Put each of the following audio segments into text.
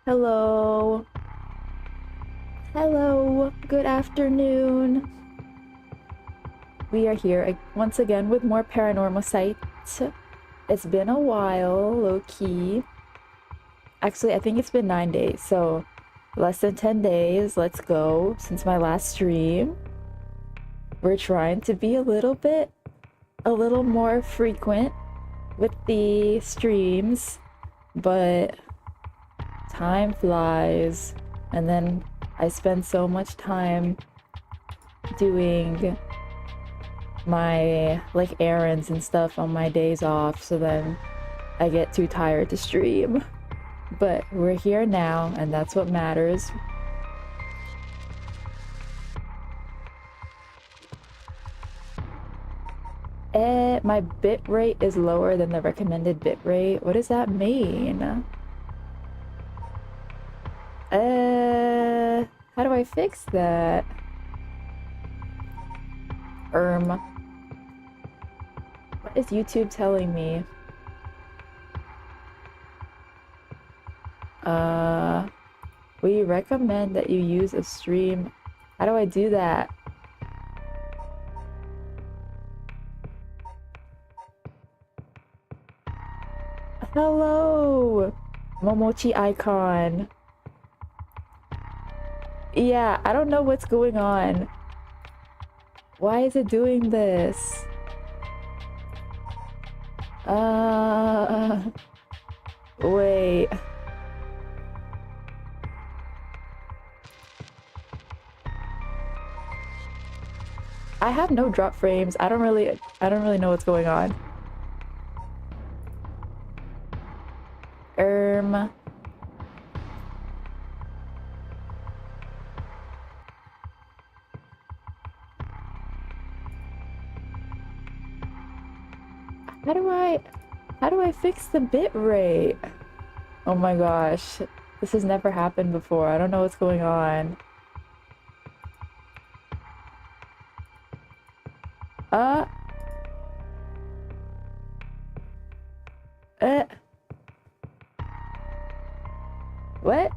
Hello. Hello. Good afternoon. We are here once again with more Paranormasight. It's been a while, low-key. Actually, I think it's been 9 days, so less than 10 days. Let's go. Since my last stream, we're trying to be a little more frequent with the streams, but time flies, and then I spend so much time doing my like errands and stuff on my days off, so then I get too tired to stream. But we're here now, and that's what matters. My bit rate is lower than the recommended bit rate. What does that mean? How do I fix that? What is YouTube telling me? We recommend that you use a stream. How do I do that? Hello! Momochi icon. Yeah, I don't know what's going on. Why is it doing this? Wait. I have no drop frames. I don't really know what's going on. How do I fix the bit rate? Oh my gosh. This has never happened before. I don't know what's going on. What?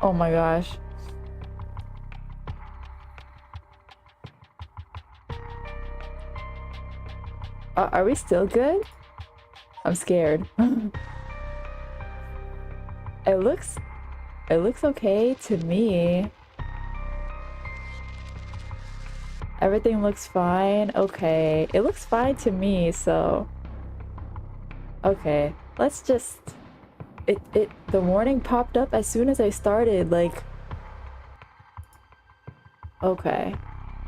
Oh my gosh. Are we still good? I'm scared. It looks okay to me. Everything looks fine. Okay. It looks fine to me, so okay. Let's just the warning popped up as soon as I started, like okay.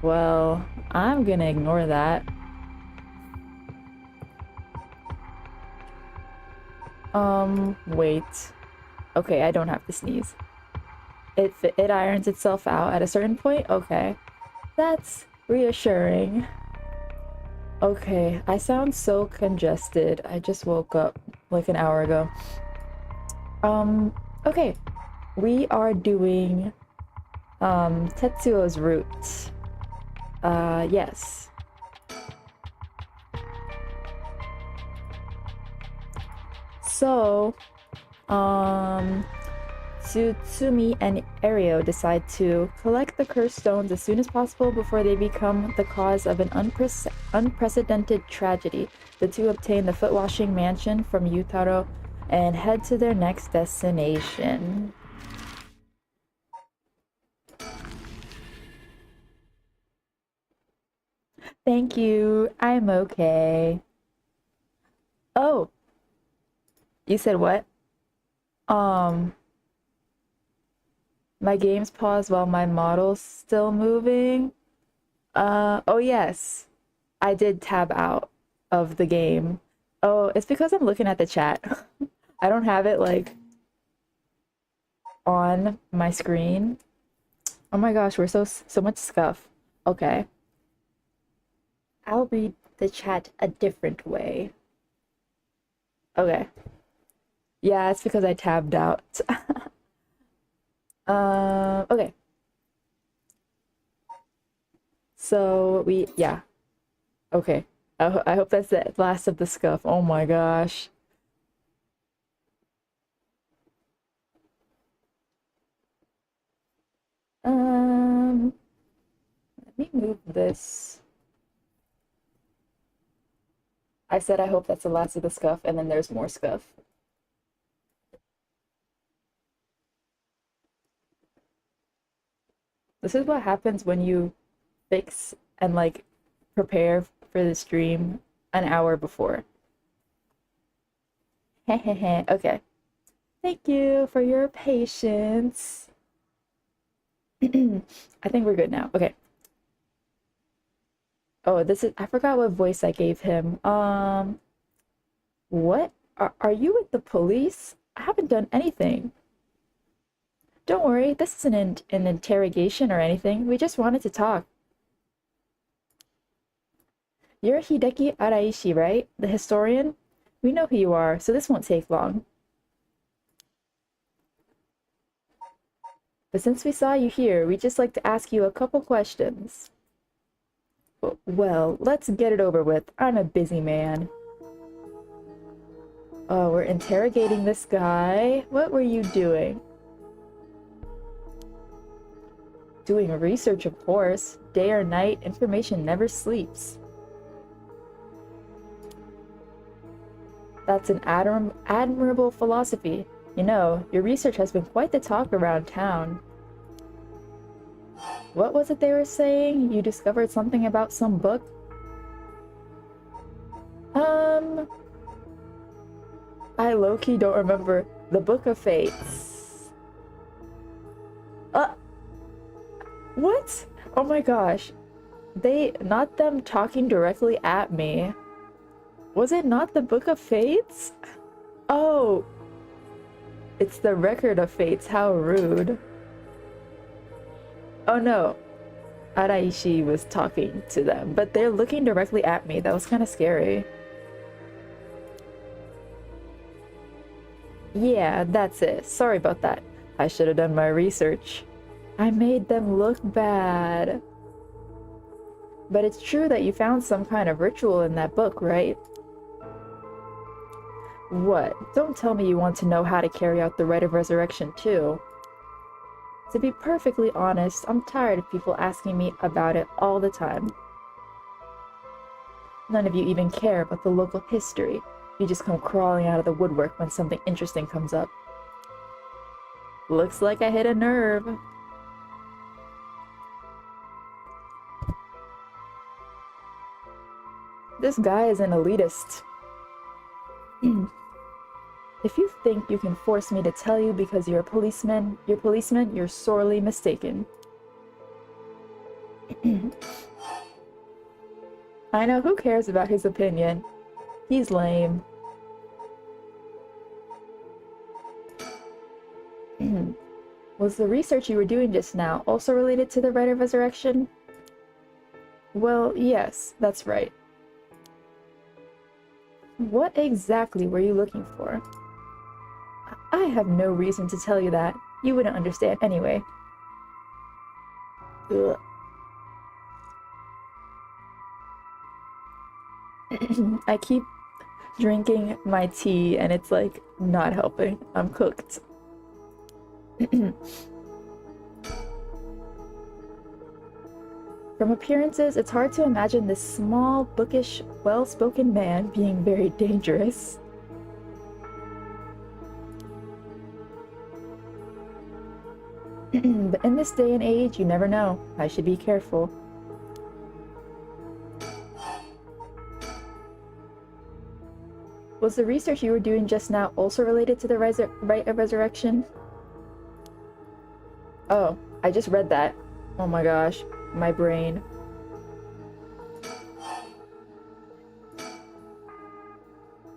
Well, I'm gonna ignore that. Wait. Okay, I don't have to sneeze. It irons itself out at a certain point? Okay. That's reassuring. Okay, I sound so congested. I just woke up like an hour ago. Okay. We are doing Tetsuo's route. Yes. So, Tsutsumi and Ario decide to collect the cursed stones as soon as possible before they become the cause of an unprecedented tragedy. The two obtain the foot-washing mansion from Yutaro and head to their next destination. Thank you. I'm okay. Oh. You said what? My game's paused while my model's still moving. Oh yes. I did tab out of the game. Oh, it's because I'm looking at the chat. I don't have it like on my screen. Oh my gosh, we're so much scuff. Okay. I'll read the chat a different way. Okay. Yeah, it's because I tabbed out. Okay. So yeah. Okay. I hope that's the last of the scuff. Oh my gosh. Let me move this. I said I hope that's the last of the scuff, and then there's more scuff. This is what happens when you fix and like prepare for the stream an hour before. Okay. Thank you for your patience. I think we're good now. Okay. Oh, I forgot what voice I gave him. What? Are you with the police? I haven't done anything. Don't worry, this isn't an interrogation or anything. We just wanted to talk. You're Hideki Araishi, right? The historian? We know who you are, so this won't take long. But since we saw you here, we'd just like to ask you a couple questions. Well, let's get it over with. I'm a busy man. Oh, we're interrogating this guy. What were you doing? Doing research, of course. Day or night, information never sleeps. That's an admirable philosophy. You know, your research has been quite the talk around town. What was it they were saying? You discovered something about some book? I low-key don't remember. The Book of Fates. What? Oh my gosh. Not them talking directly at me. Was it not the Book of Fates? Oh. It's the Record of Fates. How rude. Oh no. Araishi was talking to them, but they're looking directly at me. That was kind of scary. Yeah, that's it. Sorry about that. I should have done my research. I made them look bad. But it's true that you found some kind of ritual in that book, right? What? Don't tell me you want to know how to carry out the rite of resurrection, too. To be perfectly honest, I'm tired of people asking me about it all the time. None of you even care about the local history. You just come crawling out of the woodwork when something interesting comes up. Looks like I hit a nerve. This guy is an elitist. If you think you can force me to tell you because you're a policeman, you're sorely mistaken. I know, who cares about his opinion? He's lame. Was the research you were doing just now also related to the rite of resurrection? Well, yes, that's right. What exactly were you looking for? I have no reason to tell you that. You wouldn't understand anyway. Ugh. I keep drinking my tea and it's like not helping. I'm cooked. From appearances, it's hard to imagine this small, bookish, well-spoken man being very dangerous. But in this day and age, you never know. I should be careful. Was the research you were doing just now also related to the rite of resurrection? Oh, I just read that. Oh my gosh, my brain.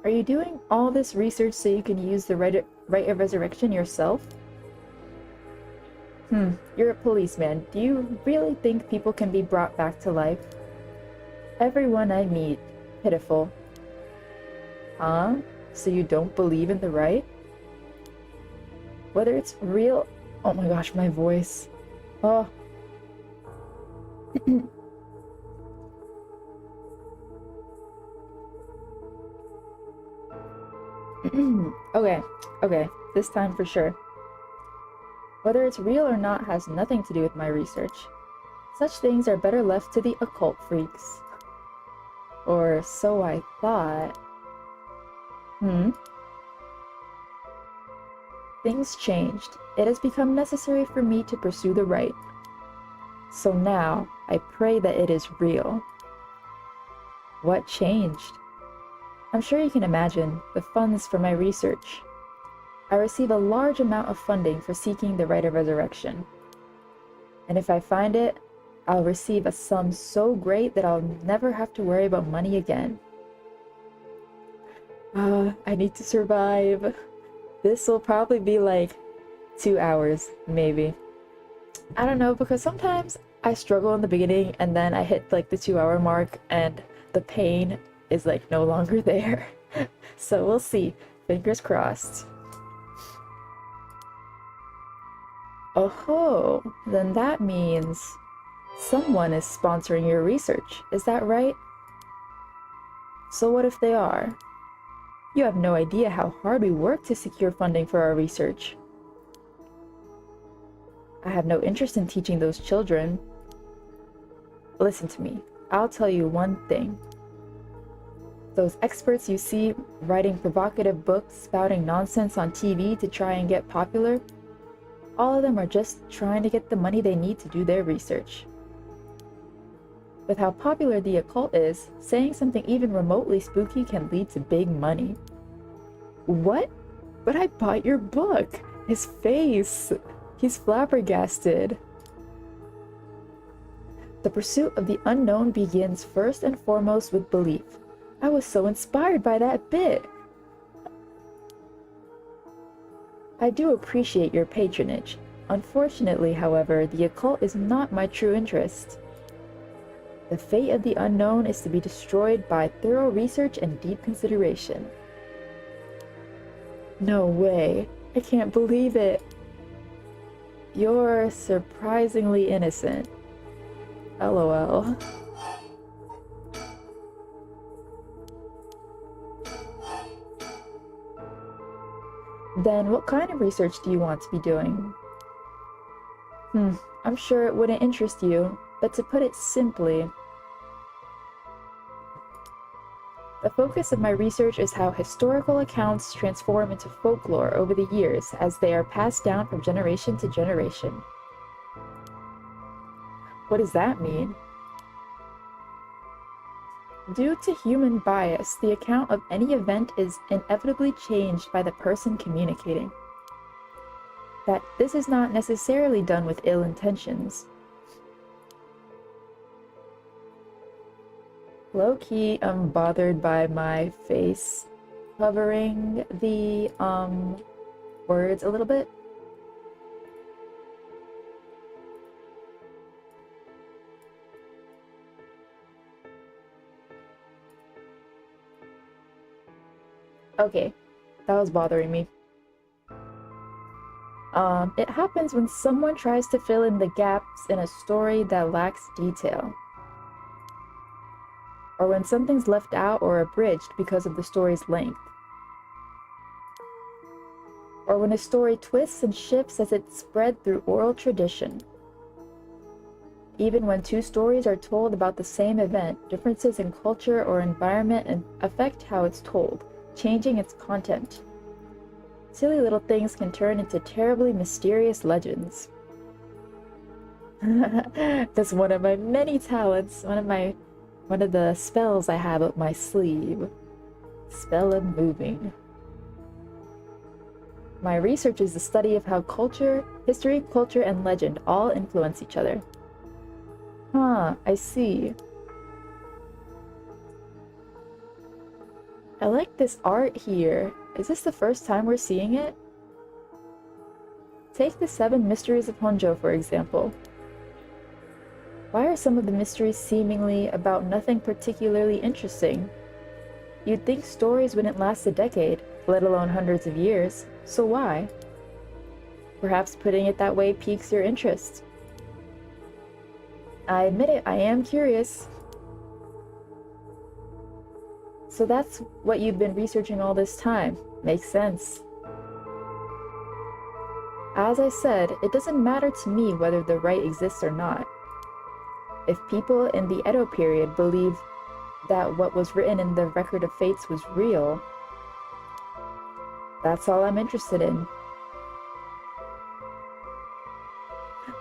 Are you doing all this research so you can use the rite of resurrection yourself? You're a policeman. Do you really think people can be brought back to life? Everyone I meet, pitiful. Huh? So you don't believe in the right? Whether it's real... Oh my gosh, my voice. Oh. Okay, this time for sure. Whether it's real or not has nothing to do with my research. Such things are better left to the occult freaks. Or so I thought. Things changed. It has become necessary for me to pursue the right. So now, I pray that it is real. What changed? I'm sure you can imagine the funds for my research. I receive a large amount of funding for seeking the right of resurrection. And if I find it, I'll receive a sum so great that I'll never have to worry about money again. I need to survive. This will probably be like 2 hours, maybe. I don't know, because sometimes I struggle in the beginning and then I hit like the 2-hour mark and the pain is like no longer there. So we'll see. Fingers crossed. Oh, then that means someone is sponsoring your research. Is that right? So what if they are? You have no idea how hard we work to secure funding for our research. I have no interest in teaching those children. Listen to me. I'll tell you one thing. Those experts you see writing provocative books, spouting nonsense on TV to try and get popular, all of them are just trying to get the money they need to do their research. With how popular the occult is, saying something even remotely spooky can lead to big money. What? But I bought your book! His face! He's flabbergasted. The pursuit of the unknown begins first and foremost with belief. I was so inspired by that bit. I do appreciate your patronage. Unfortunately, however, the occult is not my true interest. The fate of the unknown is to be destroyed by thorough research and deep consideration. No way. I can't believe it. You're surprisingly innocent. LOL. Then what kind of research do you want to be doing? I'm sure it wouldn't interest you, but to put it simply, the focus of my research is how historical accounts transform into folklore over the years as they are passed down from generation to generation. What does that mean? Due to human bias, the account of any event is inevitably changed by the person communicating. That this is not necessarily done with ill intentions. Low-key, I'm bothered by my face covering the words a little bit. Okay, that was bothering me. It happens when someone tries to fill in the gaps in a story that lacks detail. Or when something's left out or abridged because of the story's length. Or when a story twists and shifts as it's spread through oral tradition. Even when two stories are told about the same event, differences in culture or environment affect how it's told, changing its content. Silly little things can turn into terribly mysterious legends. That's one of my many talents, one of the spells I have up my sleeve. Spell of moving. My research is the study of how history, culture, and legend all influence each other. Huh, I see. I like this art here. Is this the first time we're seeing it? Take the Seven Mysteries of Honjo, for example. Why are some of the mysteries seemingly about nothing particularly interesting? You'd think stories wouldn't last a decade, let alone hundreds of years, so why? Perhaps putting it that way piques your interest. I admit it, I am curious. So that's what you've been researching all this time. Makes sense. As I said, it doesn't matter to me whether the right exists or not. If people in the Edo period believe that what was written in the Record of Fates was real, that's all I'm interested in.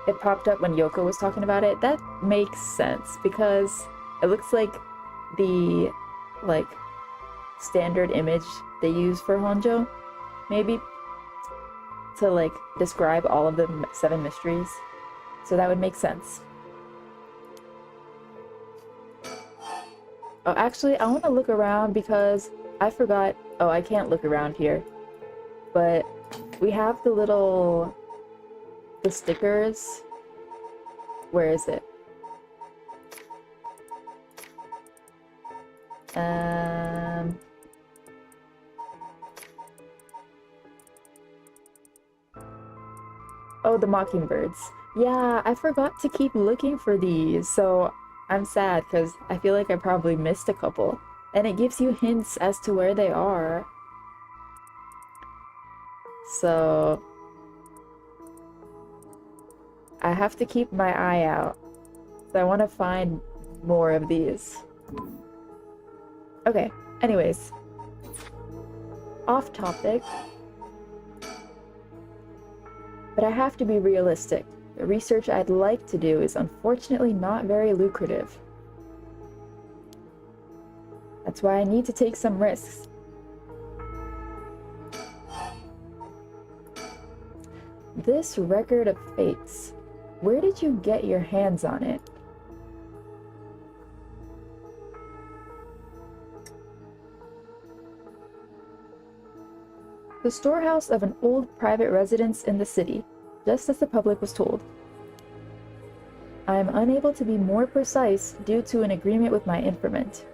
It popped up when Yoko was talking about it. That makes sense because it looks like the standard image they use for Honjo, maybe, to describe all of the 7 mysteries. So that would make sense. Oh, actually, I want to look around because I forgot. Oh, I can't look around here. But we have the stickers. Where is it? Oh, the mockingbirds. Yeah, I forgot to keep looking for these, so I'm sad because I feel like I probably missed a couple. And it gives you hints as to where they are. So I have to keep my eye out. So I want to find more of these. Okay, anyways. Off topic. But I have to be realistic. The research I'd like to do is unfortunately not very lucrative. That's why I need to take some risks. This Record of Fates. Where did you get your hands on it? The storehouse of an old private residence in the city, just as the public was told. I am unable to be more precise due to an agreement with my informant.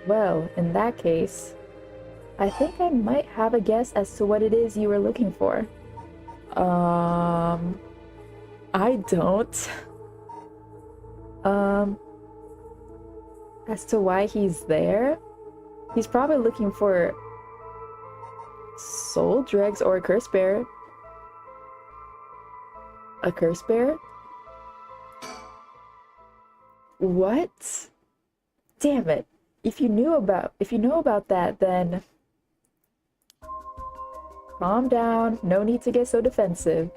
Well, in that case, I think I might have a guess as to what it is you were looking for. I don't. As to why he's there? He's probably looking for soul dregs or a curse bearer. A curse bearer? What? Damn it. If you know about that, then calm down. No need to get so defensive.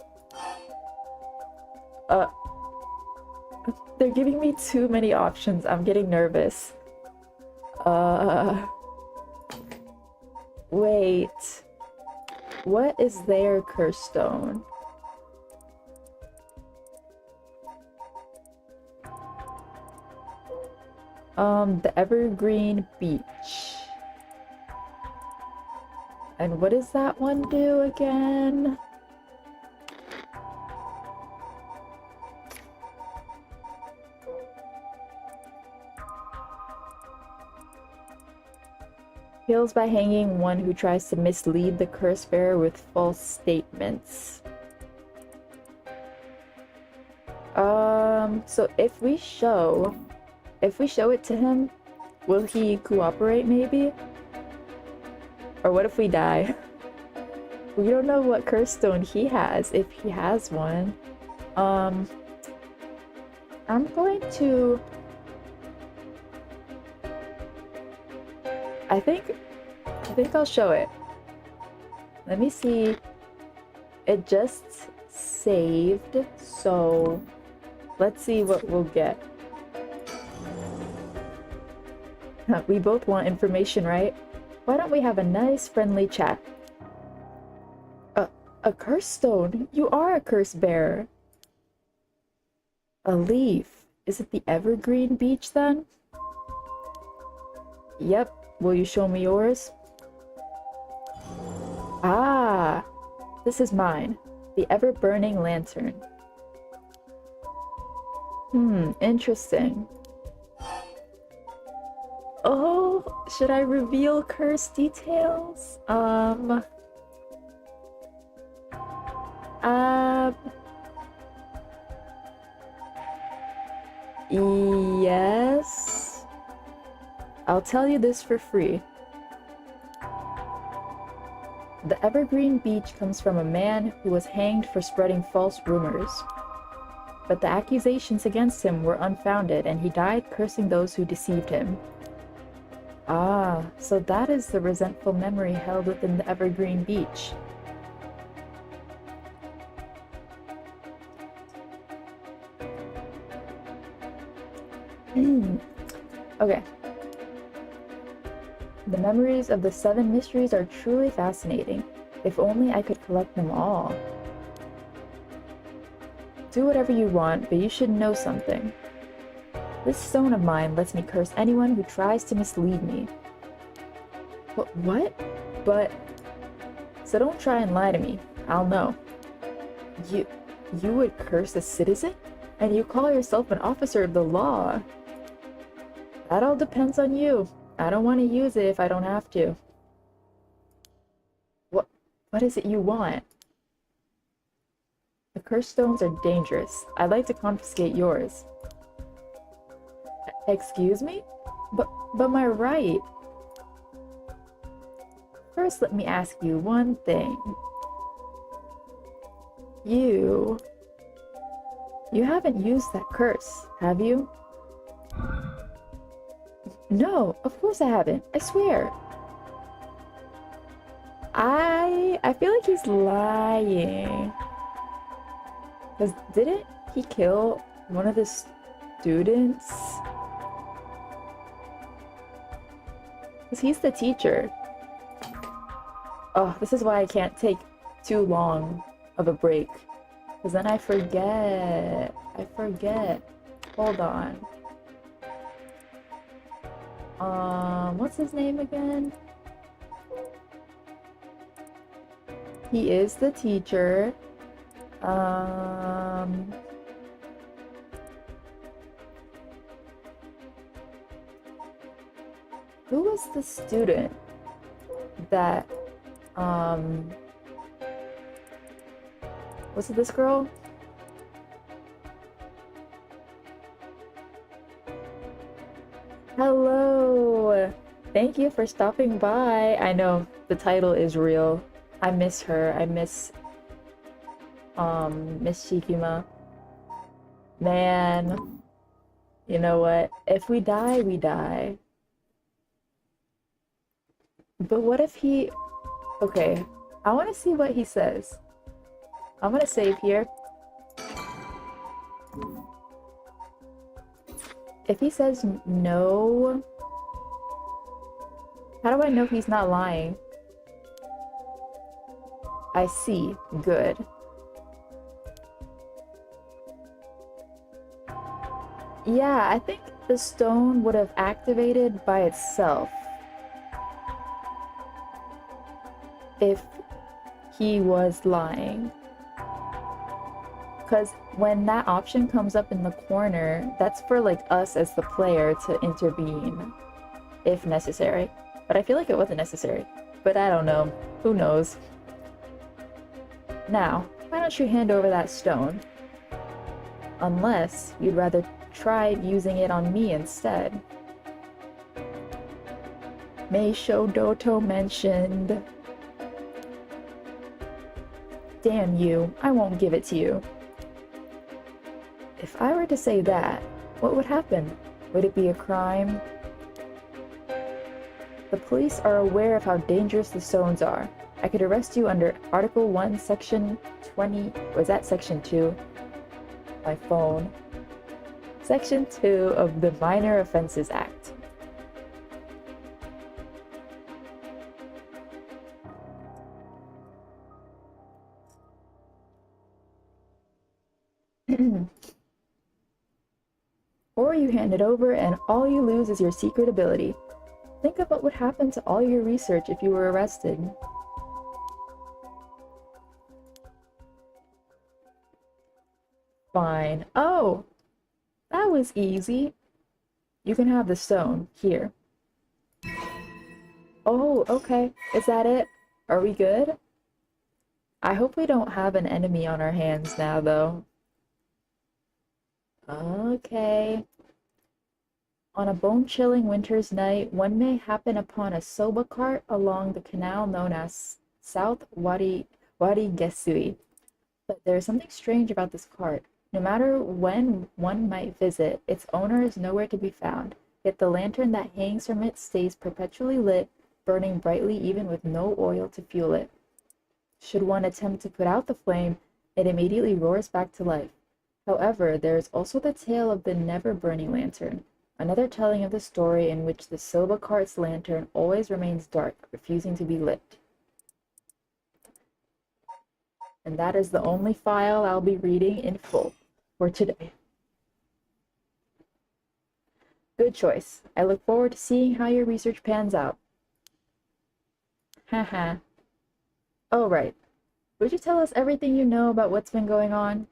They're giving me too many options. I'm getting nervous. Wait. What is their curse stone? The Evergreen Beach. And what does that one do again? Kills by hanging one who tries to mislead the curse bearer with false statements. So if we show it to him, will he cooperate maybe? Or what if we die? We don't know what curse stone he has, if he has one. I'm going to... I think I'll show it. Let me see. It just saved, so let's see what we'll get. We both want information, right? Why don't we have a nice friendly chat? A curse stone? You are a curse bearer. A leaf. Is it the Evergreen Beach then? Yep. Will you show me yours? Ah, this is mine. The ever-burning lantern. Interesting. Oh, should I reveal curse details? Um, yes. I'll tell you this for free. The Evergreen Beach comes from a man who was hanged for spreading false rumors. But the accusations against him were unfounded, and he died cursing those who deceived him. Ah, so that is the resentful memory held within the Evergreen Beach. Okay. The memories of the Seven Mysteries are truly fascinating. If only I could collect them all. Do whatever you want, but you should know something. This stone of mine lets me curse anyone who tries to mislead me. What? But... So don't try and lie to me. I'll know. You would curse a citizen? And you call yourself an officer of the law? That all depends on you. I don't want to use it if I don't have to. What is it you want? The cursed stones are dangerous. I'd like to confiscate yours. Excuse me? But my right. First, let me ask you one thing. You haven't used that curse, have you? No, of course I haven't. I swear. I feel like he's lying. Because didn't he kill one of the students? Because he's the teacher. Oh, this is why I can't take too long of a break. Because then I forget. Hold on. What's his name again? He is the teacher. Who was the student that, was it this girl? Hello! Thank you for stopping by. I know the title is real. I miss her. I miss Miss Shigima. Man, you know what? If we die, we die. But what if he... Okay, I want to see what he says. I'm gonna save here. If he says no... How do I know he's not lying? I see. Good. Yeah, I think the stone would have activated by itself if he was lying. Because when that option comes up in the corner, that's for like us as the player to intervene if necessary. But I feel like it wasn't necessary. But I don't know. Who knows? Now, why don't you hand over that stone? Unless you'd rather try using it on me instead. Meisho Doto mentioned. Damn you, I won't give it to you. If I were to say that, what would happen? Would it be a crime? The police are aware of how dangerous the stones are. I could arrest you under Article 1, Section 20... Was that Section 2? My phone. Section 2 of the Minor Offenses Act. Or you hand it over and all you lose is your secret ability. Think of what would happen to all your research if you were arrested. Fine. Oh! That was easy. You can have the stone. Here. Oh, okay. Is that it? Are we good? I hope we don't have an enemy on our hands now, though. Okay. On a bone-chilling winter's night, one may happen upon a soba cart along the canal known as South Wadi Gesui. But there's something strange about this cart. No matter when one might visit, its owner is nowhere to be found. Yet the lantern that hangs from it stays perpetually lit, burning brightly even with no oil to fuel it. Should one attempt to put out the flame, it immediately roars back to life. However, there is also the tale of the never-burning lantern, another telling of the story in which the soba cart's lantern always remains dark, refusing to be lit. And that is the only file I'll be reading in full for today. Good choice. I look forward to seeing how your research pans out. Haha. Oh, right. Would you tell us everything you know about what's been going on?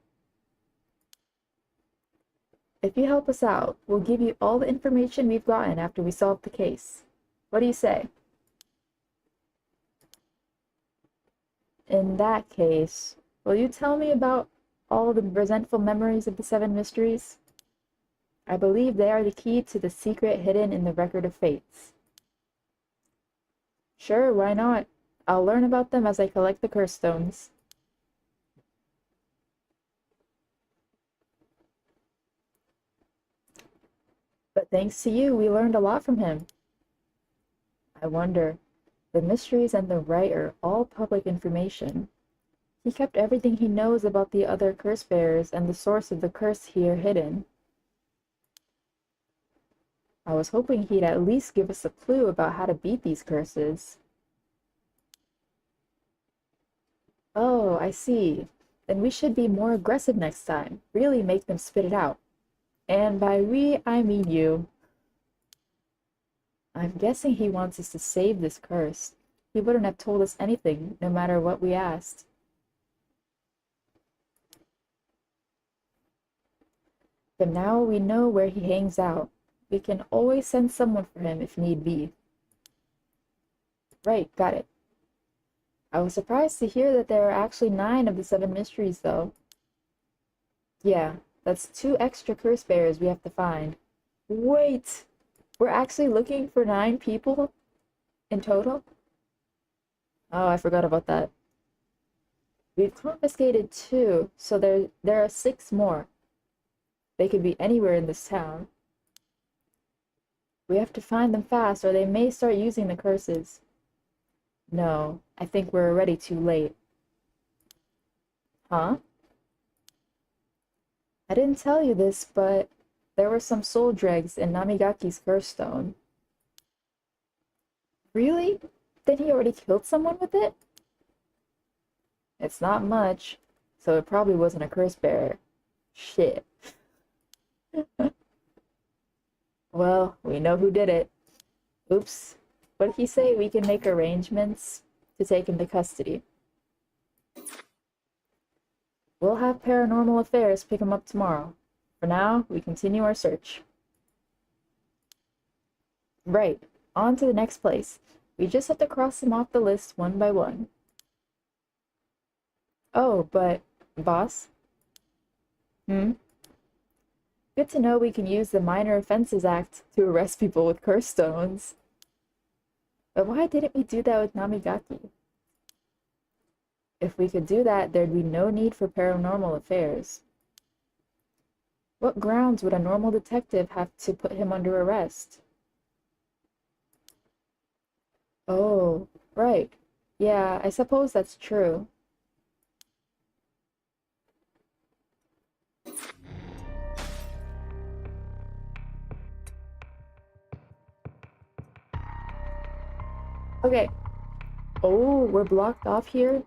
If you help us out, we'll give you all the information we've gotten after we solve the case. What do you say? In that case, will you tell me about all the resentful memories of the Seven Mysteries? I believe they are the key to the secret hidden in the Record of Fates. Sure, why not? I'll learn about them as I collect the curse stones. But thanks to you, we learned a lot from him. I wonder, the mysteries and the rite are all public information. He kept everything he knows about the other curse bearers and the source of the curse here hidden. I was hoping he'd at least give us a clue about how to beat these curses. Oh, I see. Then we should be more aggressive next time. Really make them spit it out. And by we, I mean you. I'm guessing he wants us to save this curse. He wouldn't have told us anything, no matter what we asked. But now we know where he hangs out. We can always send someone for him if need be. Right, got it. I was surprised to hear that there are actually 9 of the 7 mysteries, though. Yeah, that's 2 extra curse bearers we have to find. Wait! We're actually looking for 9 people in total? Oh, I forgot about that. We've confiscated 2, so there are 6 more. They could be anywhere in this town. We have to find them fast, or they may start using the curses. No, I think we're already too late. Huh? I didn't tell you this, but there were some soul dregs in Namigaki's curse stone. Really? Then he already killed someone with it? It's not much, so it probably wasn't a curse bearer. Shit. Well, we know who did it. Oops. What did he say? We can make arrangements to take him to custody. We'll have Paranormal Affairs pick him up tomorrow. For now, we continue our search. Right. On to the next place. We just have to cross them off the list one by one. Oh, but... Boss? Hmm? Good to know we can use the Minor Offenses Act to arrest people with curse stones. But why didn't we do that with Namigaki? If we could do that, there'd be no need for paranormal affairs. What grounds would a normal detective have to put him under arrest? Oh, right. Yeah, I suppose that's true. Okay. Oh, we're blocked off here?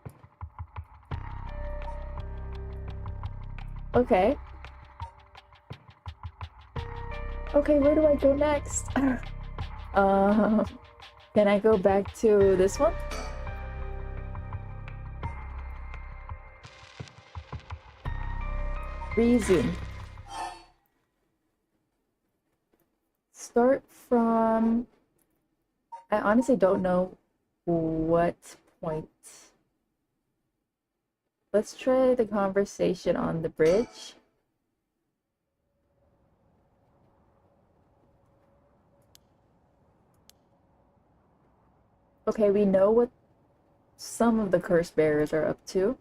Okay. Okay, where do I go next? Can I go back to this one? Resume. start from... I honestly don't know what point. Let's try the conversation on the bridge. Okay, we know what some of the curse bearers are up to.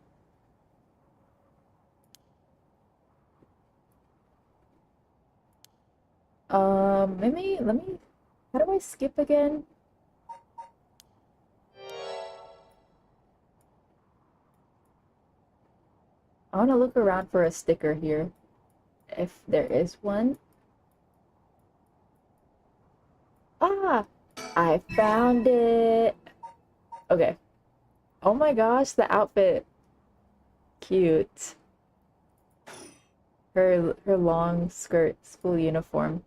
Maybe, let me... How do I skip again? I want to look around for a sticker here, if there is one. Ah! I found it! Okay. Oh my gosh, the outfit. Cute. Her long skirt, school uniform.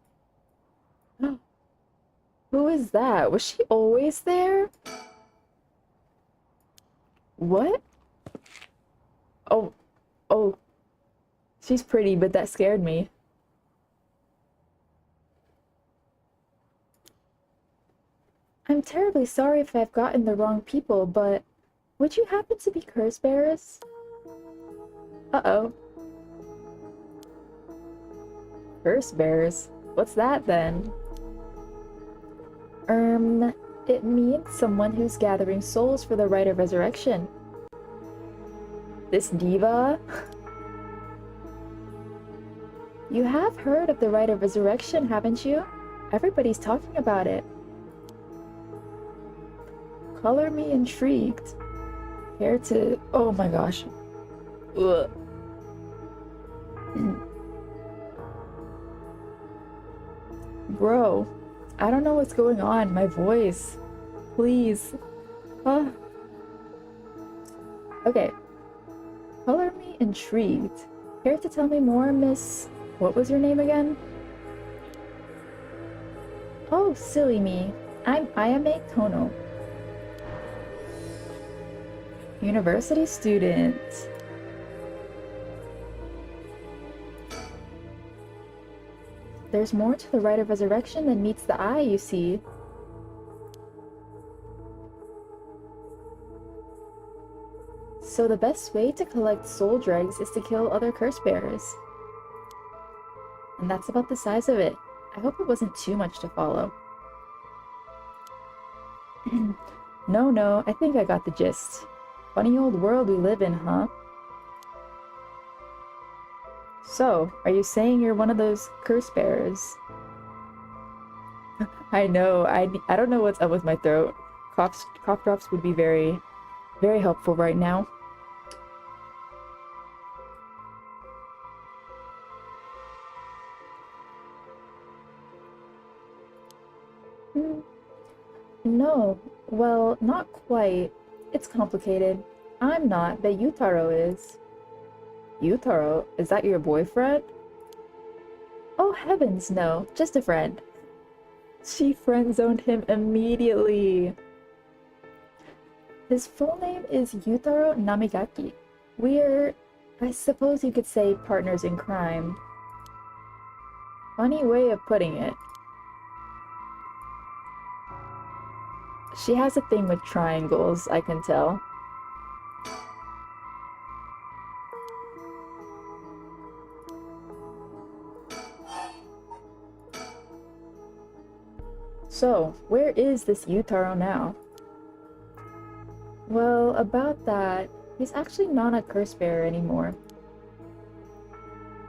Who is that? Was she always there? What? Oh, oh. She's pretty, but that scared me. I'm terribly sorry if I've gotten the wrong people, but would you happen to be curse bearers? Uh-oh. Curse bearers? What's that then? It means someone who's gathering souls for the rite of resurrection. This diva? You have heard of the rite of resurrection, haven't you? Everybody's talking about it. Color me intrigued. Care to... Oh my gosh. Ugh. Bro, I don't know what's going on. My voice. Please. Ah. Okay. Color me intrigued. Care to tell me more, Miss... What was your name again? Oh, silly me. I'm Ayame Tono. University student. There's more to the rite of resurrection than meets the eye, you see. So the best way to collect soul dregs is to kill other curse bearers. And that's about the size of it. I hope it wasn't too much to follow. No, I think I got the gist. Funny old world we live in, huh? So, are you saying you're one of those curse bearers? I know, I don't know what's up with my throat. Cough drops would be very, very helpful right now. No, well, not quite. It's complicated. I'm not, but Yutaro is. Yutaro? Is that your boyfriend? Oh heavens, no. Just a friend. She friend-zoned him immediately. His full name is Yutaro Namigaki. We're, I suppose you could say, partners in crime. Funny way of putting it. She has a thing with triangles, I can tell. So, where is this Yutaro now? Well, about that, he's actually not a curse bearer anymore.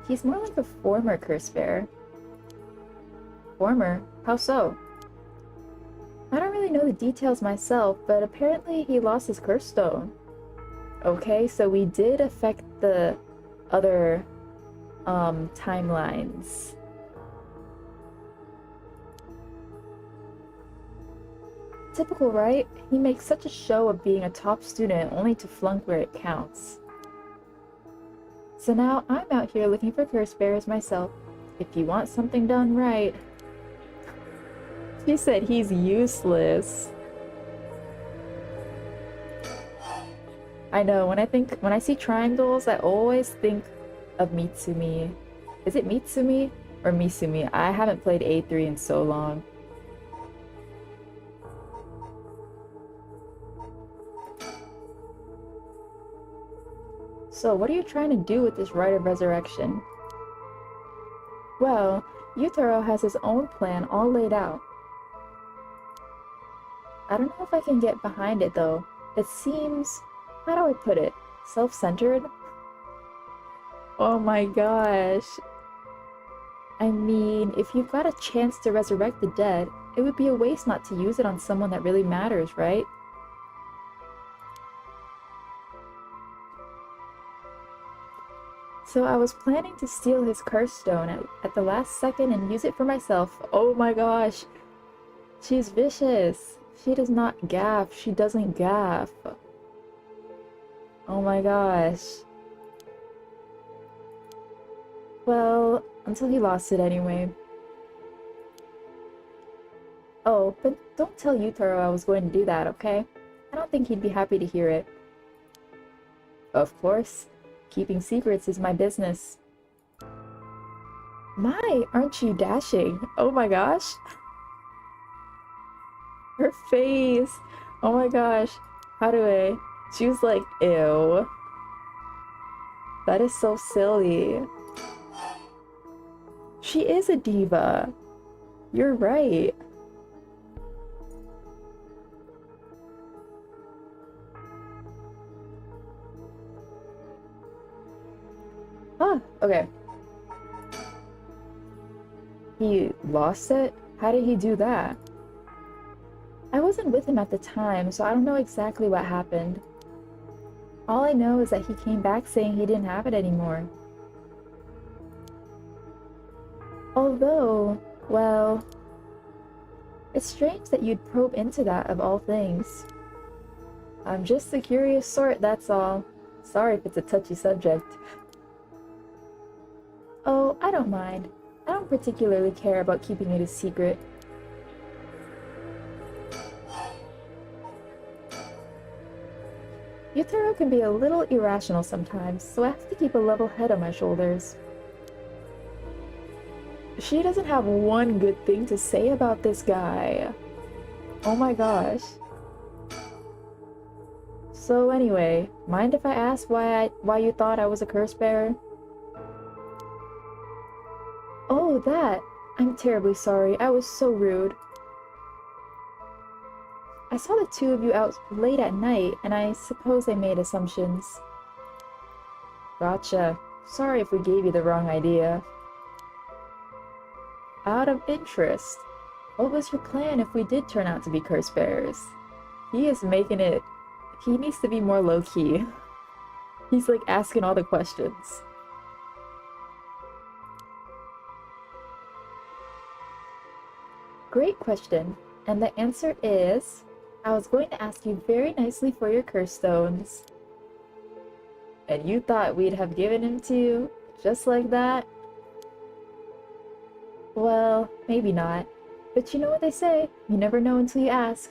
He's more like a former curse bearer. Former? How so? I don't really know the details myself, but apparently he lost his curse stone. Okay, so we did affect the other, timelines. Typical, right? He makes such a show of being a top student only to flunk where it counts. So now I'm out here looking for curse bearers myself. If you want something done right... She said he's useless. I know, when I see triangles, I always think of Mitsumi. Is it Mitsumi? Or Misumi. I haven't played A3 in so long. So, what are you trying to do with this rite of resurrection? Well, Yutaro has his own plan all laid out. I don't know if I can get behind it though. It seems, how do I put it, self-centered? Oh my gosh. I mean, if you've got a chance to resurrect the dead, it would be a waste not to use it on someone that really matters, right? So I was planning to steal his curse stone at the last second and use it for myself. Oh my gosh. She's vicious. She does not gaff. She doesn't gaff. Oh my gosh. Well, until he lost it anyway. Oh, but don't tell Yutaro I was going to do that, okay? I don't think he'd be happy to hear it. Of course. Keeping secrets is my business. My, aren't you dashing? Oh my gosh. Her face. Oh my gosh. Harue. She was like, ew. That is so silly. She is a diva. You're right. Ah, okay. He lost it? How did he do that? I wasn't with him at the time, so I don't know exactly what happened. All I know is that he came back saying he didn't have it anymore. Although, well, it's strange that you'd probe into that of all things. I'm just the curious sort, that's all. Sorry if it's a touchy subject. Oh, I don't mind. I don't particularly care about keeping it a secret. Yutaro can be a little irrational sometimes, so I have to keep a level head on my shoulders. She doesn't have one good thing to say about this guy. Oh my gosh. So anyway, mind if I ask why you thought I was a curse bearer? Oh, that! I'm terribly sorry. I was so rude. I saw the two of you out late at night, and I suppose I made assumptions. Gotcha. Sorry if we gave you the wrong idea. Out of interest, what was your plan if we did turn out to be curse bearers? He is making it... He needs to be more low-key. He's like asking all the questions. Great question, and the answer is... I was going to ask you very nicely for your curse stones. And you thought we'd have given him to you, just like that? Well, maybe not. But you know what they say, you never know until you ask.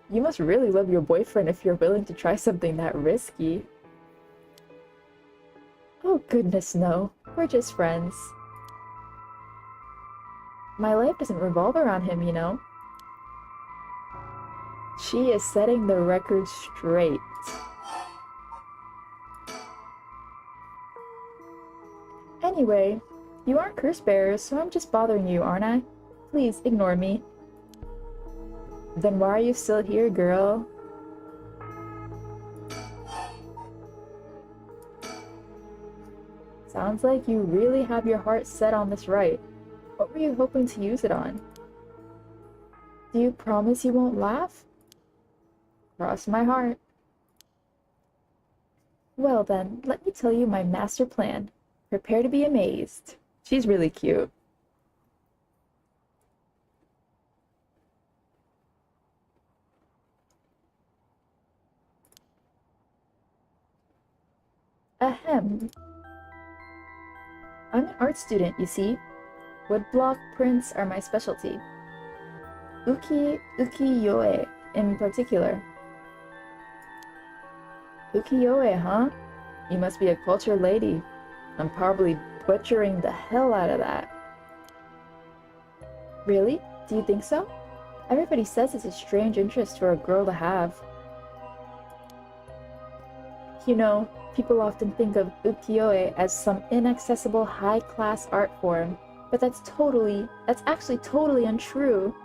You must really love your boyfriend if you're willing to try something that risky. Oh goodness no, we're just friends. My life doesn't revolve around him, you know. She is setting the record straight. Anyway, you aren't curse bearers, so I'm just bothering you, aren't I? Please ignore me. Then why are you still here, girl? Sounds like you really have your heart set on this rite. What were you hoping to use it on? Do you promise you won't laugh? Cross my heart. Well then, let me tell you my master plan. Prepare to be amazed. She's really cute. Ahem. I'm an art student, you see. Woodblock prints are my specialty. Ukiyo-e in particular. Ukiyo-e, huh? You must be a cultured lady. I'm butchering the hell out of that. Really? Do you think so? Everybody says it's a strange interest for a girl to have. You know, people often think of ukiyo-e as some inaccessible high-class art form, but that's actually totally untrue.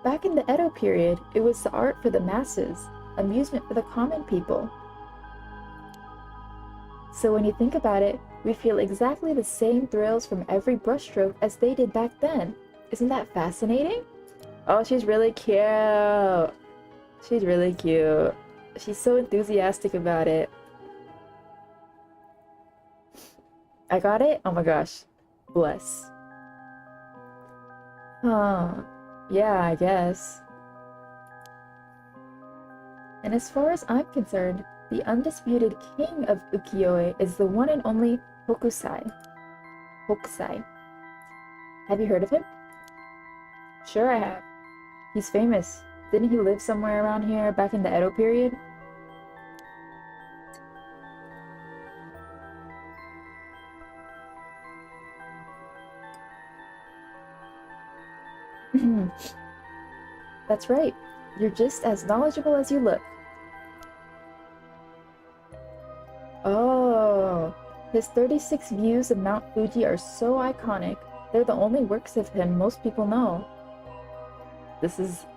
Back in the Edo period, it was the art for the masses, amusement for the common people. So when you think about it, we feel exactly the same thrills from every brushstroke as they did back then. Isn't that fascinating? Oh, she's really cute. She's really cute. She's so enthusiastic about it. I got it? Oh my gosh. Bless. Huh. Yeah, I guess. And as far as I'm concerned, the undisputed king of ukiyo-e is the one and only Hokusai. Hokusai. Have you heard of him? Sure I have. He's famous. Didn't he live somewhere around here back in the Edo period? That's right. You're just as knowledgeable as you look. Oh, his 36 views of Mount Fuji are so iconic. They're the only works of him most people know.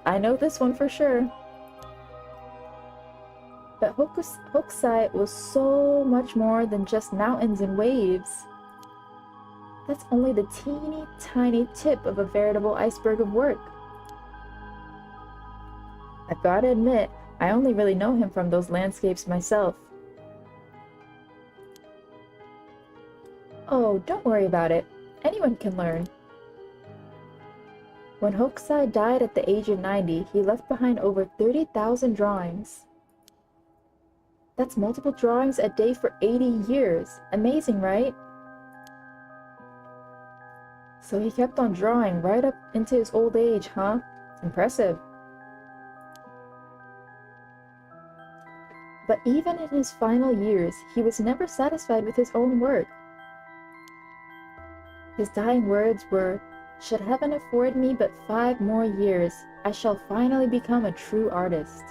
I know this one for sure. But Hokusai was so much more than just mountains and waves. That's only the teeny tiny tip of a veritable iceberg of work. I've gotta admit, I only really know him from those landscapes myself. Oh, don't worry about it. Anyone can learn. When Hokusai died at the age of 90, he left behind over 30,000 drawings. That's multiple drawings a day for 80 years. Amazing, right? So he kept on drawing right up into his old age, huh? Impressive. But even in his final years, he was never satisfied with his own work. His dying words were, "Should heaven afford me but 5 more years, I shall finally become a true artist."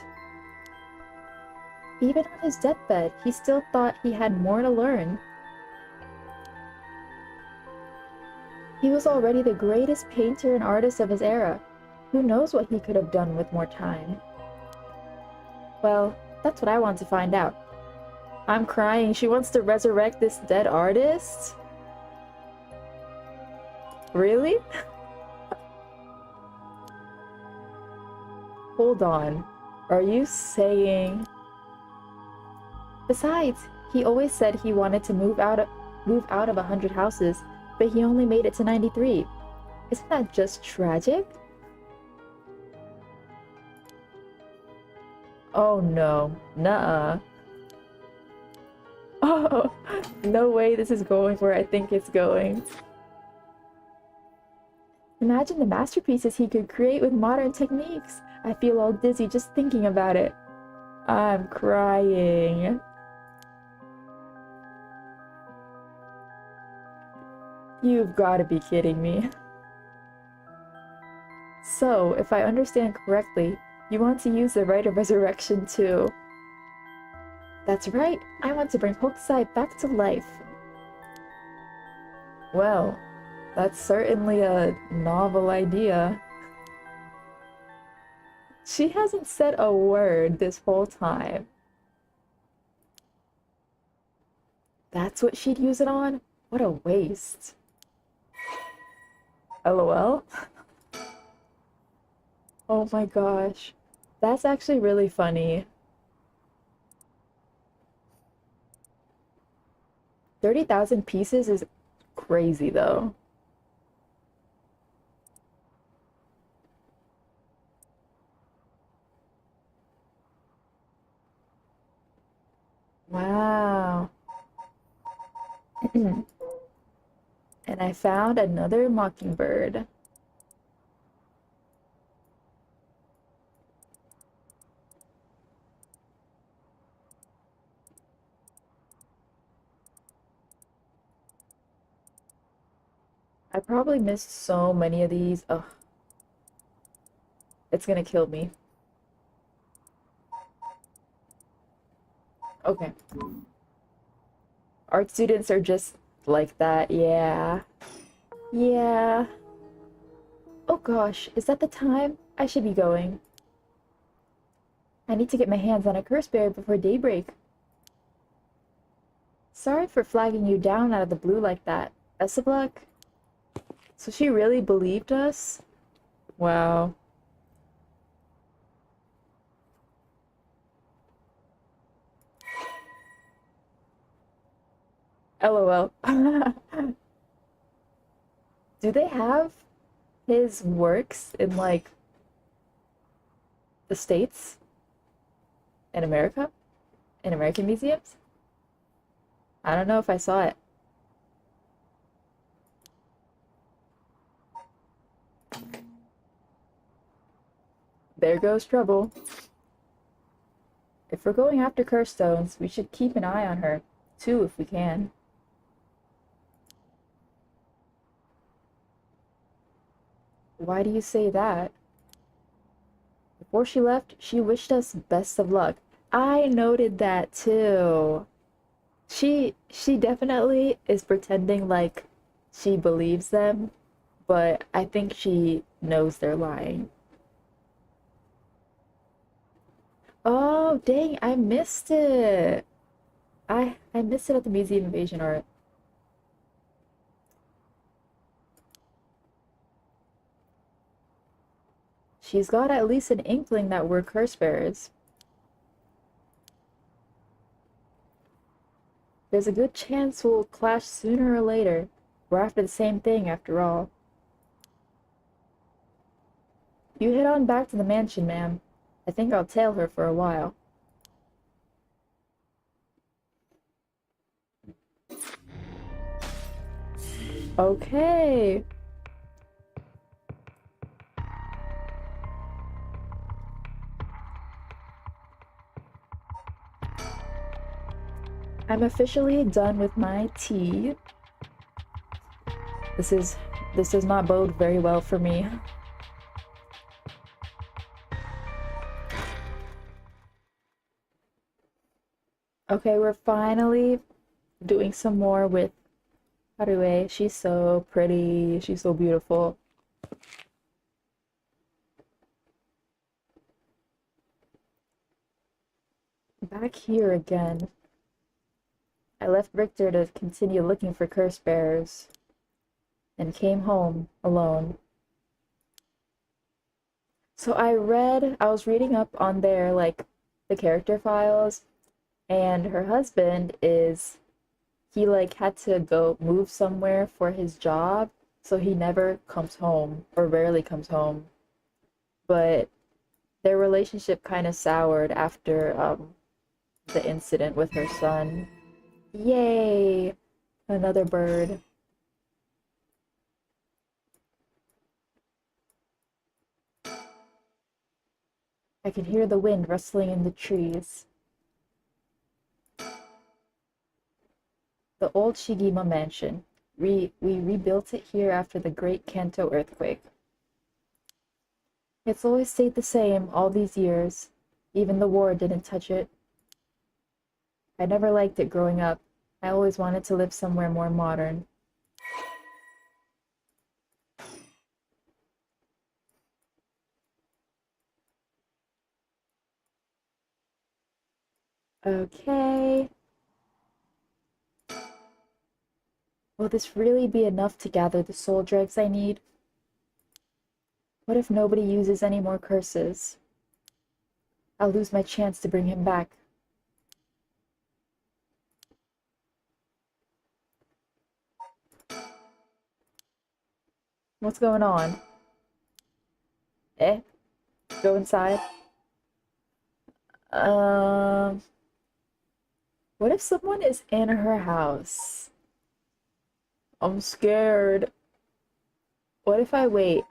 Even on his deathbed, he still thought he had more to learn. He was already the greatest painter and artist of his era. Who knows what he could have done with more time? Well, that's what I want to find out. I'm crying. She wants to resurrect this dead artist? Really? Hold on. Are you saying... Besides, he always said he wanted to move out of 100 houses, but he only made it to 93. Isn't that just tragic? Oh no. Nuh-uh. Oh, no way this is going where I think it's going. Imagine the masterpieces he could create with modern techniques. I feel all dizzy just thinking about it. I'm crying. You've got to be kidding me. So, if I understand correctly, you want to use the rite of resurrection too. That's right, I want to bring Hokusai back to life. Well, that's certainly a novel idea. She hasn't said a word this whole time. That's what she'd use it on? What a waste. LOL? Oh my gosh. That's actually really funny. 30,000 pieces is crazy though. Wow. And I found another mockingbird. I probably missed so many of these. Ugh, it's gonna kill me. Okay. Art students are just like that. Yeah. Yeah. Oh gosh, is that the time? I should be going. I need to get my hands on a curse berry before daybreak. Sorry for flagging you down out of the blue like that. Best of luck. So she really believed us? Wow. LOL. Do they have his works in like the States? In America? In American museums? I don't know if I saw it. There goes trouble. If we're going after curse stones, we should keep an eye on her, too, if we can. Why do you say that? Before she left, she wished us best of luck. I noted that too. She definitely is pretending like she believes them, but I think she knows they're lying. Oh, dang, I missed it. I missed it at the Museum of Asian Art. She's got at least an inkling that we're curse bearers. There's a good chance we'll clash sooner or later. We're after the same thing, after all. You head on back to the mansion, ma'am. I think I'll tail her for a while. Okay. I'm officially done with my tea. This is this does not bode very well for me. Okay, we're finally doing some more with harue. She's so pretty. She's so beautiful. Back here again. I left Richter to continue looking for curse bearers and came home alone. So I was reading up on their like the character files, and her husband is he like had to go move somewhere for his job, so he never comes home or rarely comes home. But their relationship kind of soured after the incident with her son. Yay! Another bird. I can hear the wind rustling in the trees. The old Shigima mansion. We rebuilt it here after the Great Kanto earthquake. It's always stayed the same all these years. Even the war didn't touch it. I never liked it growing up. I always wanted to live somewhere more modern. Okay. Will this really be enough to gather the soul dregs I need? What if nobody uses any more curses? I'll lose my chance to bring him back. What's going on? Eh? Go inside. Um, what if someone is in her house? I'm scared. What if I wait?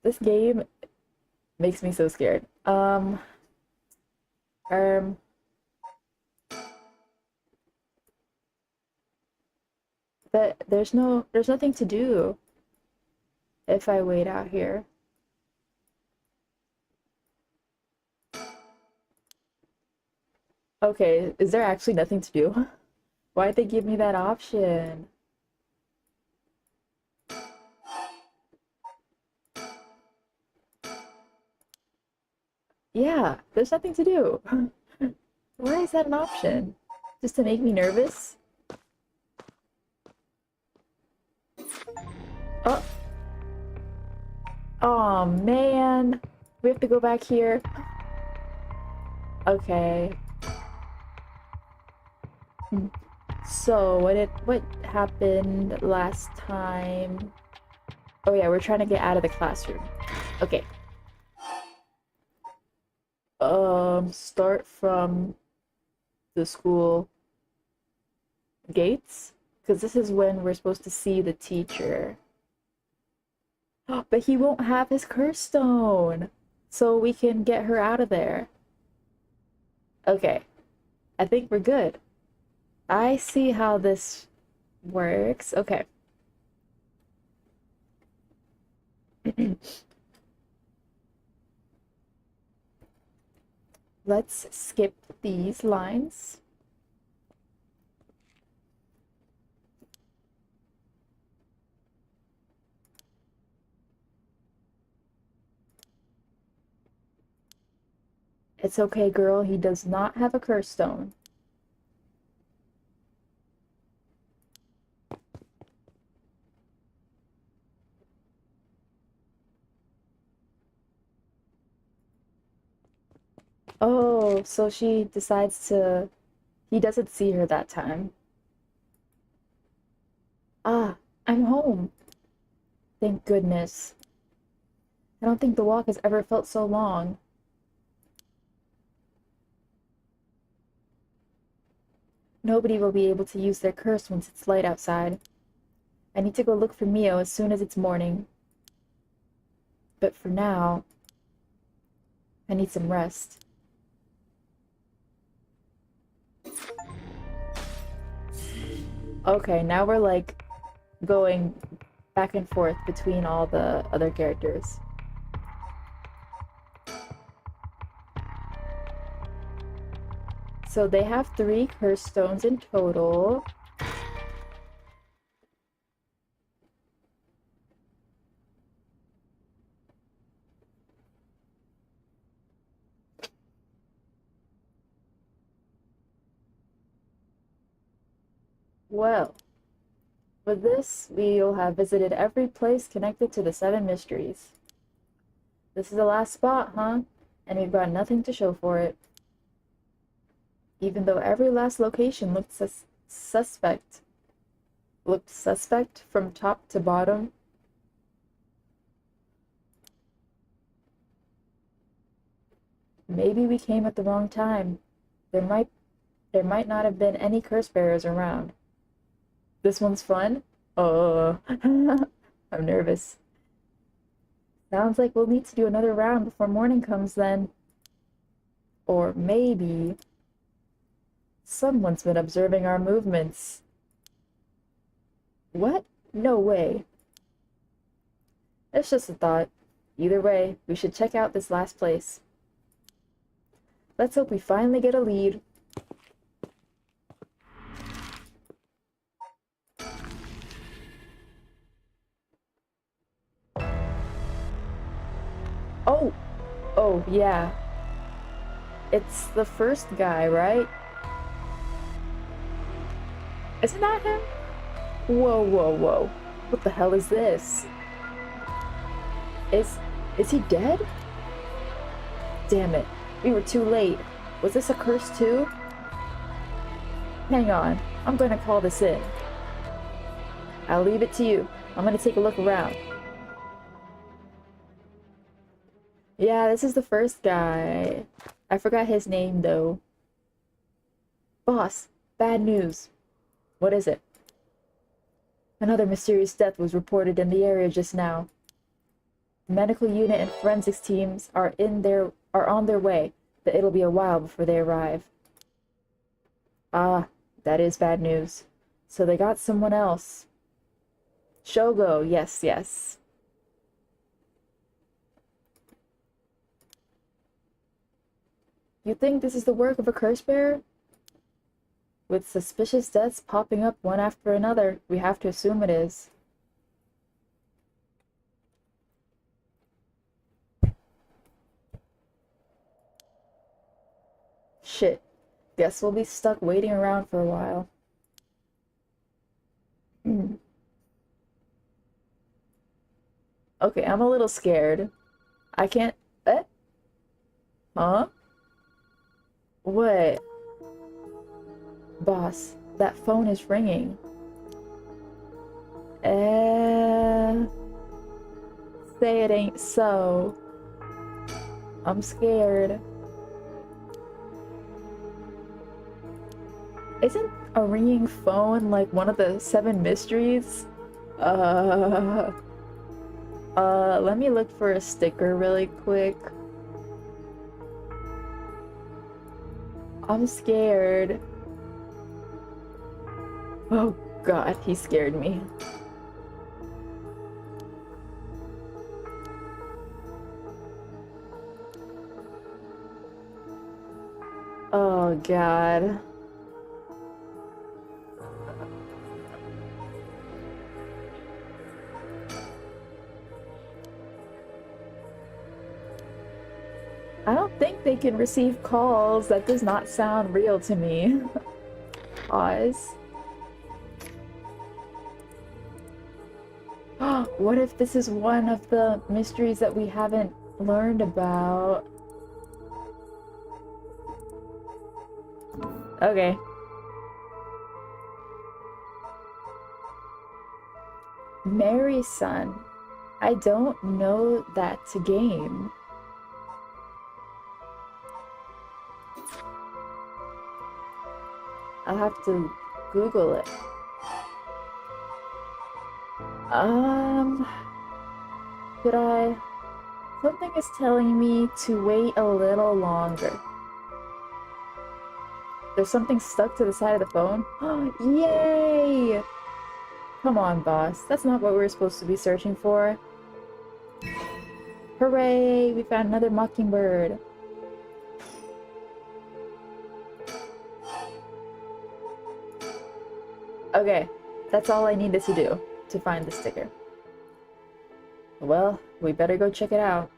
This game makes me so scared. But there's nothing to do if I wait out here. Okay, is there actually nothing to do? Why'd they give me that option? Yeah, there's nothing to do. Why is that an option? Just to make me nervous? Oh, oh man. We have to go back here. Okay. So, what happened last time? Oh yeah, we're trying to get out of the classroom. Okay. Start from the school gates? Because this is when we're supposed to see the teacher. But he won't have his curse stone! So we can get her out of there. Okay. I think we're good. I see how this works. Okay. Let's skip these lines. It's okay, girl. He does not have a curse stone. Oh, so she decides to... He doesn't see her that time. Ah, I'm home. Thank goodness. I don't think the walk has ever felt so long. Nobody will be able to use their curse once it's light outside. I need to go look for Mio as soon as it's morning. But for now, I need some rest. Okay, now we're like going back and forth between all the other characters. So they have 3 curse stones in total. Well, with this, we'll have visited every place connected to the Seven Mysteries. This is the last spot, huh? And we've got nothing to show for it. Even though every last location looked suspect from top to bottom. Maybe we came at the wrong time. There might not have been any curse bearers around. This one's fun? Oh, I'm nervous. Sounds like we'll need to do another round before morning comes then. Or maybe someone's been observing our movements. What? No way. It's just a thought. Either way, we should check out this last place. Let's hope we finally get a lead. Oh! Oh, yeah. It's the first guy, right? Isn't that him? Whoa, whoa, whoa. What the hell is this? Is he dead? Damn it. We were too late. Was this a curse too? Hang on. I'm gonna call this in. I'll leave it to you. I'm gonna take a look around. Yeah, this is the first guy. I forgot his name, though. Boss, bad news. What is it? Another mysterious death was reported in the area just now. The medical unit and forensics teams are on their way, but it'll be a while before they arrive. Ah, that is bad news. So they got someone else. Shogo, yes, yes. You think this is the work of a curse bearer? With suspicious deaths popping up one after another, we have to assume it is. Shit. Guess we'll be stuck waiting around for a while. Okay, I'm a little scared. I can't... Eh? Huh? What? Boss, that phone is ringing. Say it ain't so. I'm scared. Isn't a ringing phone like one of the Seven Mysteries? Let me look for a sticker really quick. I'm scared. Oh god, he scared me. Oh god. I don't think they can receive calls. That does not sound real to me. Pause. What if this is one of the mysteries that we haven't learned about? Okay. Mary's son. I don't know that game. I'll have to Google it. Should I? Something is telling me to wait a little longer. There's something stuck to the side of the phone? Yay! Come on, boss. That's not what we were supposed to be searching for. Hooray! We found another mockingbird. Okay, that's all I needed to do to find the sticker. Well, we better go check it out.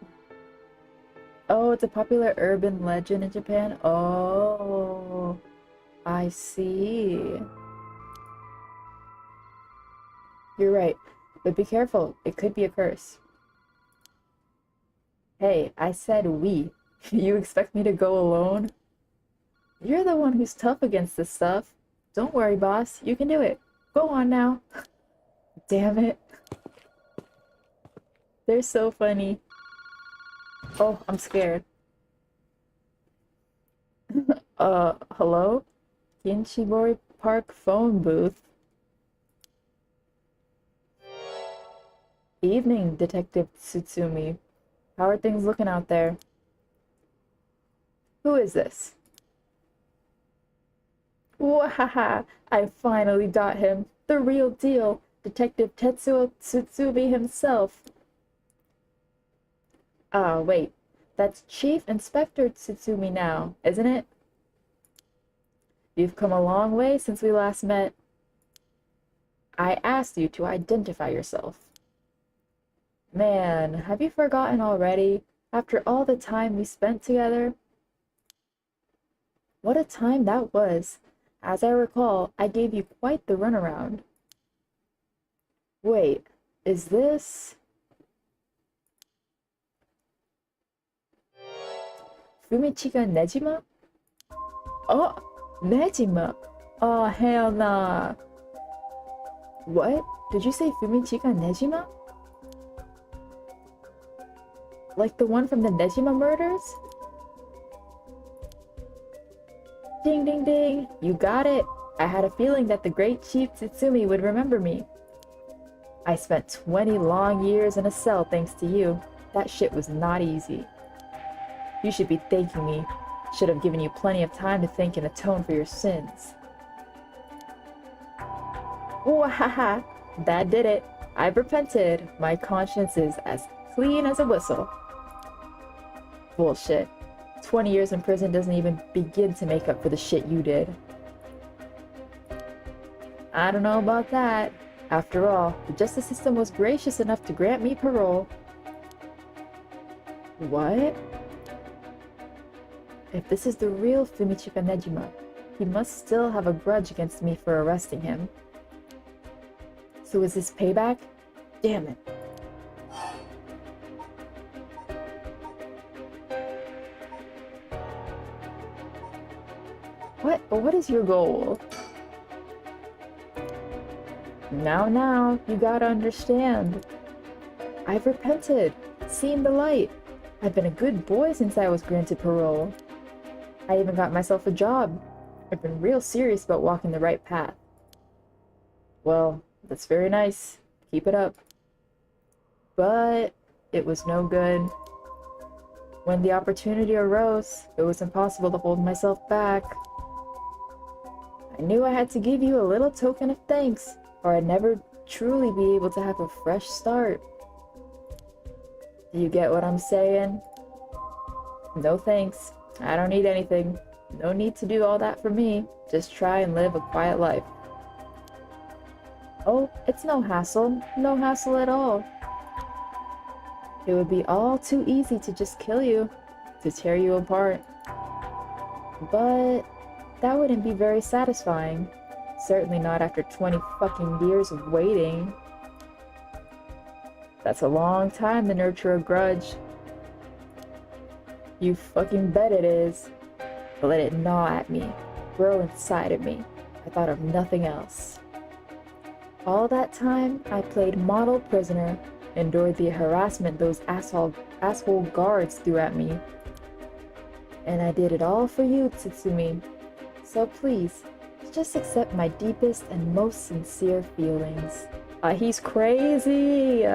Oh, it's a popular urban legend in Japan? Oh, I see. You're right, but be careful. It could be a curse. Hey, I said we. You expect me to go alone? You're the one who's tough against this stuff. Don't worry, boss. You can do it. Go on now. Damn it. They're so funny. Oh, I'm scared. Hello? Kinshibori Park phone booth. Evening, Detective Tsutsumi. How are things looking out there? Who is this? Wahaha! I finally got him. The real deal. Detective Tetsuo Tsutsumi himself. Wait. That's Chief Inspector Tsutsumi now, isn't it? You've come a long way since we last met. I asked you to identify yourself. Man, have you forgotten already? After all the time we spent together? What a time that was. As I recall, I gave you quite the runaround. Wait, is this... Fumichika Nejima? Oh, Nejima! Oh, hell nah. What? Did you say Fumichika Nejima? Like the one from the Nejima murders? Ding ding ding! You got it! I had a feeling that the great Chief Tsutsumi would remember me. I spent 20 long years in a cell thanks to you. That shit was not easy. You should be thanking me. Should have given you plenty of time to think and atone for your sins. Wahaha! That did it. I've repented. My conscience is as clean as a whistle. Bullshit. 20 years in prison doesn't even begin to make up for the shit you did. I don't know about that. After all, the justice system was gracious enough to grant me parole. What? If this is the real Fumichika Nejima, he must still have a grudge against me for arresting him. So is this payback? Damn it. What is your goal? Now, you gotta understand. I've repented, seen the light. I've been a good boy since I was granted parole. I even got myself a job. I've been real serious about walking the right path. Well, that's very nice. Keep it up. But it was no good. When the opportunity arose, it was impossible to hold myself back. I knew I had to give you a little token of thanks, or I'd never truly be able to have a fresh start. Do you get what I'm saying? No thanks. I don't need anything. No need to do all that for me. Just try and live a quiet life. Oh, it's no hassle. No hassle at all. It would be all too easy to just kill you, to tear you apart. But that wouldn't be very satisfying. Certainly not after 20 fucking years of waiting. That's a long time to nurture a grudge. You fucking bet it is. To let it gnaw at me, grow inside of me. I thought of nothing else. All that time, I played model prisoner, endured the harassment those asshole guards threw at me. And I did it all for you, Tsutsumi. So please, just accept my deepest and most sincere feelings. He's crazy!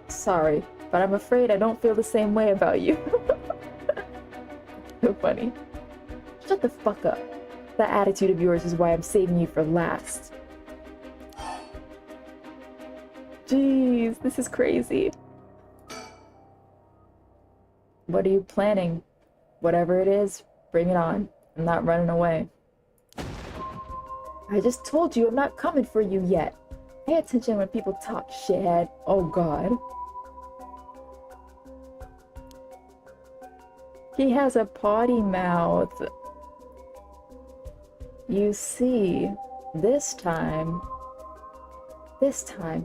Sorry, but I'm afraid I don't feel the same way about you. So funny. Shut the fuck up. That attitude of yours is why I'm saving you for last. Jeez, this is crazy. What are you planning? Whatever it is, bring it on. I'm not running away. I just told you I'm not coming for you yet. Pay attention when people talk, shithead. Oh god. He has a potty mouth. You see, this time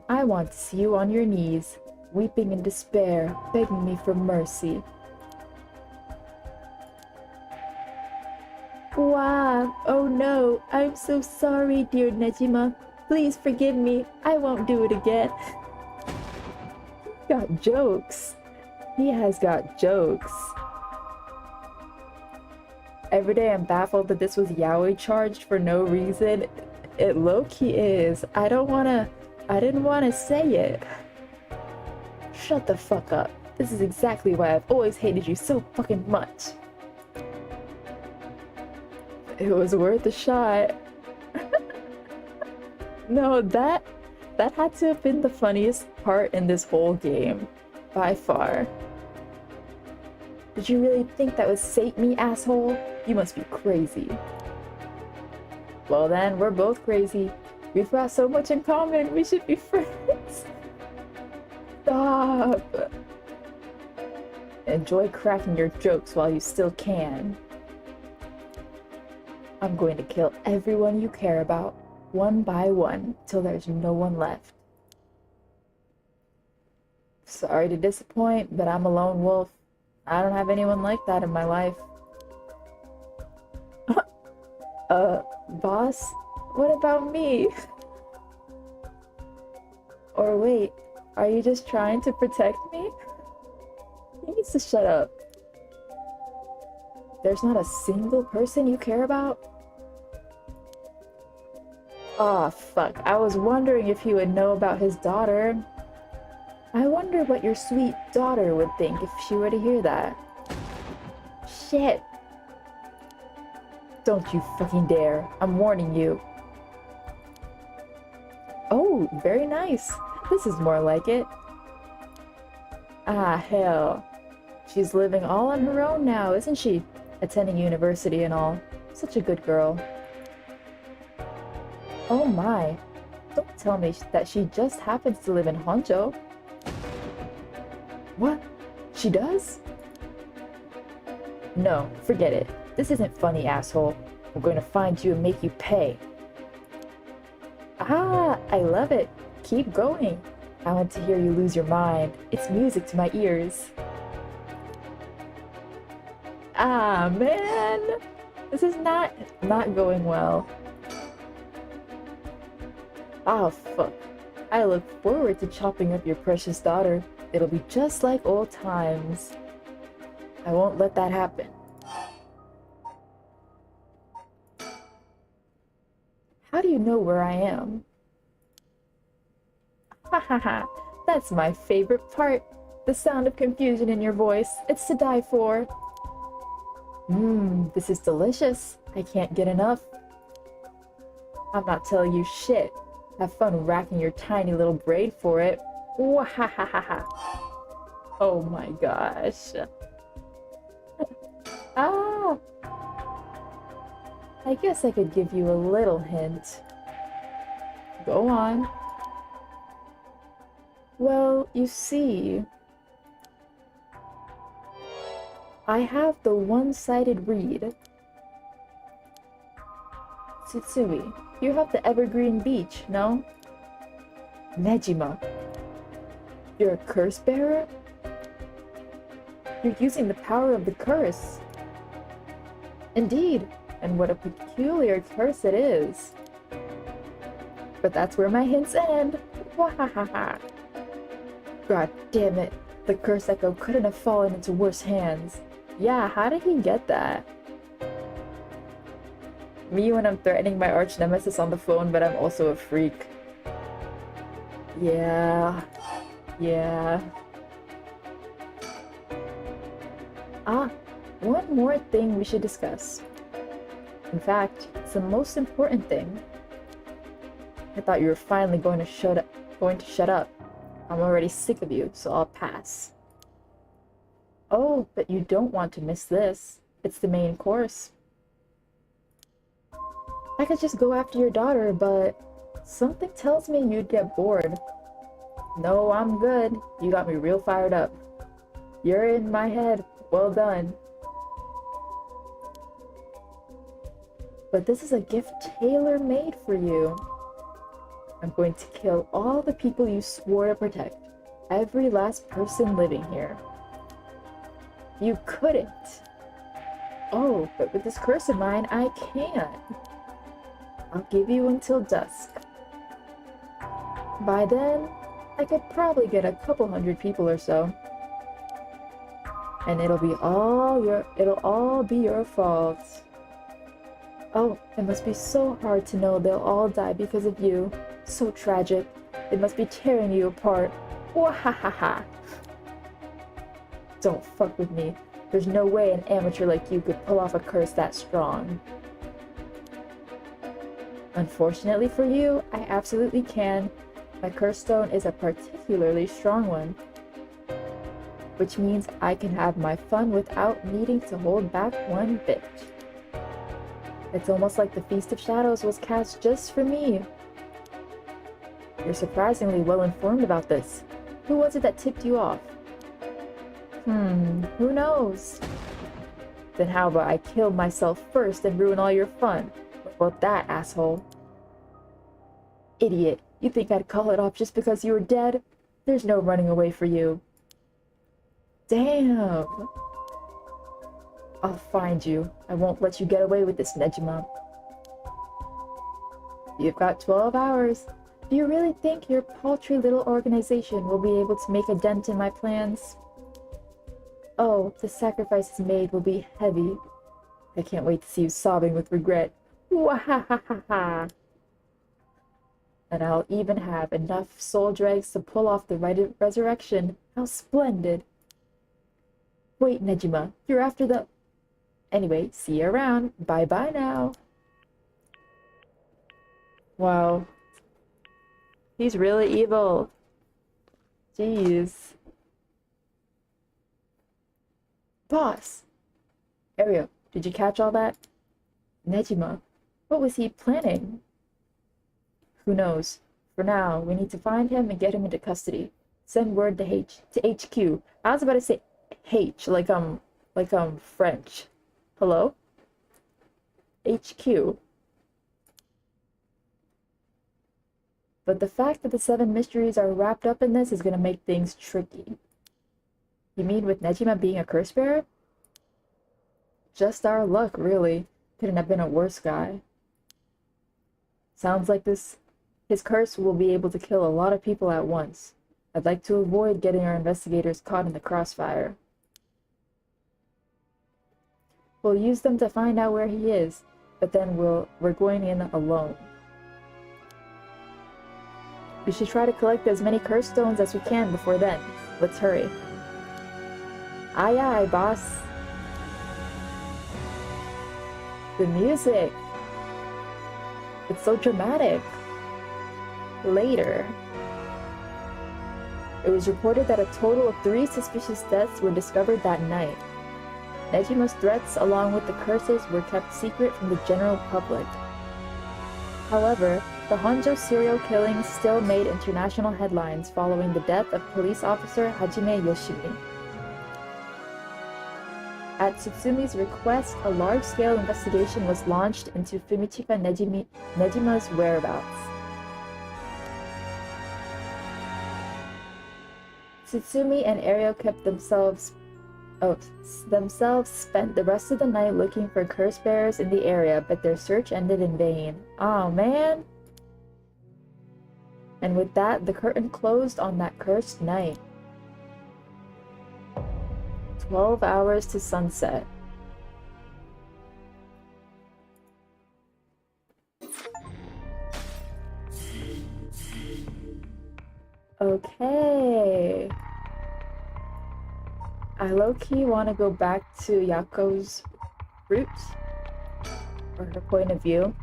I want to see you on your knees, weeping in despair, begging me for mercy. Wow, oh no, I'm so sorry, dear Nejima. Please forgive me, I won't do it again. He got jokes. He has got jokes. Every day I'm baffled that this was yaoi charged for no reason. It low-key is. I didn't wanna say it. Shut the fuck up. This is exactly why I've always hated you so fucking much. It was worth a shot. No, that had to have been the funniest part in this whole game. By far. Did you really think that would sate me, asshole? You must be crazy. Well then, we're both crazy. We've got so much in common, we should be friends. Stop. Enjoy cracking your jokes while you still can. I'm going to kill everyone you care about, one by one, till there's no one left. Sorry to disappoint, but I'm a lone wolf. I don't have anyone like that in my life. Boss? What about me? Or wait, are you just trying to protect me? He needs to shut up. There's not a single person you care about? Aw, fuck. I was wondering if he would know about his daughter. I wonder what your sweet daughter would think if she were to hear that. Shit. Don't you fucking dare. I'm warning you. Oh, very nice. This is more like it. Ah, hell. She's living all on her own now, isn't she? Attending university and all. Such a good girl. Oh my. Don't tell me that she just happens to live in Honjo. What? She does? No, forget it. This isn't funny, asshole. I'm going to find you and make you pay. Ah, I love it. Keep going. I want to hear you lose your mind. It's music to my ears. Ah, man. This is not going well. Oh, fuck. I look forward to chopping up your precious daughter. It'll be just like old times. I won't let that happen. How do you know where I am? Ha ha ha. That's my favorite part. The sound of confusion in your voice. It's to die for. This is delicious. I can't get enough. I'm not telling you shit. Have fun racking your tiny little braid for it. Wahahaha. Oh my gosh. Ah! I guess I could give you a little hint. Go on. Well, you see, I have the one-sided reed. Tsutsui, you have the evergreen beach, no? Nejima, you're a curse bearer? You're using the power of the curse. Indeed, and what a peculiar curse it is. But that's where my hints end. Wahahaha. God damn it. The curse echo couldn't have fallen into worse hands. Yeah, how did he get that? Me when I'm threatening my arch nemesis on the phone, but I'm also a freak. Yeah. Ah, one more thing we should discuss. In fact, it's the most important thing. I thought you were finally going to shut up. I'm already sick of you, so I'll pass. Oh, but you don't want to miss this. It's the main course. I could just go after your daughter, but something tells me you'd get bored. No, I'm good. You got me real fired up. You're in my head. Well done. But this is a gift tailor-made for you. I'm going to kill all the people you swore to protect. Every last person living here. You couldn't. Oh, but with this curse of mine, I can. I'll give you until dusk. By then, I could probably get a couple hundred people or so. And it'll all be your fault. Oh, it must be so hard to know they'll all die because of you. So tragic. It must be tearing you apart. Wahahaha. Don't fuck with me. There's no way an amateur like you could pull off a curse that strong. Unfortunately for you, I absolutely can. My curse stone is a particularly strong one. Which means I can have my fun without needing to hold back one bit. It's almost like the Feast of Shadows was cast just for me. You're surprisingly well informed about this. Who was it that tipped you off? Who knows? Then how about I kill myself first and ruin all your fun? What about that, asshole? Idiot, you think I'd call it off just because you were dead? There's no running away for you. Damn! I'll find you. I won't let you get away with this, Nejima. You've got 12 hours. Do you really think your paltry little organization will be able to make a dent in my plans? Oh, the sacrifices made will be heavy. I can't wait to see you sobbing with regret. Wahahaha! And I'll even have enough soul dregs to pull off the resurrection. How splendid! Wait, Nejima, you're after the... Anyway, see you around. Bye-bye now. Wow. He's really evil. Jeez. Boss! Ariel, did you catch all that? Nejima, what was he planning? Who knows? For now, we need to find him and get him into custody. Send word to HQ. I was about to say H, like French. Hello? HQ. But the fact that the Seven Mysteries are wrapped up in this is gonna make things tricky. You mean with Nejima being a curse bearer? Just our luck, really. Couldn't have been a worse guy. Sounds like his curse will be able to kill a lot of people at once. I'd like to avoid getting our investigators caught in the crossfire. We'll use them to find out where he is, but then we're going in alone. We should try to collect as many curse stones as we can before then. Let's hurry. Aye aye, boss. The music. It's so dramatic. Later. It was reported that a total of 3 suspicious deaths were discovered that night. Nejima's threats, along with the curses, were kept secret from the general public. However, the Honjo serial killings still made international headlines following the death of police officer Hajime Yoshimi. At Tsutsumi's request, a large-scale investigation was launched into Fumichika Nejima's whereabouts. Tsutsumi and Ariel kept themselves spent the rest of the night looking for curse bearers in the area, but their search ended in vain. Oh man! And with that, the curtain closed on that cursed night. 12 hours to sunset. Okay. I low-key want to go back to Yako's roots, or her point of view.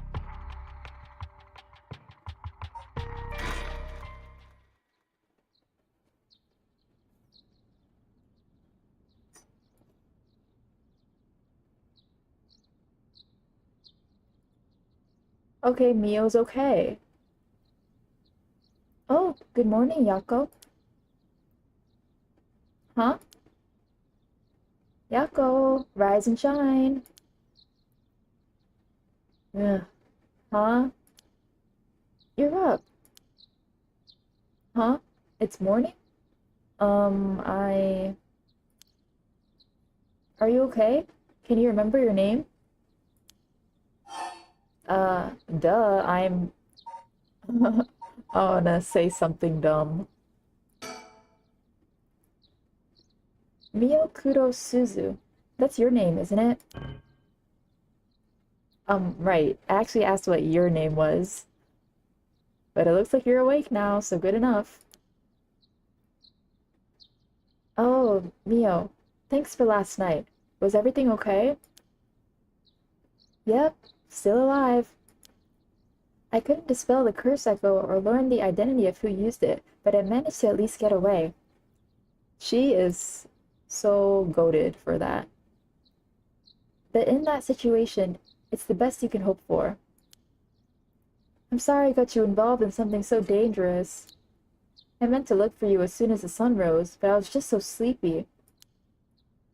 Okay, Mio's okay. Oh, good morning, Yako. Huh? Yako, rise and shine. Ugh. Huh? You're up. Huh? It's morning? Are you okay? Can you remember your name? Duh, I'm... I wanna say something dumb. Miyokuro Suzu. That's your name, isn't it? Right. I actually asked what your name was. But it looks like you're awake now, so good enough. Oh, Mio. Thanks for last night. Was everything okay? Yep, still alive. I couldn't dispel the curse echo or learn the identity of who used it, but I managed to at least get away. She is so goated for that. But in that situation, it's the best you can hope for. I'm sorry I got you involved in something so dangerous. I meant to look for you as soon as the sun rose, but I was just so sleepy.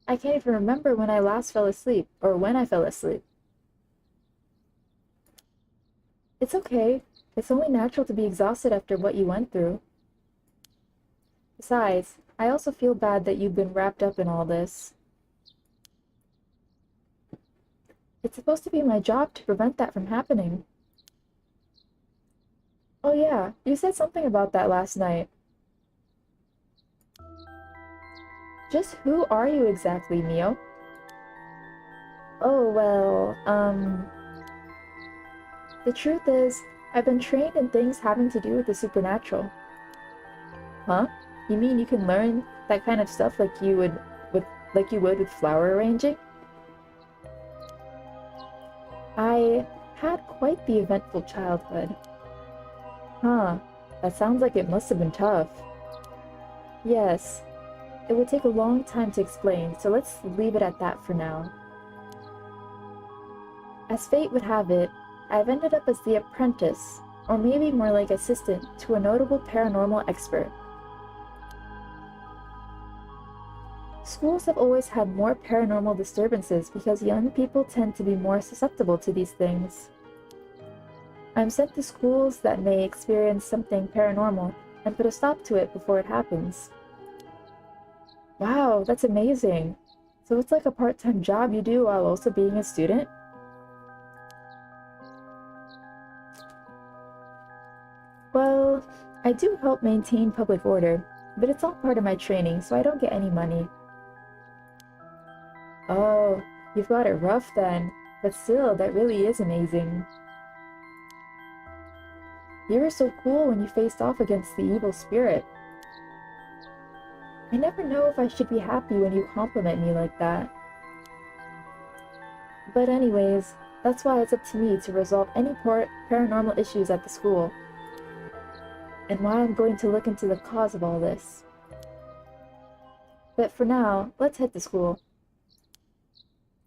I can't even remember when I last fell asleep, or when I fell asleep. It's okay. It's only natural to be exhausted after what you went through. Besides, I also feel bad that you've been wrapped up in all this. It's supposed to be my job to prevent that from happening. Oh yeah, you said something about that last night. Just who are you exactly, Mio? Oh, well, the truth is, I've been trained in things having to do with the supernatural. Huh? You mean you can learn that kind of stuff like you would with flower arranging? had quite the eventful childhood. Huh, that sounds like it must have been tough. Yes, it would take a long time to explain, so let's leave it at that for now. As fate would have it, I've ended up as the apprentice, or maybe more like assistant, to a notable paranormal expert. Schools have always had more paranormal disturbances because young people tend to be more susceptible to these things. I'm sent to schools that may experience something paranormal and put a stop to it before it happens. Wow, that's amazing! So it's like a part-time job you do while also being a student? Well, I do help maintain public order, but it's all part of my training, so I don't get any money. Oh, you've got it rough then, but still, that really is amazing. You were so cool when you faced off against the evil spirit. I never know if I should be happy when you compliment me like that. But anyways, that's why it's up to me to resolve any paranormal issues at the school. And why I'm going to look into the cause of all this. But for now, let's head to school.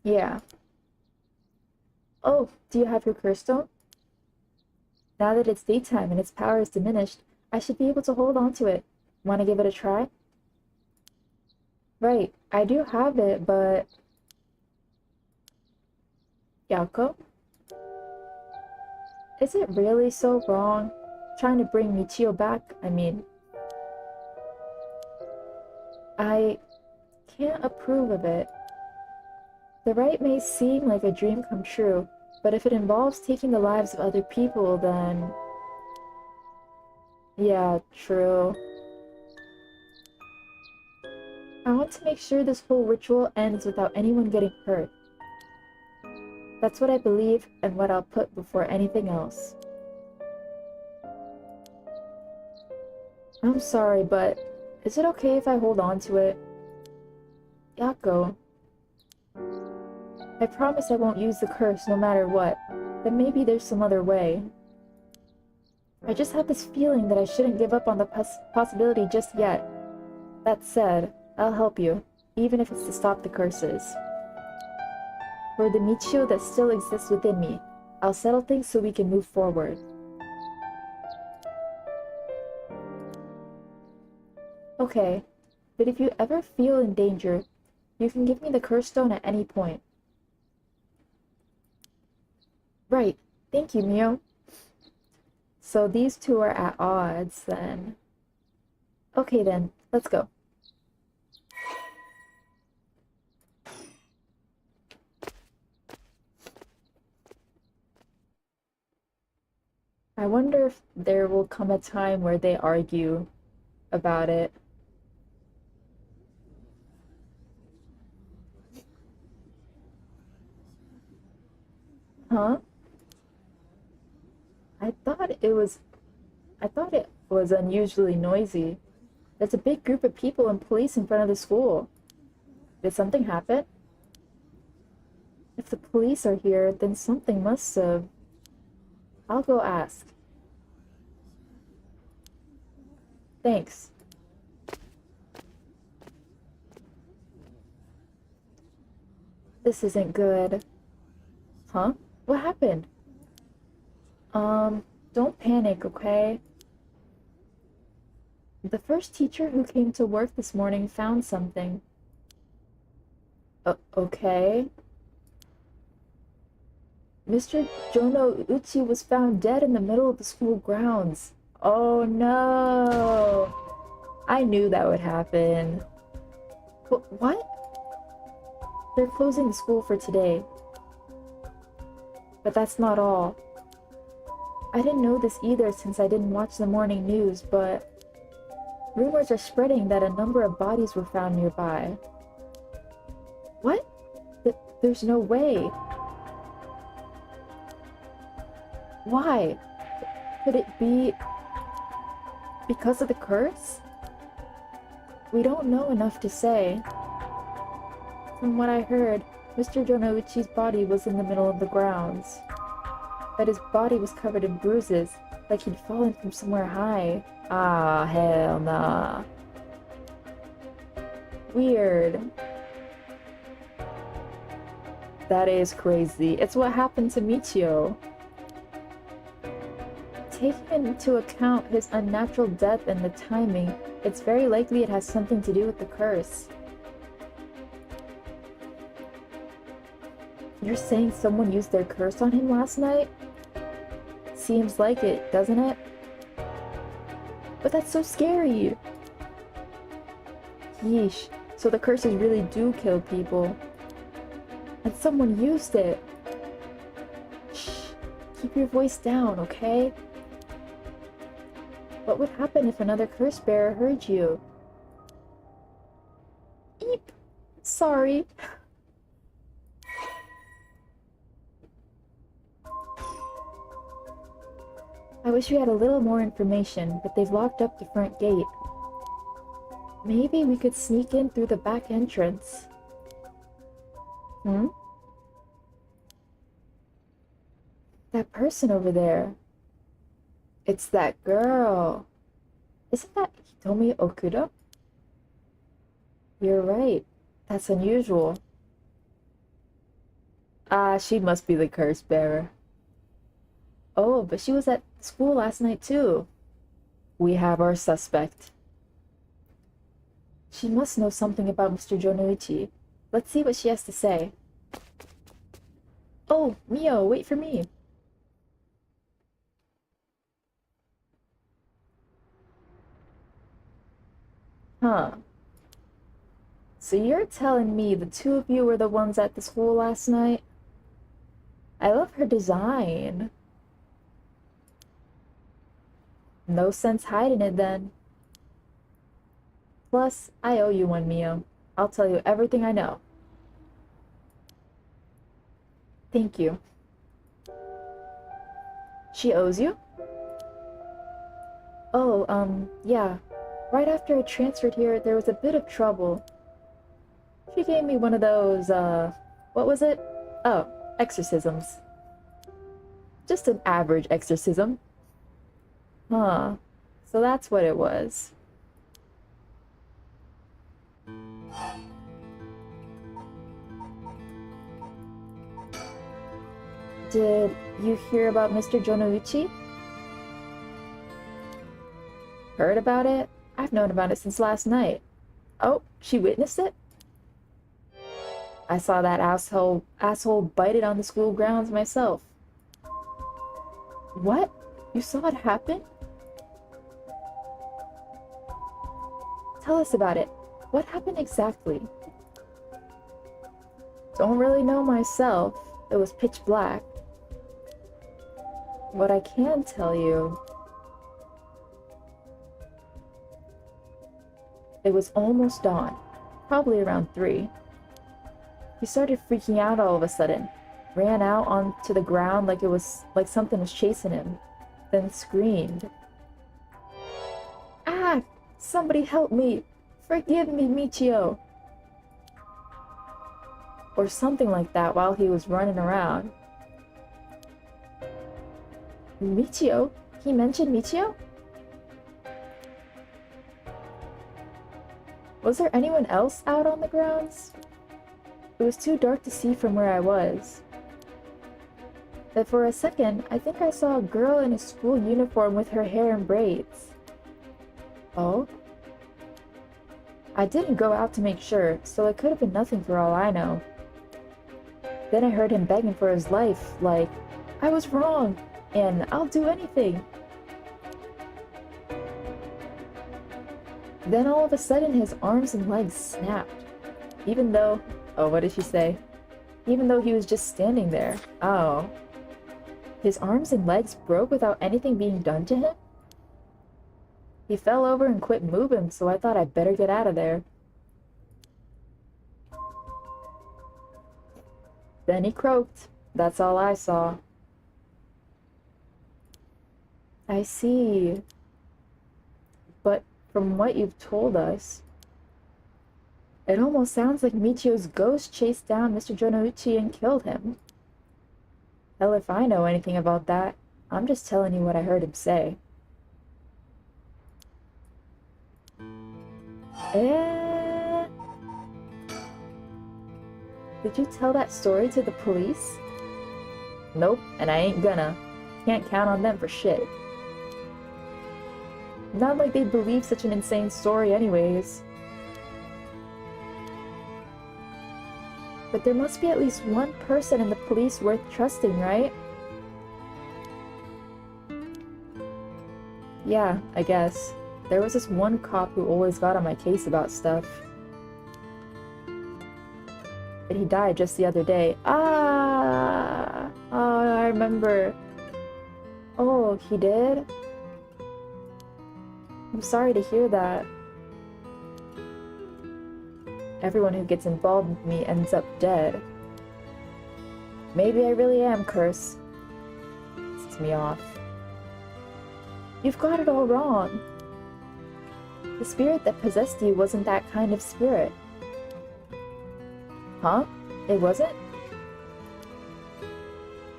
Yeah. Oh, do you have your curse stone? Now that it's daytime and its power is diminished, I should be able to hold on to it. Want to give it a try? Right, I do have it, but... Yako? Is it really so wrong? Trying to bring Michio back, I mean. I can't approve of it. The rite may seem like a dream come true, but if it involves taking the lives of other people, then... Yeah, true. I want to make sure this whole ritual ends without anyone getting hurt. That's what I believe and what I'll put before anything else. I'm sorry, but is it okay if I hold on to it? Yako. I promise I won't use the curse no matter what, but maybe there's some other way. I just have this feeling that I shouldn't give up on the possibility just yet. That said, I'll help you, even if it's to stop the curses. For the Michio that still exists within me, I'll settle things so we can move forward. Okay, but if you ever feel in danger, you can give me the curse stone at any point. Right, thank you, Mio. So these two are at odds, then. Okay then, let's go. I wonder if there will come a time where they argue about it. Huh? I thought it was unusually noisy. There's a big group of people and police in front of the school. Did something happen? If the police are here, then something must have. I'll go ask. Thanks. This isn't good. Huh? What happened? Don't panic, okay? The first teacher who came to work this morning found something. Okay. Mr. Jono Uchi was found dead in the middle of the school grounds. Oh no! I knew that would happen. What? They're closing the school for today. But that's not all. I didn't know this either since I didn't watch the morning news, but rumors are spreading that a number of bodies were found nearby. What? There's no way. Why? Could it be because of the curse? We don't know enough to say. From what I heard, Mr. Jonouchi's body was in the middle of the grounds. that his body was covered in bruises, like he'd fallen from somewhere high. Ah, hell nah. Weird. That is crazy. It's what happened to Michio. Taking into account his unnatural death and the timing, it's very likely it has something to do with the curse. You're saying someone used their curse on him last night? Seems like it, doesn't it? But that's so scary! Yeesh, so the curses really do kill people. And someone used it! Shh, keep your voice down, okay? What would happen if another curse bearer heard you? Eep! Sorry. I wish we had a little more information, but they've locked up the front gate. Maybe we could sneak in through the back entrance. That person over there. It's that girl. Isn't that Hitomi Okuda? You're right. That's unusual. Ah, she must be the curse bearer. Oh, but she was at school last night too. We have our suspect. She must know something about Mr. Jonoichi. Let's see what she has to say. Oh, Mio, wait for me. Huh. So you're telling me the two of you were the ones at the school last night? I love her design. No sense hiding it then. Plus, I owe you one, Mio. I'll tell you everything I know. Thank you. She owes you? Oh, yeah. Right after I transferred here, there was a bit of trouble. She gave me one of those, what was it? Oh, exorcisms. Just an average exorcism. Huh. So that's what it was. Did you hear about Mr. Jonoichi? Heard about it? I've known about it since last night. Oh, she witnessed it? I saw that asshole bite it on the school grounds myself. What? You saw it happen? Tell us about it. What happened exactly? Don't really know myself. It was pitch black. What I can tell you... It was almost dawn. Probably around 3. He started freaking out all of a sudden. Ran out onto the ground like something was chasing him. Then screamed. Ah! Somebody help me! Forgive me, Michio! Or something like that while he was running around. Michio? He mentioned Michio? Was there anyone else out on the grounds? It was too dark to see from where I was. But for a second, I think I saw a girl in a school uniform with her hair in braids. Oh? I didn't go out to make sure, so it could have been nothing for all I know. Then I heard him begging for his life, like, I was wrong, and I'll do anything. Then all of a sudden his arms and legs snapped. Even though... Oh, what did she say? Even though he was just standing there. Oh. His arms and legs broke without anything being done to him? He fell over and quit moving, so I thought I'd better get out of there. Then he croaked. That's all I saw. I see. But from what you've told us, it almost sounds like Michio's ghost chased down Mr. Jonoichi and killed him. Hell if I know anything about that. I'm just telling you what I heard him say. Eh? Did you tell that story to the police? Nope, and I ain't gonna. Can't count on them for shit. Not like they'd believe such an insane story anyways. But there must be at least one person in the police worth trusting, right? Yeah, I guess. There was this one cop who always got on my case about stuff. But he died just the other day. Ah! Oh, I remember. Oh, he did? I'm sorry to hear that. Everyone who gets involved with me ends up dead. Maybe I really am cursed. Pisses me off. You've got it all wrong. The spirit that possessed you wasn't that kind of spirit. Huh? It wasn't?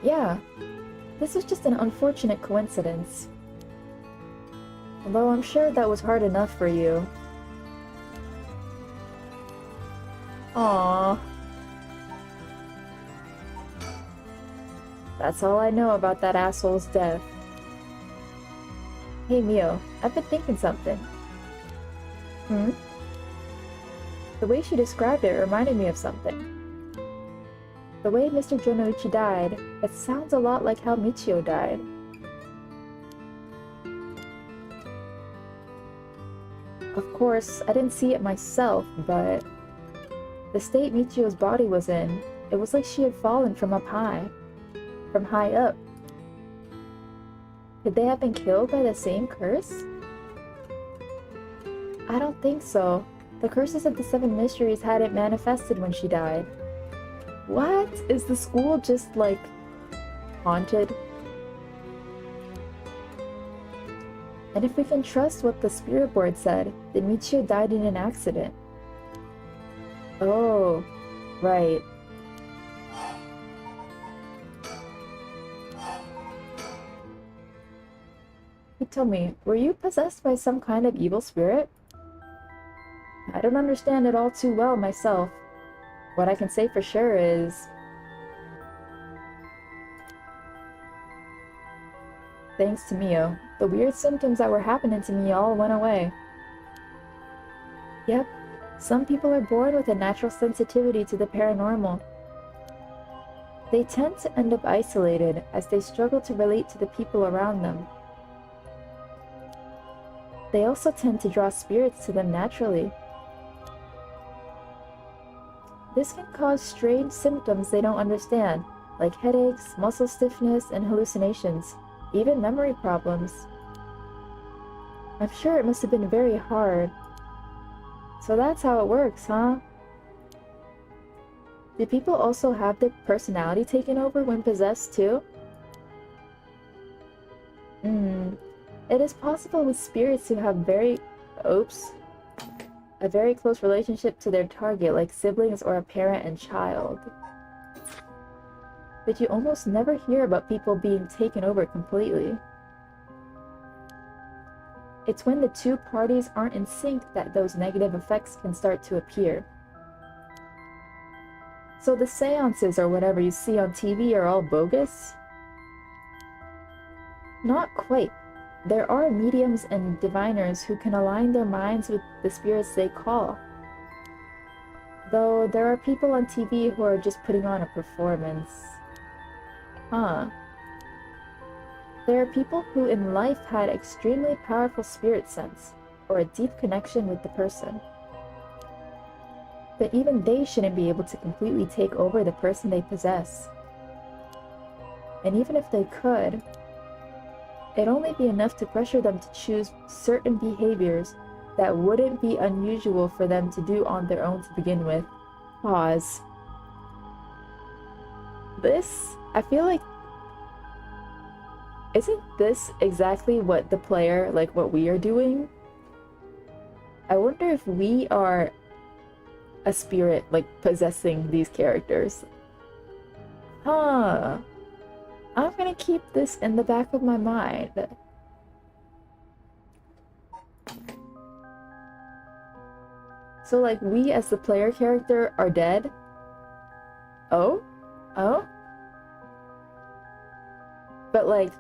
Yeah. This was just an unfortunate coincidence. Although I'm sure that was hard enough for you. Aww. That's all I know about that asshole's death. Hey Mio, I've been thinking something. Hmm? The way she described it reminded me of something. The way Mr. Jonoichi died, it sounds a lot like how Michio died. Of course, I didn't see it myself, but the state Michio's body was in, it was like she had fallen from up high. From high up. Could they have been killed by the same curse? I don't think so. The curses of the Seven Mysteries hadn't manifested when she died. What? Is the school just, like, haunted? And if we can trust what the spirit board said, then Michio died in an accident. Oh, right. Tell me, were you possessed by some kind of evil spirit? I don't understand it all too well myself. What I can say for sure is... thanks to Mio, the weird symptoms that were happening to me all went away. Yep, some people are born with a natural sensitivity to the paranormal. They tend to end up isolated as they struggle to relate to the people around them. They also tend to draw spirits to them naturally. This can cause strange symptoms they don't understand, like headaches, muscle stiffness, and hallucinations, even memory problems. I'm sure it must have been very hard. So that's how it works, huh? Do people also have their personality taken over when possessed too? It is possible with spirits who have a very close relationship to their target, like siblings or a parent and child. But you almost never hear about people being taken over completely. It's when the two parties aren't in sync that those negative effects can start to appear. So the seances or whatever you see on TV are all bogus? Not quite. There are mediums and diviners who can align their minds with the spirits they call. Though there are people on TV who are just putting on a performance. Huh. There are people who in life had extremely powerful spirit sense, or a deep connection with the person. But even they shouldn't be able to completely take over the person they possess. And even if they could, it'd only be enough to pressure them to choose certain behaviors that wouldn't be unusual for them to do on their own to begin with. Pause. This, I feel like, isn't this exactly what the player, like what we are doing? I wonder if we are a spirit, like, possessing these characters. Huh. I'm gonna keep this in the back of my mind. So, like, we as the player character are dead? Oh? Oh? But, like,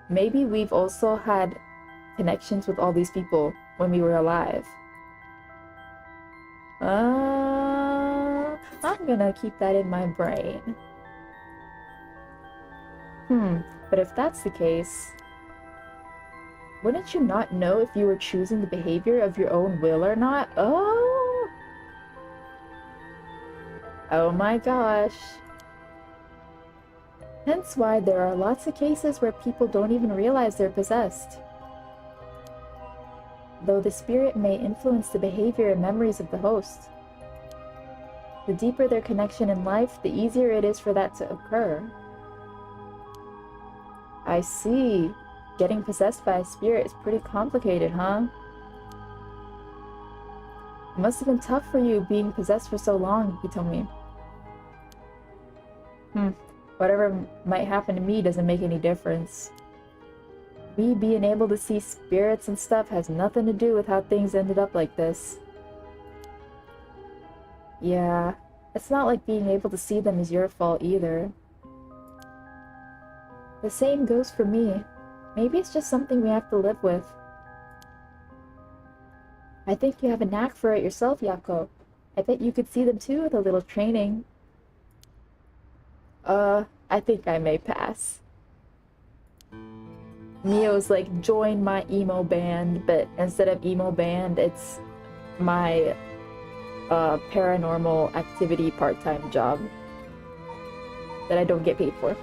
maybe we've also had connections with all these people when we were alive. I'm gonna keep that in my brain. But if that's the case, wouldn't you not know if you were choosing the behavior of your own will or not? Oh! Oh my gosh. Hence why there are lots of cases where people don't even realize they're possessed. Though the spirit may influence the behavior and memories of the host. The deeper their connection in life, the easier it is for that to occur. I see. Getting possessed by a spirit is pretty complicated, huh? It must have been tough for you being possessed for so long, he told me. Whatever might happen to me doesn't make any difference. Me being able to see spirits and stuff has nothing to do with how things ended up like this. Yeah, it's not like being able to see them is your fault either. The same goes for me. Maybe it's just something we have to live with. I think you have a knack for it yourself, Yako. I bet you could see them too with a little training. I think I may pass. Mio's like, join my emo band, but instead of emo band, it's my paranormal activity part-time job that I don't get paid for.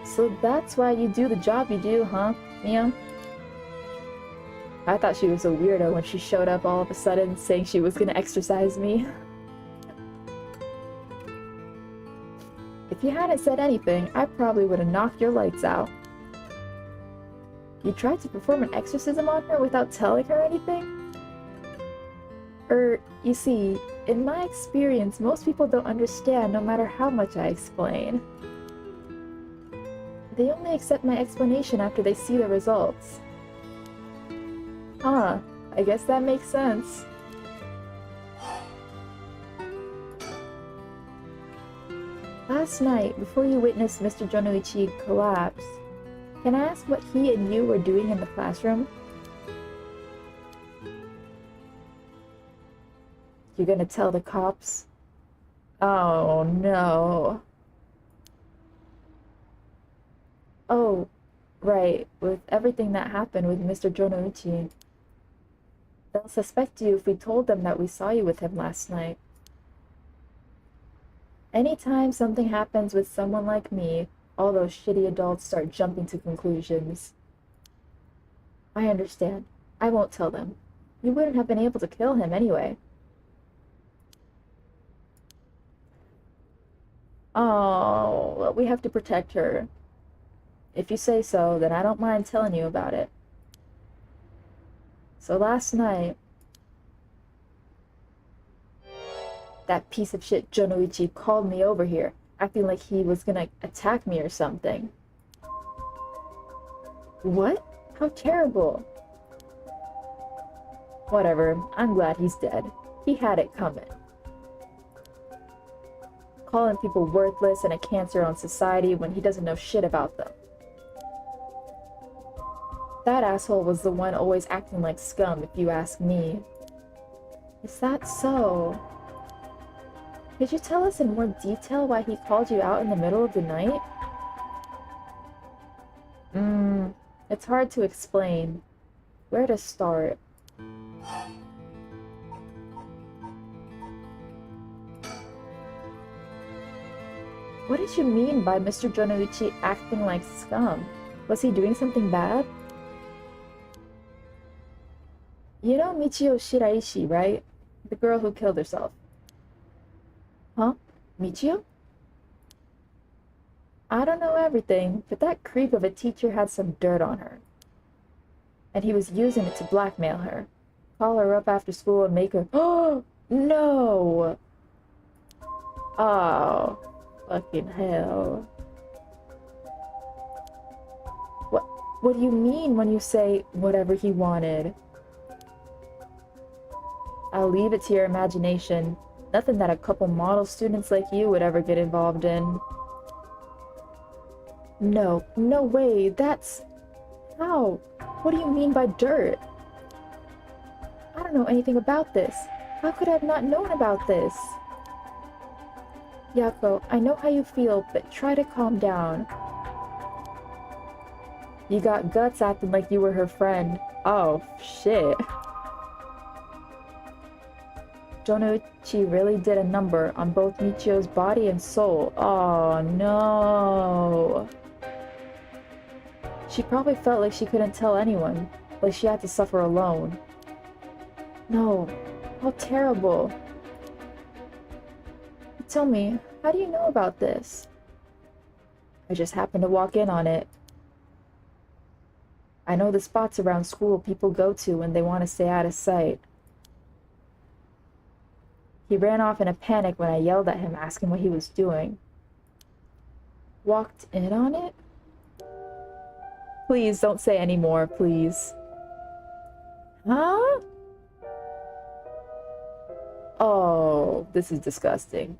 So that's why you do the job you do, huh, Mio? I thought she was a weirdo when she showed up all of a sudden saying she was gonna exorcise me. If you hadn't said anything, I probably would have knocked your lights out. You tried to perform an exorcism on her without telling her anything? You see, in my experience, most people don't understand no matter how much I explain. They only accept my explanation after they see the results. Huh, I guess that makes sense. Last night, before you witnessed Mr. Jonoichi collapse, can I ask what he and you were doing in the classroom? You're gonna tell the cops? Oh no. Oh, right, with everything that happened with Mr. Jonoichi. They'll suspect you if we told them that we saw you with him last night. Anytime something happens with someone like me, all those shitty adults start jumping to conclusions. I understand. I won't tell them. You wouldn't have been able to kill him anyway. Oh, well, we have to protect her. If you say so, then I don't mind telling you about it. So last night, that piece of shit Jonoichi called me over here, acting like he was gonna attack me or something. What? How terrible. Whatever, I'm glad he's dead. He had it coming. Calling people worthless and a cancer on society when he doesn't know shit about them. That asshole was the one always acting like scum, if you ask me. Is that so? Could you tell us in more detail why he called you out in the middle of the night? It's hard to explain. Where to start? What did you mean by Mr. Jonoichi acting like scum? Was he doing something bad? You know Michio Shiraishi, right? The girl who killed herself. Huh? Michio? I don't know everything, but that creep of a teacher had some dirt on her. And he was using it to blackmail her. Call her up after school and make her No! Oh, fucking hell. What do you mean when you say whatever he wanted? I'll leave it to your imagination. Nothing that a couple model students like you would ever get involved in. No, no way, that's... How? What do you mean by dirt? I don't know anything about this. How could I have not known about this? Yako, I know how you feel, but try to calm down. You got guts acting like you were her friend. Oh, shit. Jonoichi really did a number on both Michio's body and soul. Oh, no. She probably felt like she couldn't tell anyone, like she had to suffer alone. No, how terrible. Tell me, how do you know about this? I just happened to walk in on it. I know the spots around school people go to when they want to stay out of sight. He ran off in a panic when I yelled at him, asking what he was doing. Walked in on it? Please don't say any more, please. Huh? Oh, this is disgusting.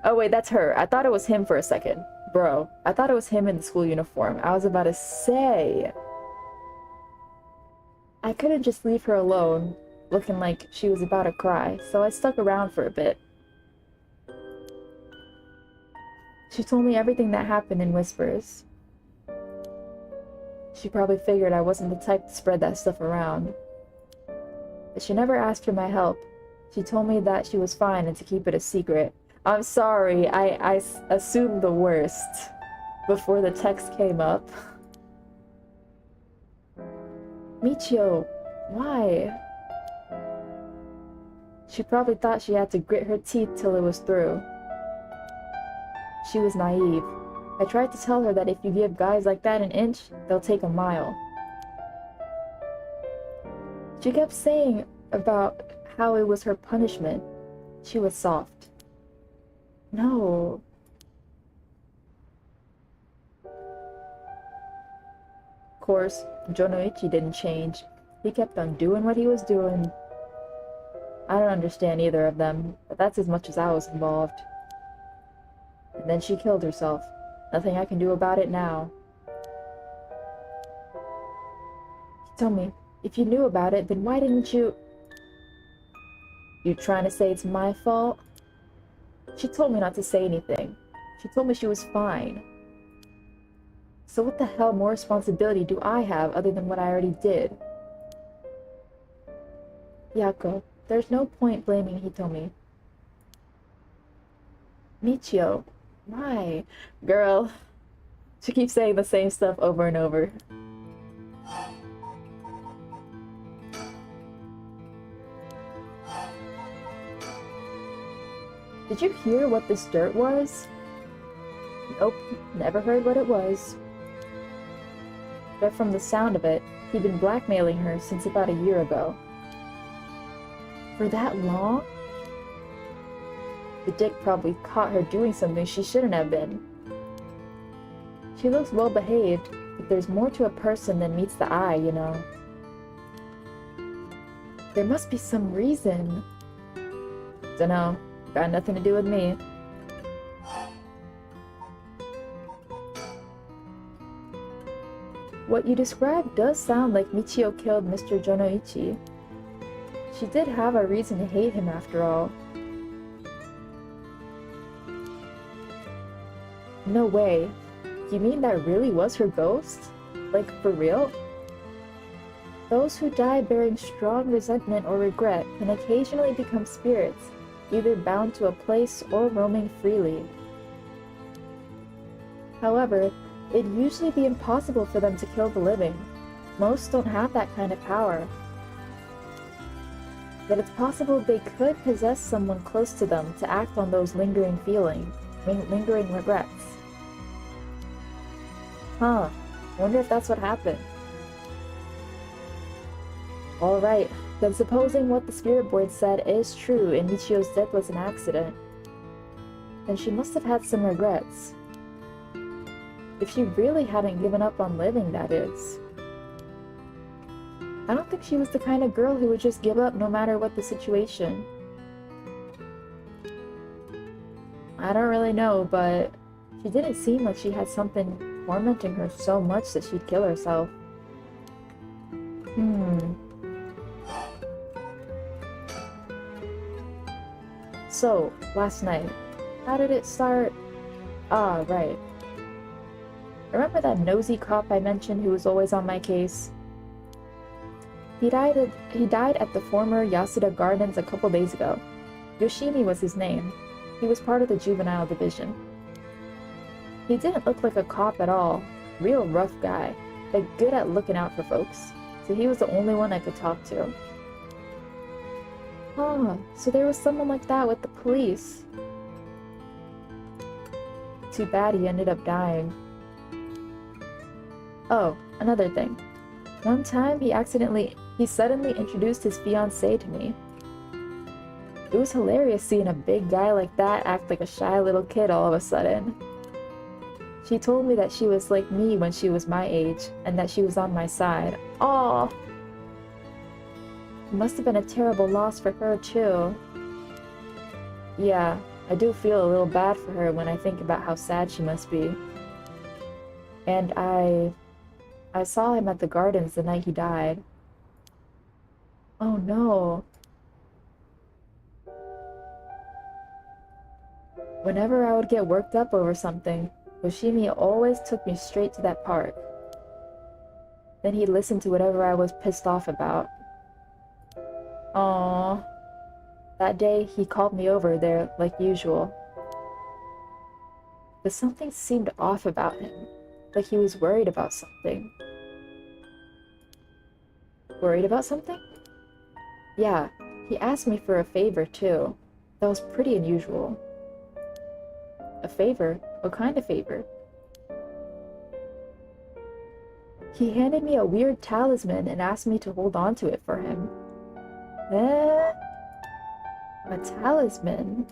Oh wait, that's her. I thought it was him for a second. Bro, I thought it was him in the school uniform. I was about to say... I couldn't just leave her alone, looking like she was about to cry, so I stuck around for a bit. She told me everything that happened in whispers. She probably figured I wasn't the type to spread that stuff around. But she never asked for my help. She told me that she was fine and to keep it a secret. I'm sorry, I assumed the worst before the text came up. Michio, why? She probably thought she had to grit her teeth till it was through. She was naive. I tried to tell her that if you give guys like that an inch, they'll take a mile. She kept saying about how it was her punishment. She was soft. No. Of course, Jonoichi didn't change. He kept on doing what he was doing. I don't understand either of them, but that's as much as I was involved. And then she killed herself. Nothing I can do about it now. Tell me, if you knew about it, then why didn't you... You trying to say it's my fault? She told me not to say anything. She told me she was fine. So what the hell more responsibility do I have other than what I already did? Yako, there's no point blaming Hitomi. Michio, why? Girl, she keeps saying the same stuff over and over. Did you hear what this dirt was? Nope, never heard what it was. But from the sound of it, he'd been blackmailing her since about a year ago. For that long? The dick probably caught her doing something she shouldn't have been. She looks well behaved, but there's more to a person than meets the eye, you know. There must be some reason. Dunno, got nothing to do with me. What you described does sound like Michio killed Mr. Jonoichi. She did have a reason to hate him after all. No way. You mean that really was her ghost? Like, for real? Those who die bearing strong resentment or regret can occasionally become spirits, either bound to a place or roaming freely. However, it'd usually be impossible for them to kill the living. Most don't have that kind of power. But it's possible they could possess someone close to them to act on those lingering feelings, lingering regrets. Huh, wonder if that's what happened. Alright, Then supposing what the spirit board said is true and Michio's death was an accident, then she must have had some regrets. If she really hadn't given up on living, that is. I don't think she was the kind of girl who would just give up no matter what the situation. I don't really know, but she didn't seem like she had something tormenting her so much that she'd kill herself. So, last night, how did it start? Ah, right. Remember that nosy cop I mentioned who was always on my case? He died at the former Yasuda Gardens a couple days ago. Yoshimi was his name. He was part of the juvenile division. He didn't look like a cop at all. Real rough guy, but good at looking out for folks. So he was the only one I could talk to. Ah, so there was someone like that with the police. Too bad he ended up dying. Oh, another thing. One time he suddenly introduced his fiancée to me. It was hilarious seeing a big guy like that act like a shy little kid all of a sudden. She told me that she was like me when she was my age, and that she was on my side. Aww! It must have been a terrible loss for her, too. Yeah, I do feel a little bad for her when I think about how sad she must be. And I saw him at the gardens the night he died. Oh no. Whenever I would get worked up over something, Yoshimi always took me straight to that park. Then he'd listen to whatever I was pissed off about. Aww. That day, he called me over there like usual. But something seemed off about him, like he was worried about something. Worried about something? Yeah, he asked me for a favor too. That was pretty unusual. A favor? What kind of favor? He handed me a weird talisman and asked me to hold on to it for him. A talisman?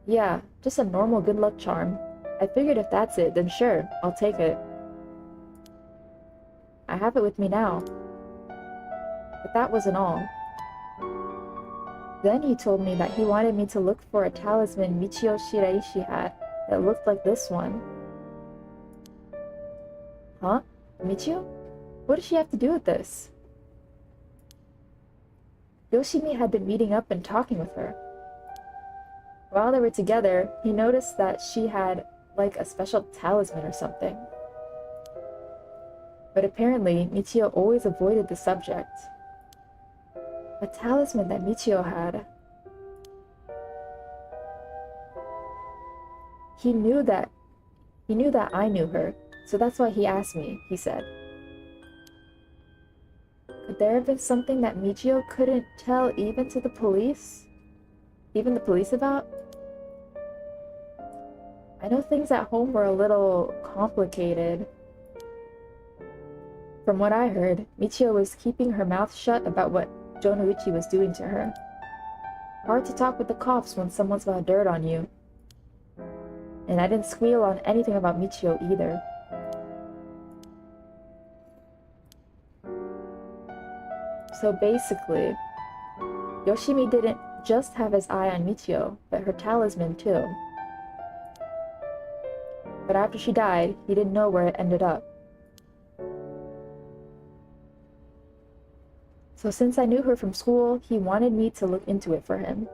Yeah, just a normal good luck charm. I figured if that's it, then sure, I'll take it. I have it with me now. But that wasn't all. Then he told me that he wanted me to look for a talisman Michio Shiraishi had that looked like this one. Huh? Michio? What does she have to do with this? Yoshimi had been meeting up and talking with her. While they were together, he noticed that she had, like, a special talisman or something. But apparently, Michio always avoided the subject. A talisman that Michio had. He knew that I knew her, so that's why he asked me, he said. Could there have been something that Michio couldn't tell even to the police? Even the police about? I know things at home were a little complicated. From what I heard, Michio was keeping her mouth shut about what Jonuichi was doing to her. Hard to talk with the cops when someone's got dirt on you. And I didn't squeal on anything about Michio either. So basically, Yoshimi didn't just have his eye on Michio, but her talisman too. But after she died, he didn't know where it ended up. So since I knew her from school, he wanted me to look into it for him.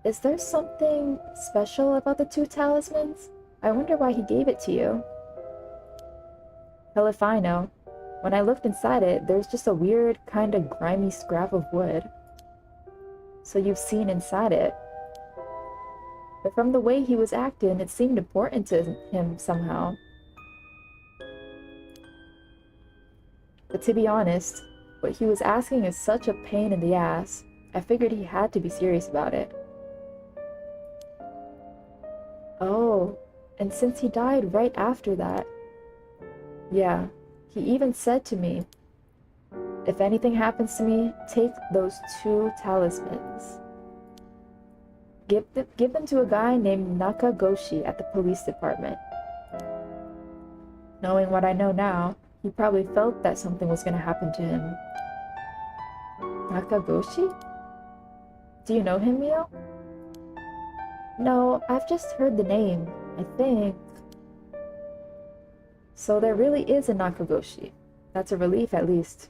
Is there something special about the two talismans? I wonder why he gave it to you. Hell if I know. When I looked inside it, there's just a weird, kind of grimy scrap of wood. So you've seen inside it. But from the way he was acting, it seemed important to him somehow. But to be honest, what he was asking is such a pain in the ass, I figured he had to be serious about it. Oh, and since he died right after that... Yeah, he even said to me, If anything happens to me, take those 2 talismans. Give them to a guy named Nakagoshi at the police department. Knowing what I know now, he probably felt that something was going to happen to him. Nakagoshi? Do you know him, Mio? No, I've just heard the name, I think. So there really is a Nakagoshi. That's a relief, at least.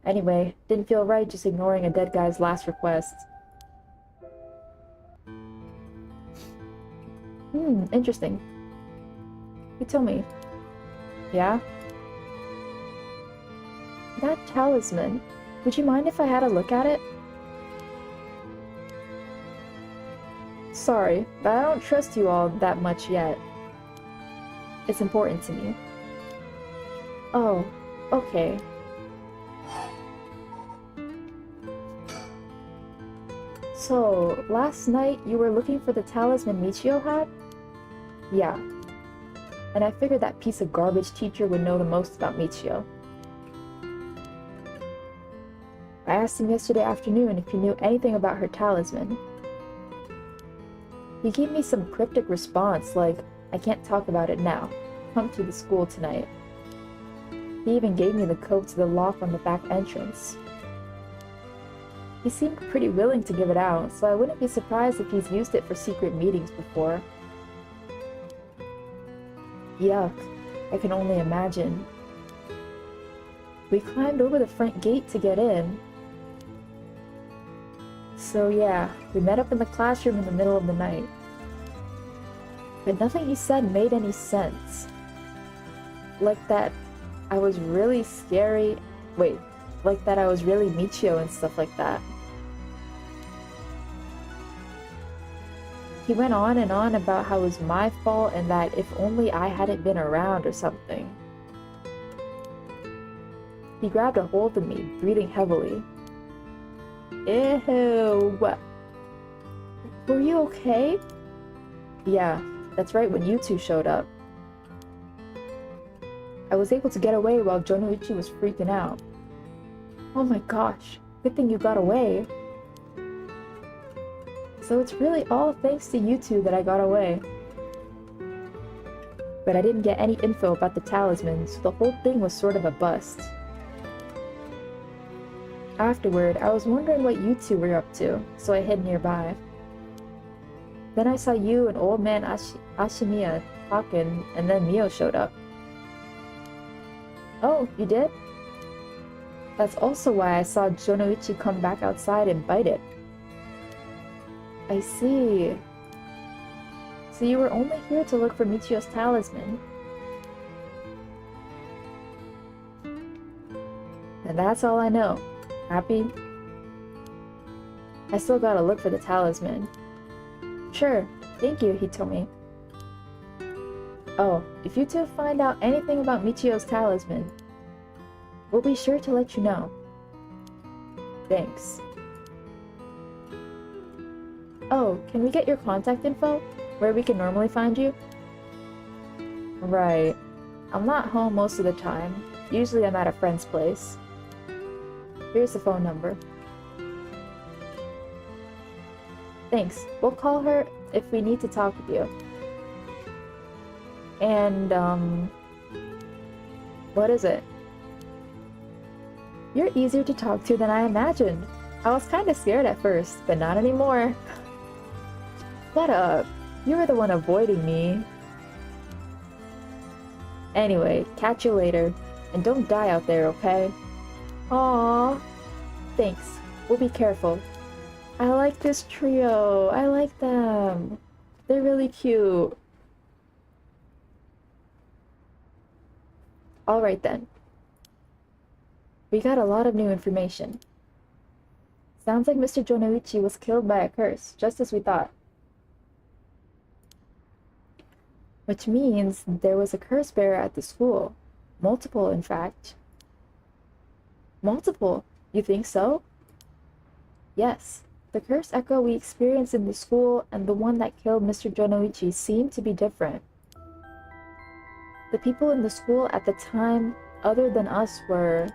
Anyway, didn't feel right just ignoring a dead guy's last request. Interesting. You tell me. Yeah? That talisman. Would you mind if I had a look at it? Sorry, but I don't trust you all that much yet. It's important to me. Oh, okay. So, last night you were looking for the talisman Michio had? Yeah. And I figured that piece of garbage teacher would know the most about Michio. I asked him yesterday afternoon if he knew anything about her talisman. He gave me some cryptic response like, I can't talk about it now. Come to the school tonight. He even gave me the code to the lock on the back entrance. He seemed pretty willing to give it out, so I wouldn't be surprised if he's used it for secret meetings before. Yuck, I can only imagine. We climbed over the front gate to get in. So yeah, we met up in the classroom in the middle of the night. But nothing he said made any sense. Like that I was really scary. Wait, like that I was really Michio and stuff like that. He went on and on about how it was my fault and that if only I hadn't been around or something. He grabbed a hold of me, breathing heavily. Ew. Were you okay? Yeah, that's right when you two showed up. I was able to get away while Jonoichi was freaking out. Oh my gosh, good thing you got away. So it's really all thanks to you two that I got away. But I didn't get any info about the talisman, so the whole thing was sort of a bust. Afterward, I was wondering what you two were up to, so I hid nearby. Then I saw you and old man Ashimiya talking, and then Mio showed up. Oh, you did? That's also why I saw Jonoichi come back outside and bite it. I see. So you were only here to look for Michio's talisman. And that's all I know. Happy? I still gotta look for the talisman. Sure, thank you, he told me. Oh, if you two find out anything about Michio's talisman, we'll be sure to let you know. Thanks. Oh, can we get your contact info? Where we can normally find you? Right. I'm not home most of the time. Usually I'm at a friend's place. Here's the phone number. Thanks. We'll call her if we need to talk with you. And, what is it? You're easier to talk to than I imagined. I was kinda scared at first, but not anymore. Shut up. You were the one avoiding me. Anyway, catch you later. And don't die out there, okay? Aww. Thanks. We'll be careful. I like this trio. I like them. They're really cute. Alright then. We got a lot of new information. Sounds like Mr. Jonoichi was killed by a curse, just as we thought. Which means there was a curse bearer at the school. Multiple, in fact. Multiple? You think so? Yes. The curse echo we experienced in the school and the one that killed Mr. Jonoichi seem to be different. The people in the school at the time, other than us, were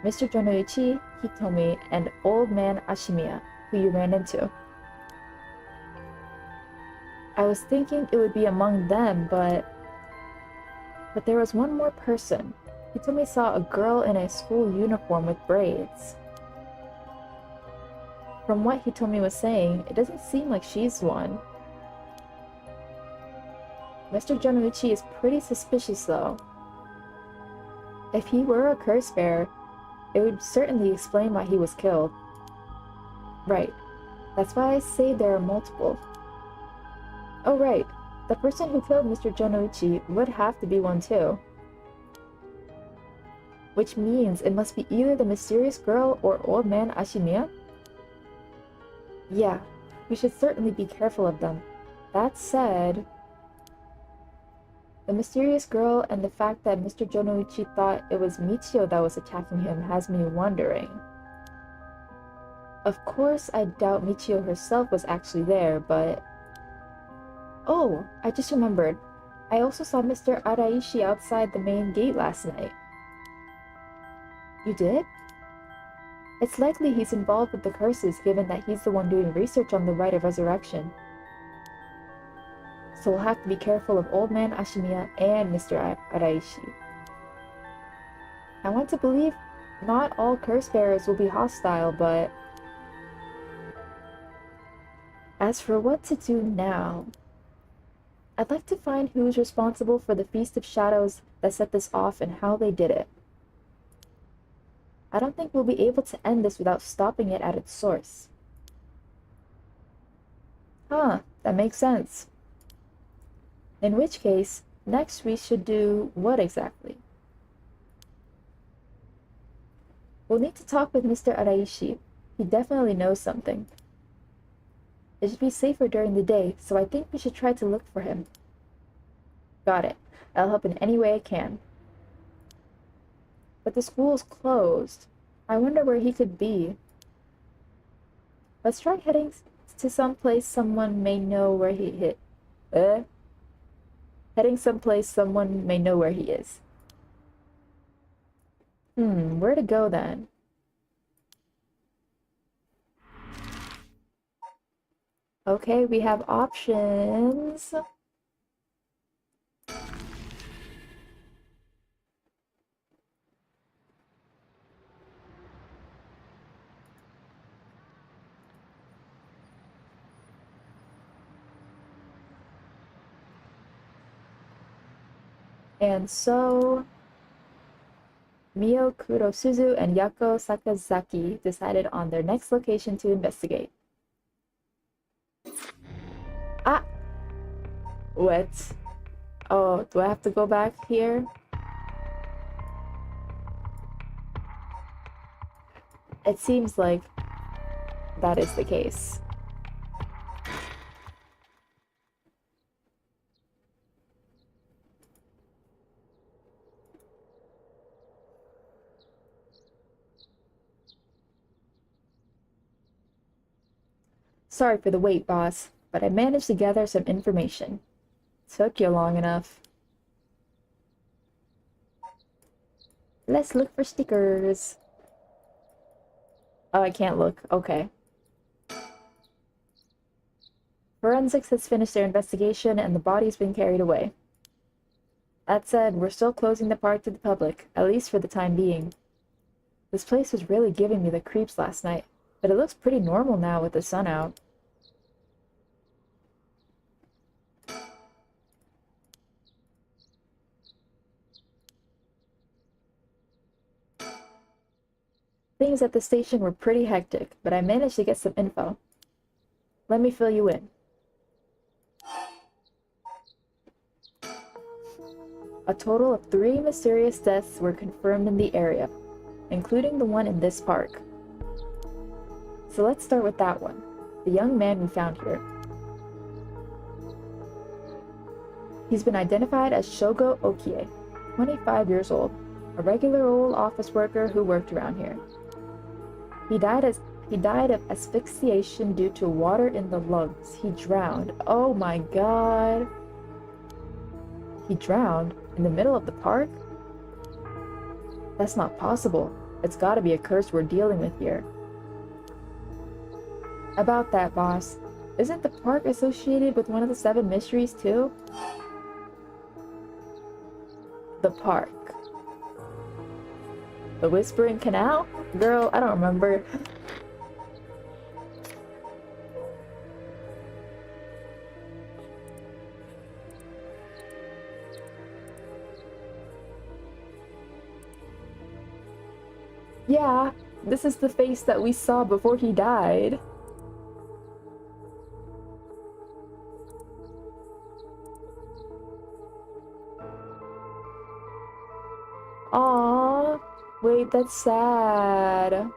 Mr. Jonoichi, Hitomi, and old man Ashimiya, who you ran into. I was thinking it would be among them, but there was one more person. Hitomi saw a girl in a school uniform with braids. From what Hitomi was saying, it doesn't seem like she's one. Mr. Jonoichi is pretty suspicious though. If he were a curse bearer, it would certainly explain why he was killed. Right. That's why I say there are multiple. Oh right, the person who killed Mr. Jonoichi would have to be one too. Which means it must be either the mysterious girl or old man Ashimiya? Yeah, we should certainly be careful of them. That said, the mysterious girl and the fact that Mr. Jonoichi thought it was Michio that was attacking him has me wondering. Of course, I doubt Michio herself was actually there, but... Oh, I just remembered. I also saw Mr. Araishi outside the main gate last night. You did? It's likely he's involved with the curses, given that he's the one doing research on the rite of resurrection. So we'll have to be careful of old man Ashimiya and Mr. Araishi. I want to believe not all curse bearers will be hostile, but... As for what to do now... I'd like to find who's responsible for the Feast of Shadows that set this off and how they did it. I don't think we'll be able to end this without stopping it at its source. Huh, that makes sense. In which case, next we should do what exactly? We'll need to talk with Mr. Araishi. He definitely knows something. It should be safer during the day, so I think we should try to look for him. Got it. I'll help in any way I can. But the school's closed. I wonder where he could be. Let's try heading to some place someone may know where he hit. Heading someplace someone may know where he is. Where to go then? Okay, we have options. And so, Mio Kurosuzu and Yako Sakazaki decided on their next location to investigate. Ah! What? Oh, do I have to go back here? It seems like that is the case. Sorry for the wait, boss, but I managed to gather some information. Took you long enough. Let's look for stickers. Oh, I can't look. Okay. Forensics has finished their investigation and the body's been carried away. That said, we're still closing the park to the public, at least for the time being. This place was really giving me the creeps last night, but it looks pretty normal now with the sun out. Things at the station were pretty hectic, but I managed to get some info. Let me fill you in. A total of 3 mysterious deaths were confirmed in the area, including the one in this park. So let's start with that one, the young man we found here. He's been identified as Shogo Okie, 25 years old, a regular old office worker who worked around here. He died of asphyxiation due to water in the lungs. He drowned. Oh my god. He drowned in the middle of the park? That's not possible. It's gotta be a curse we're dealing with here. About that, boss. Isn't the park associated with one of the Seven Mysteries, too? The park. The Whispering Canal? Girl, I don't remember. Yeah, this is the face that we saw before he died. Aww, wait, that's sad.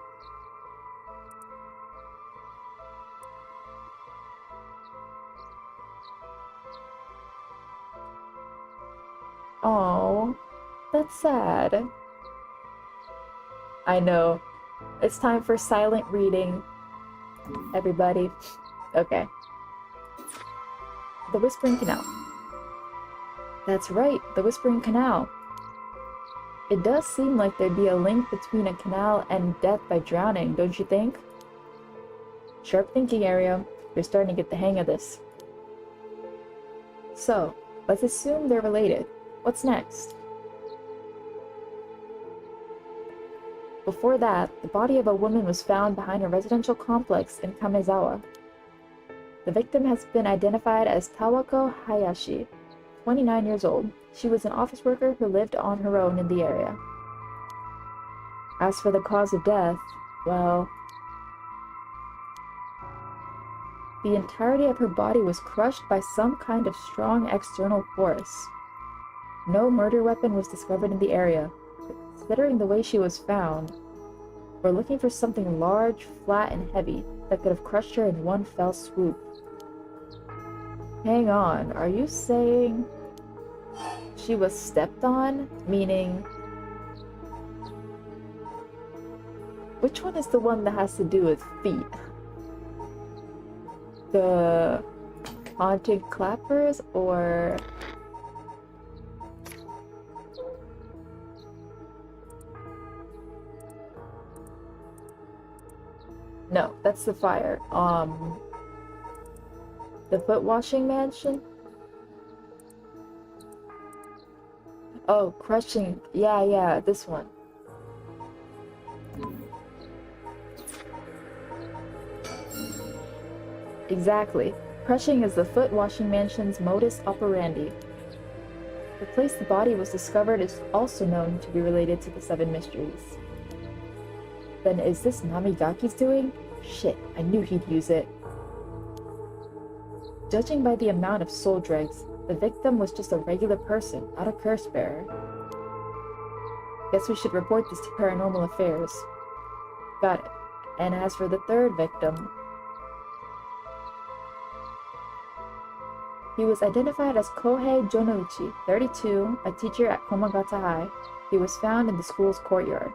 Aww, that's sad. I know. It's time for silent reading, everybody. Okay. The Whispering Canal. That's right, the Whispering Canal. It does seem like there'd be a link between a canal and death by drowning, don't you think? Sharp thinking, Ario. You're starting to get the hang of this. So, let's assume they're related. What's next? Before that, the body of a woman was found behind a residential complex in Kamezawa. The victim has been identified as Tawako Hayashi, 29 years old. She was an office worker who lived on her own in the area. As for the cause of death, well, the entirety of her body was crushed by some kind of strong external force. No murder weapon was discovered in the area. Considering the way she was found, we're looking for something large, flat, and heavy that could have crushed her in one fell swoop. Hang on, are you saying she was stepped on? Meaning, which one is the one that has to do with feet? The haunted clappers or... No, that's the fire. The foot washing mansion? Oh, crushing. Yeah, this one. Exactly. Crushing is the foot washing mansion's modus operandi. The place the body was discovered is also known to be related to the Seven Mysteries. Then is this Namigaki's doing? Shit, I knew he'd use it. Judging by the amount of soul dregs, the victim was just a regular person, not a curse bearer. Guess we should report this to Paranormal Affairs. Got it. And as for the third victim, he was identified as Kohei Jonouchi, 32, a teacher at Komagata High. He was found in the school's courtyard.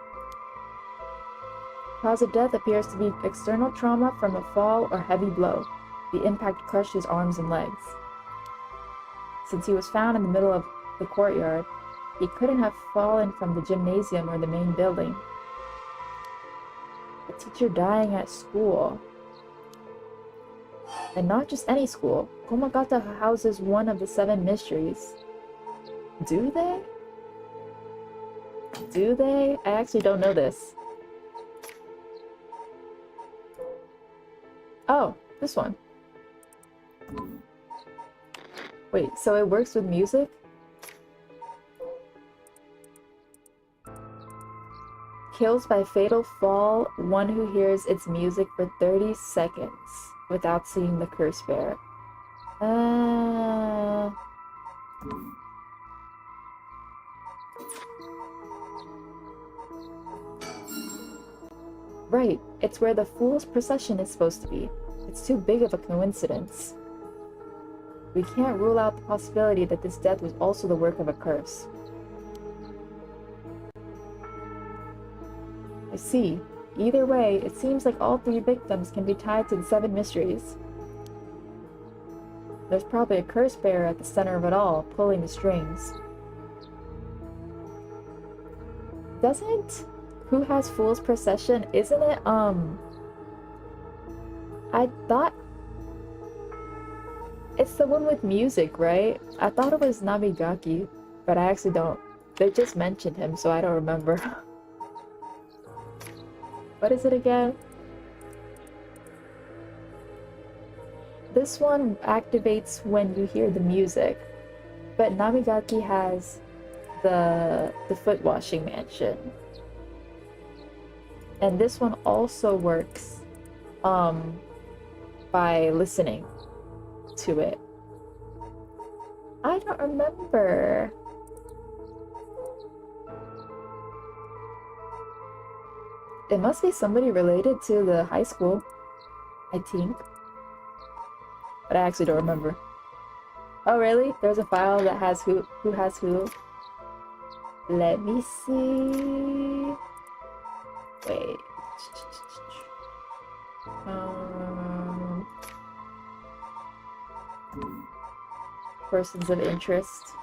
Cause of death appears to be external trauma from a fall or heavy blow. The impact crushed his arms and legs. Since he was found in the middle of the courtyard, he couldn't have fallen from the gymnasium or the main building. A teacher dying at school. And not just any school. Komagata houses one of the Seven Mysteries. Do they? Do they? I actually don't know this. Oh, this one. Wait, so it works with music? Kills by fatal fall one who hears its music for 30 seconds without seeing the curse bearer. Right, it's where the Fool's Procession is supposed to be. It's too big of a coincidence. We can't rule out the possibility that this death was also the work of a curse. I see. Either way, it seems like all three victims can be tied to the Seven Mysteries. There's probably a curse bearer at the center of it all, pulling the strings. Doesn't Who has Fool's Procession? Isn't it, I thought it's the one with music, right? I thought it was Namigaki, but I actually don't. They just mentioned him, so I don't remember. What is it again? This one activates when you hear the music, but Namigaki has the foot washing mansion. And this one also works by listening to it. I don't remember. It must be somebody related to the high school, I think. But I actually don't remember. Oh really? There's a file that has who has who. Let me see. Wait. Persons of interest.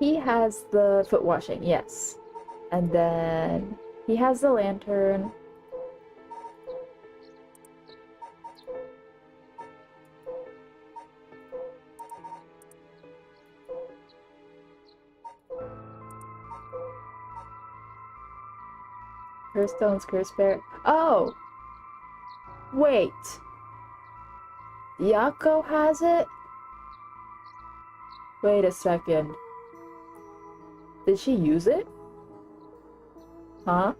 He has the foot washing, yes. And then he has the lantern. Curse stones, curse bear. Oh! Wait. Yako has it? Wait a second. Did she use it? Huh?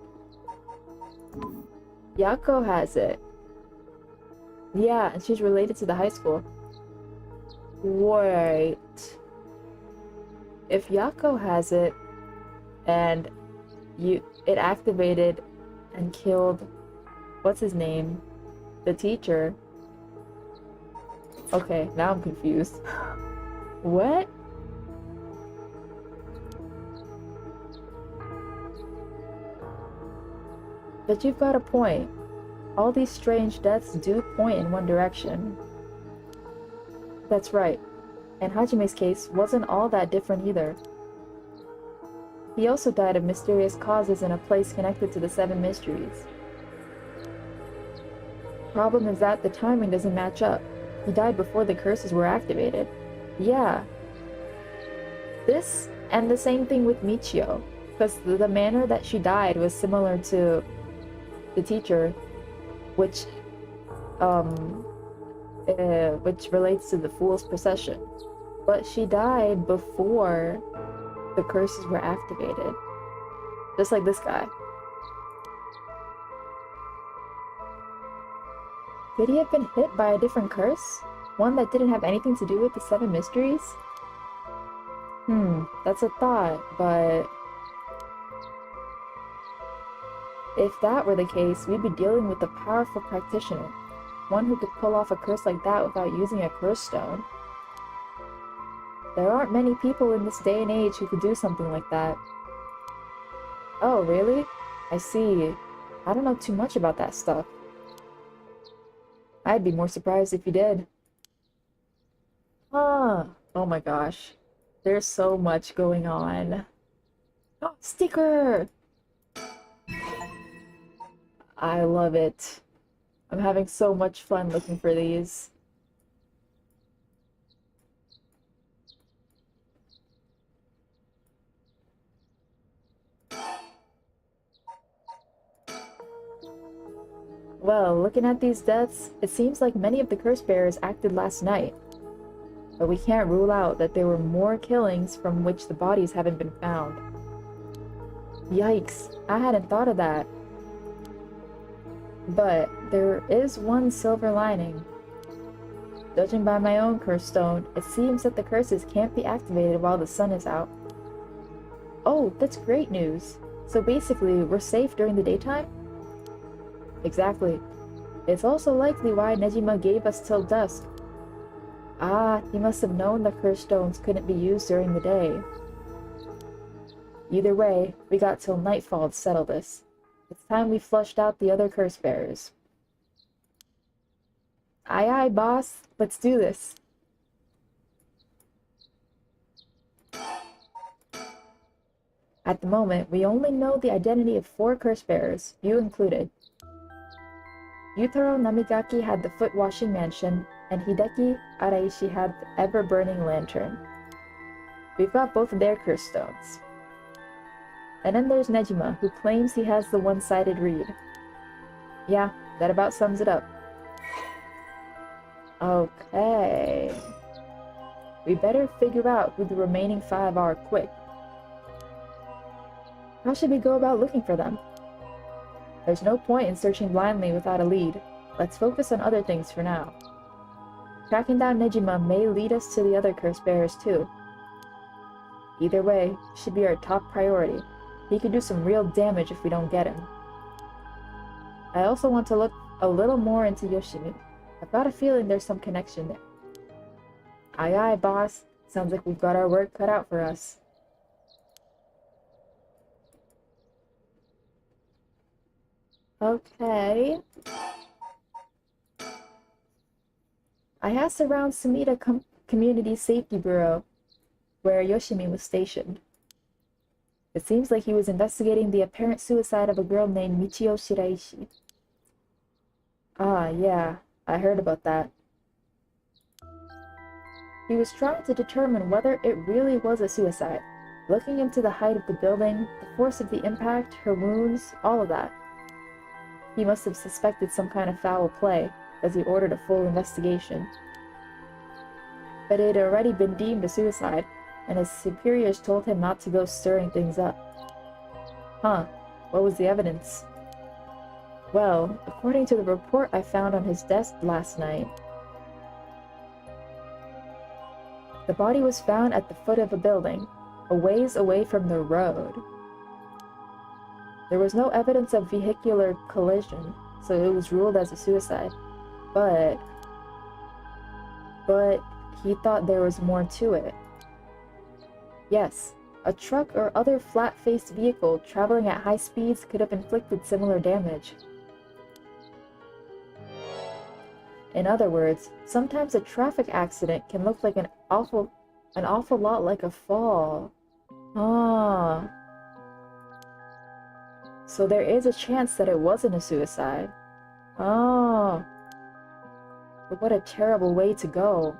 Yako has it. Yeah, and she's related to the high school. Wait. If Yako has it, and it activated and killed, what's his name? The teacher. Okay, now I'm confused. What? But you've got a point. All these strange deaths do point in one direction. That's right. And Hajime's case wasn't all that different either. He also died of mysterious causes in a place connected to the Seven Mysteries. Problem is that the timing doesn't match up. He died before the curses were activated. Yeah. This, and the same thing with Michio, because the manner that she died was similar to the teacher, which relates to the Fool's Procession. But she died before the curses were activated. Just like this guy. Could he have been hit by a different curse? One that didn't have anything to do with the Seven Mysteries? That's a thought, but if that were the case, we'd be dealing with a powerful practitioner. One who could pull off a curse like that without using a curse stone. There aren't many people in this day and age who could do something like that. Oh, really? I see. I don't know too much about that stuff. I'd be more surprised if you did. Oh my gosh. There's so much going on. Oh, sticker! I love it. I'm having so much fun looking for these. Well, looking at these deaths, it seems like many of the curse bearers acted last night. But we can't rule out that there were more killings from which the bodies haven't been found. Yikes, I hadn't thought of that. But there is one silver lining. Judging by my own curse stone, it seems that the curses can't be activated while the sun is out. Oh, that's great news. So basically, we're safe during the daytime? Exactly. It's also likely why Nejima gave us till dusk. Ah, he must have known the curse stones couldn't be used during the day. Either way, we got till nightfall to settle this. It's time we flushed out the other curse bearers. Aye aye, boss. Let's do this. At the moment, we only know the identity of 4 curse bearers, you included. Yutaro Namigaki had the foot-washing mansion, and Hideki Araishi had the ever-burning lantern. We've got both of their curse stones. And then there's Nejima, who claims he has the one-sided read. Yeah, that about sums it up. Okay. We better figure out who the remaining 5 are quick. How should we go about looking for them? There's no point in searching blindly without a lead. Let's focus on other things for now. Tracking down Nejima may lead us to the other curse bearers too. Either way, should be our top priority. He could do some real damage if we don't get him. I also want to look a little more into Yoshimi. I've got a feeling there's some connection there. Aye aye, boss. Sounds like we've got our work cut out for us. Okay. I asked around Sumida Community Safety Bureau, where Yoshimi was stationed. It seems like he was investigating the apparent suicide of a girl named Michio Shiraishi. Ah, yeah, I heard about that. He was trying to determine whether it really was a suicide, looking into the height of the building, the force of the impact, her wounds, all of that. He must have suspected some kind of foul play, as he ordered a full investigation. But it had already been deemed a suicide, and his superiors told him not to go stirring things up. Huh, what was the evidence? Well, according to the report I found on his desk last night, the body was found at the foot of a building, a ways away from the road. There was no evidence of vehicular collision, so it was ruled as a suicide. But he thought there was more to it. Yes, a truck or other flat-faced vehicle traveling at high speeds could have inflicted similar damage. In other words, sometimes a traffic accident can look like an awful lot like a fall. Ah. So there is a chance that it wasn't a suicide. Oh. But what a terrible way to go.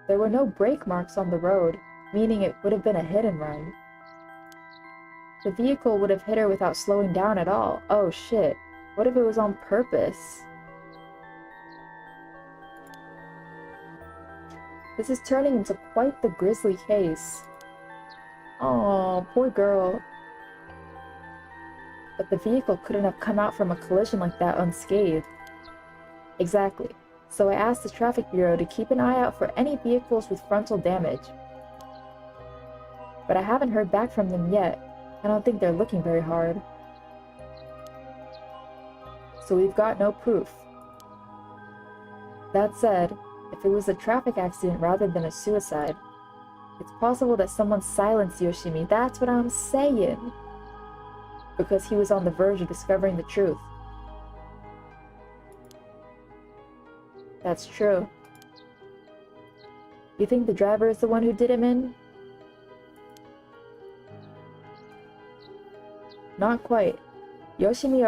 There were no brake marks on the road, meaning it would have been a hit and run. The vehicle would have hit her without slowing down at all. Oh shit. What if it was on purpose? This is turning into quite the grisly case. Oh, poor girl. But the vehicle couldn't have come out from a collision like that unscathed. Exactly. So I asked the traffic bureau to keep an eye out for any vehicles with frontal damage. But I haven't heard back from them yet. I don't think they're looking very hard. So we've got no proof. That said, if it was a traffic accident rather than a suicide, it's possible that someone silenced Yoshimi. That's what I'm saying. Because he was on the verge of discovering the truth. That's true. You think the driver is the one who did him in? Not quite. Yoshimi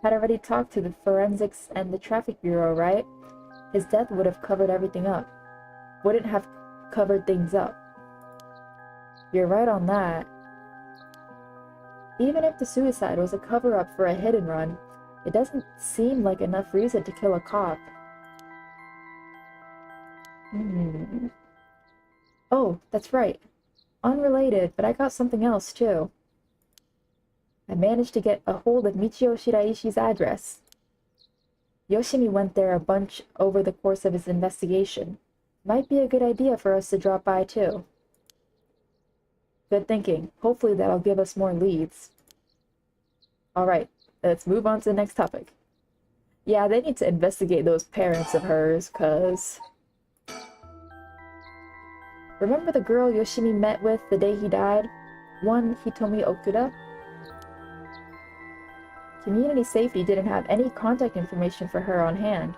had already talked to the forensics and the traffic bureau, right? His death would have covered everything up. Wouldn't have covered things up. You're right on that. Even if the suicide was a cover-up for a hit and run, it doesn't seem like enough reason to kill a cop. Oh, that's right. Unrelated, but I got something else too. I managed to get a hold of Michio Shiraishi's address. Yoshimi went there a bunch over the course of his investigation. Might be a good idea for us to drop by too. Good thinking. Hopefully that'll give us more leads. Alright, let's move on to the next topic. Yeah, they need to investigate those parents of hers, cause... Remember the girl Yoshimi met with the day he died? One Hitomi Okuda? Community Safety didn't have any contact information for her on hand.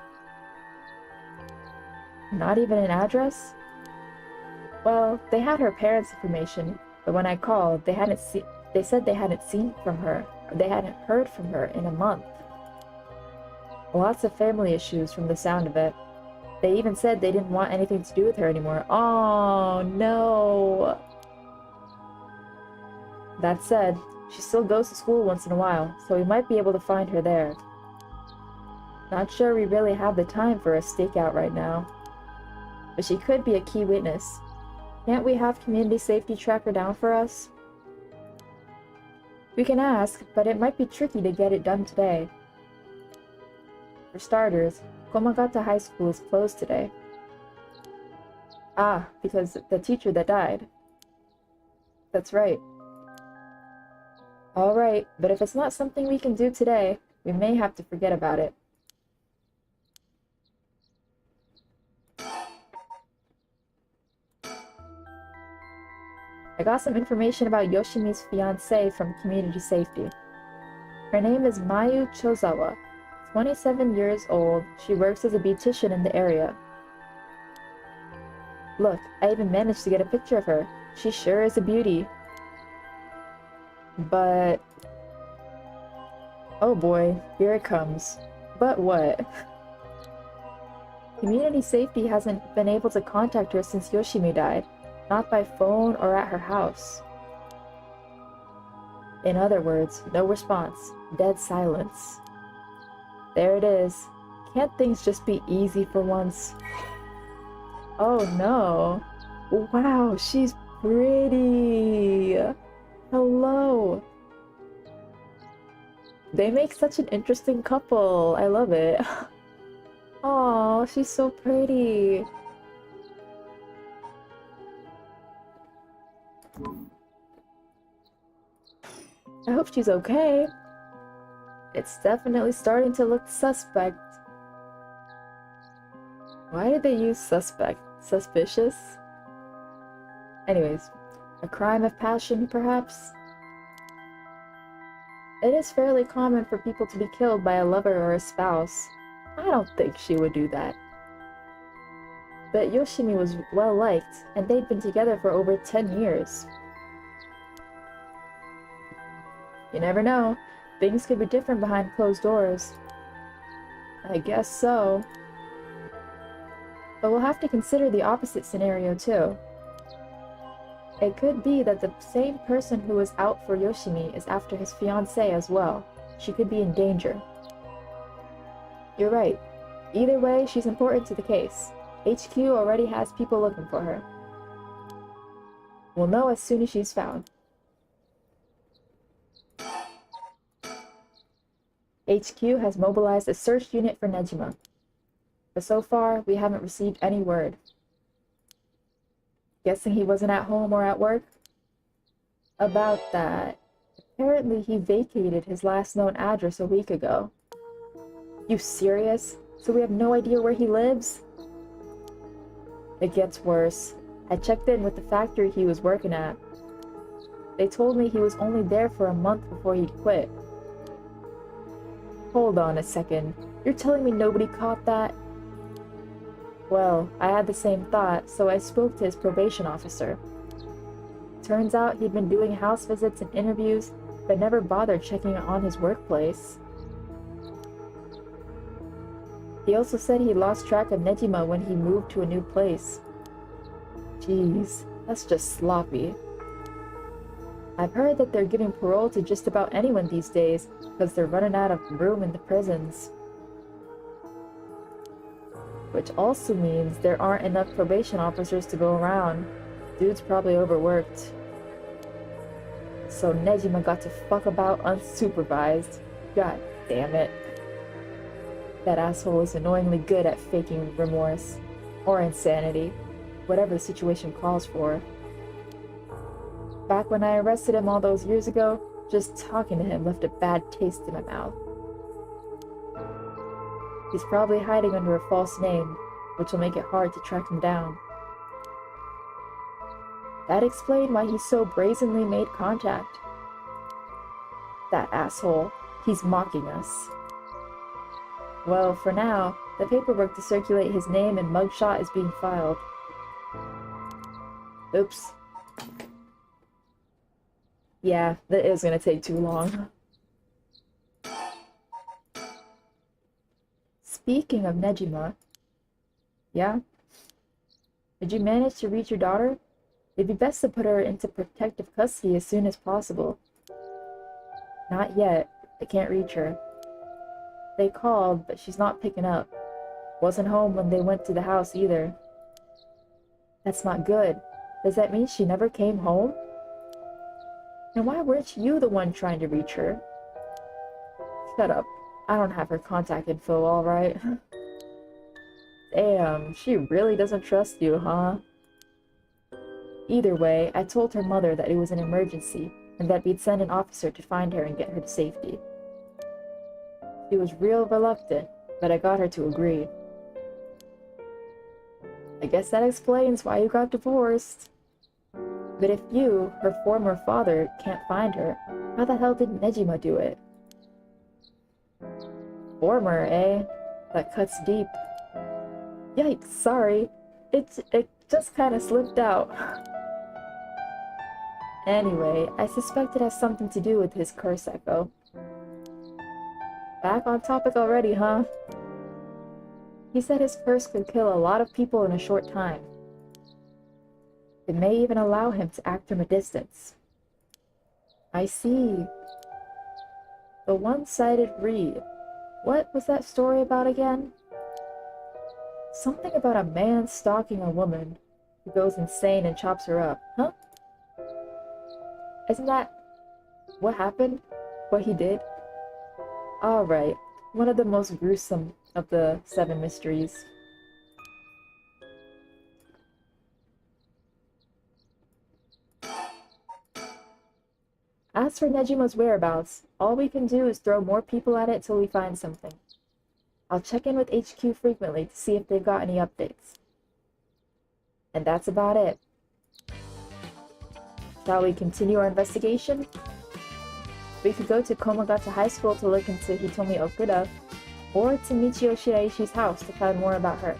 Not even an address? Well, they had her parents' information, but when I called, they said they hadn't seen from her, or they hadn't heard from her in a month. Lots of family issues from the sound of it. They even said they didn't want anything to do with her anymore. Oh, no. That said, she still goes to school once in a while, so we might be able to find her there. Not sure we really have the time for a stakeout right now. But she could be a key witness. Can't we have Community Safety track her down for us? We can ask, but it might be tricky to get it done today. For starters, Komagata High School is closed today. Ah, because the teacher that died. That's right. Alright, but if it's not something we can do today, we may have to forget about it. I got some information about Yoshimi's fiancée from Community Safety. Her name is Mayu Chozawa. 27 years old, she works as a beautician in the area. Look, I even managed to get a picture of her. She sure is a beauty. But... oh boy, here it comes. But what? Community Safety hasn't been able to contact her since Yoshimi died. Not by phone or at her house. In other words, no response. Dead silence. There it is. Can't things just be easy for once? Oh no. Wow, she's pretty. Hello. They make such an interesting couple. I love it. Oh, she's so pretty. I hope she's okay. It's definitely starting to look suspect. Why did they use suspect? Suspicious? Anyways, a crime of passion, perhaps? It is fairly common for people to be killed by a lover or a spouse. I don't think she would do that. But Yoshimi was well liked, and they'd been together for over 10 years. You never know. Things could be different behind closed doors. I guess so. But we'll have to consider the opposite scenario too. It could be that the same person who was out for Yoshimi is after his fiancée as well. She could be in danger. You're right. Either way, she's important to the case. HQ already has people looking for her. We'll know as soon as she's found. HQ has mobilized a search unit for Nejima. But so far, we haven't received any word. Guessing he wasn't at home or at work? About that. Apparently he vacated his last known address a week ago. You serious? So we have no idea where he lives? It gets worse. I checked in with the factory he was working at. They told me he was only there for a month before he'd quit. Hold on a second. You're telling me nobody caught that? Well, I had the same thought, so I spoke to his probation officer. Turns out he'd been doing house visits and interviews, but never bothered checking on his workplace. He also said he lost track of Nejima when he moved to a new place. Jeez, that's just sloppy. I've heard that they're giving parole to just about anyone these days because they're running out of room in the prisons. Which also means there aren't enough probation officers to go around. Dude's probably overworked. So Nejima got to fuck about unsupervised. God damn it. That asshole is annoyingly good at faking remorse. Or insanity. Whatever the situation calls for. Back when I arrested him all those years ago, just talking to him left a bad taste in my mouth. He's probably hiding under a false name, which will make it hard to track him down. That explained why he so brazenly made contact. That asshole. He's mocking us. Well, for now, the paperwork to circulate his name and mugshot is being filed. Oops. Yeah, that is gonna take too long. Speaking of Nejima... Yeah? Did you manage to reach your daughter? It'd be best to put her into protective custody as soon as possible. Not yet. I can't reach her. They called, but she's not picking up. Wasn't home when they went to the house either. That's not good. Does that mean she never came home? And why weren't you the one trying to reach her? Shut up. I don't have her contact info, alright? Damn, she really doesn't trust you, huh? Either way, I told her mother that it was an emergency, and that we'd send an officer to find her and get her to safety. She was real reluctant, but I got her to agree. I guess that explains why you got divorced. But if you, her former father, can't find her, how the hell did Nejima do it? Former, eh? That cuts deep. Yikes, sorry. It just kinda slipped out. Anyway, I suspect it has something to do with his curse echo. Back on topic already, huh? He said his curse could kill a lot of people in a short time. It may even allow him to act from a distance. I see. The one-sided read. What was that story about again? Something about a man stalking a woman who goes insane and chops her up, huh? Isn't that what happened? What he did? Alright, one of the most gruesome of the Seven Mysteries. As for Nejima's whereabouts, all we can do is throw more people at it till we find something. I'll check in with HQ frequently to see if they've got any updates. And that's about it. Shall we continue our investigation? We could go to Komagata High School to look into Hitomi Okuda, or to Michio Shiraishi's house to find more about her.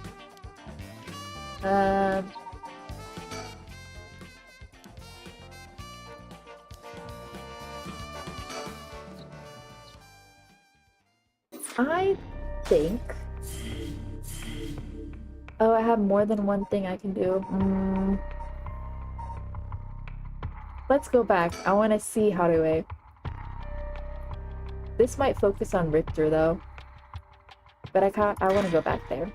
I think... Oh, I have more than one thing I can do. Let's go back. I want to see harue. This might focus on Richter, though. But I want to go back there.